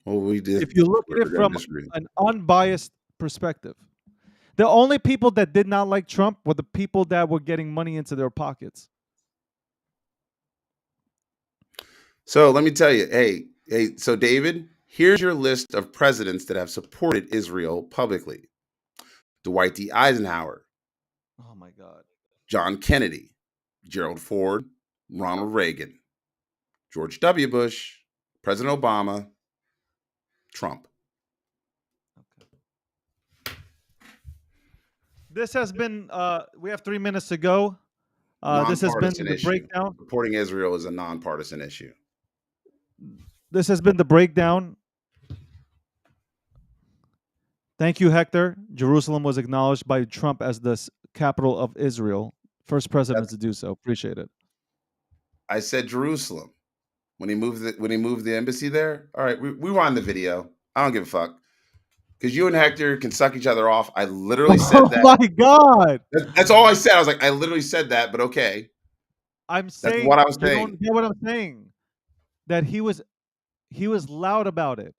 Well, we did. If you look at it from an unbiased perspective, the only people that did not like Trump were the people that were getting money into their pockets. So let me tell you, hey, so David, here's your list of presidents that have supported Israel publicly. Dwight D. Eisenhower. Oh my God. John Kennedy, Gerald Ford, Ronald Reagan, George W. Bush, President Obama, Trump. Okay. This has been, we have 3 minutes to go. This has been the breakdown. Supporting Israel is a nonpartisan issue. This has been the breakdown Thank you, Hector. Jerusalem was acknowledged by Trump as the capital of Israel. First president to do so. Appreciate it. I said Jerusalem when he moved the embassy there. All right, we rewind the video. I don't give a fuck because you and Hector can suck each other off. I literally said Oh that. my God! That's all I said. I was like, I literally said that, but okay. I'm That's saying what I was you saying. don't get what I'm saying. That he was loud about it.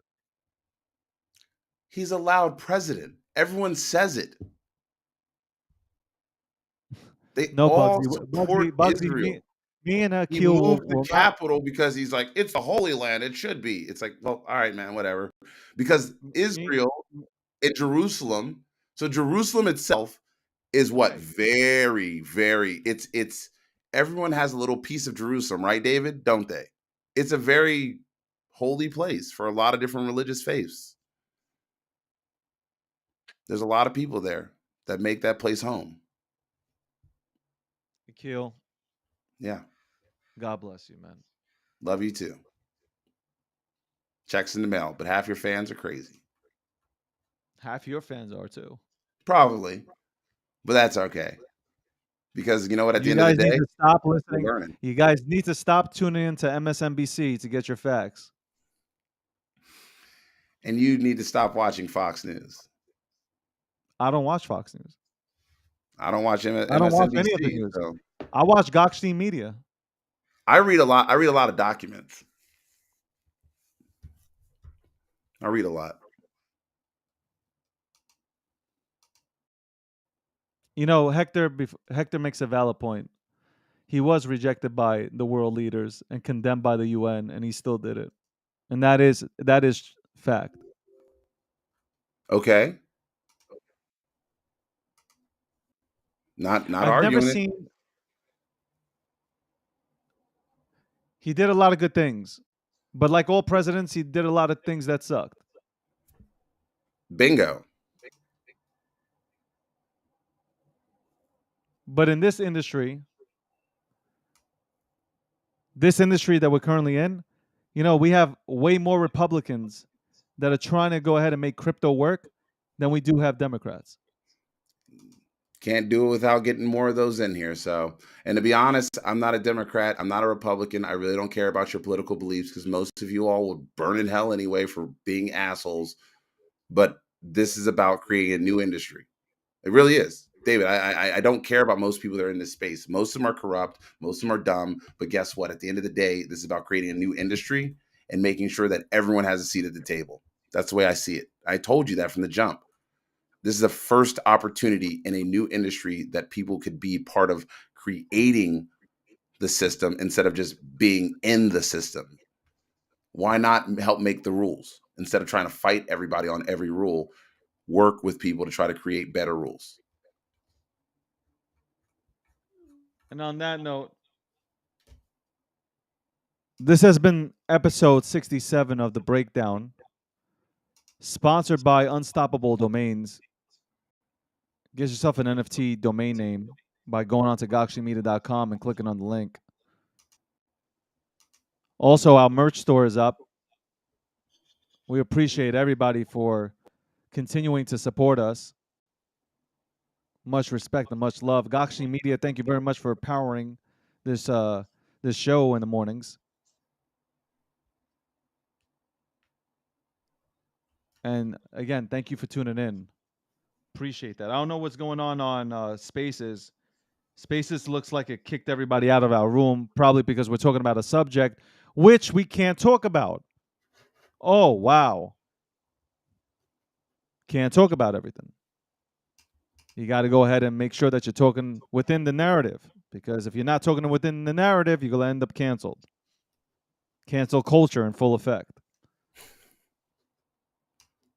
He's a loud president. Everyone says it. They No, all Bugsy. support Bugsy. Israel. Me and He Akil moved the will not. capital because he's like, it's the Holy Land. It should be. It's like, well, all right, man, whatever. Because Me, Israel and Jerusalem, so Jerusalem itself is what right. very, very. It's everyone has a little piece of Jerusalem, right, David? Don't they? It's a very holy place for a lot of different religious faiths. There's a lot of people there that make that place home. Akil, Yeah, God bless you, man. love you too. Checks in the mail, but half your fans are crazy. Half your fans are too. Probably, but that's okay. Because you know what? At the You end of the guys need day, to stop we're listening. learning. You guys need to stop tuning into MSNBC to get your facts. And you need to stop watching Fox News. I don't watch Fox News. I don't watch I don't watch any of the MSNBC. news. So I watch Gokhshtein Media. I read a lot. I read a lot of documents. I read a lot. You know, Hector makes a valid point. He was rejected by the world leaders and condemned by the UN, and he still did it. And that is fact. Okay. Not I've never arguing it. seen. He did a lot of good things, but like all presidents, he did a lot of things that sucked. Bingo. But in this industry that we're currently in, you know, we have way more Republicans that are trying to go ahead and make crypto work than we do have Democrats. Can't do it without getting more of those in here. So, and to be honest, I'm not a Democrat. I'm not a Republican. I really don't care about your political beliefs because most of you all would burn in hell anyway for being assholes. But this is about creating a new industry. It really is. David, I don't care about most people that are in this space. Most of them are corrupt. Most of them are dumb. But guess what? At the end of the day, this is about creating a new industry and making sure that everyone has a seat at the table. That's the way I see it. I told you that from the jump. This is the first opportunity in a new industry that people could be part of creating the system instead of just being in the system. Why not help make the rules instead of trying to fight everybody on every rule? Work with people to try to create better rules. And on that note, this has been episode 67 of The Breakdown, sponsored by Unstoppable Domains. Get yourself an NFT domain name by going on to gokhshteinmedia.com and clicking on the link. Also, our merch store is up. We appreciate everybody for continuing to support us. Much respect and much love. Gokhshtein Media, thank you very much for powering this this show in the mornings. And again, thank you for tuning in. Appreciate that. I don't know what's going on Spaces. Spaces looks like it kicked everybody out of our room, probably because we're talking about a subject which we can't talk about. Oh, wow. Can't talk about everything. You got to go ahead and make sure that you're talking within the narrative, because if you're not talking within the narrative, you're going to end up canceled. Cancel culture in full effect.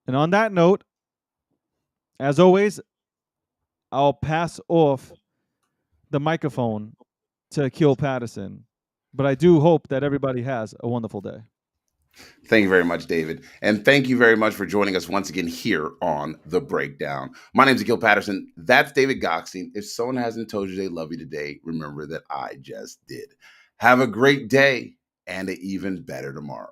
And on that note, as always, I'll pass off the microphone to Akil Patterson. But I do hope that everybody has a wonderful day. Thank you very much, David. And thank you very much for joining us once again here on The Breakdown. My name is Akil Patterson. That's David Gokhshtein. If someone hasn't told you they love you today, remember that I just did. Have a great day and an even better tomorrow.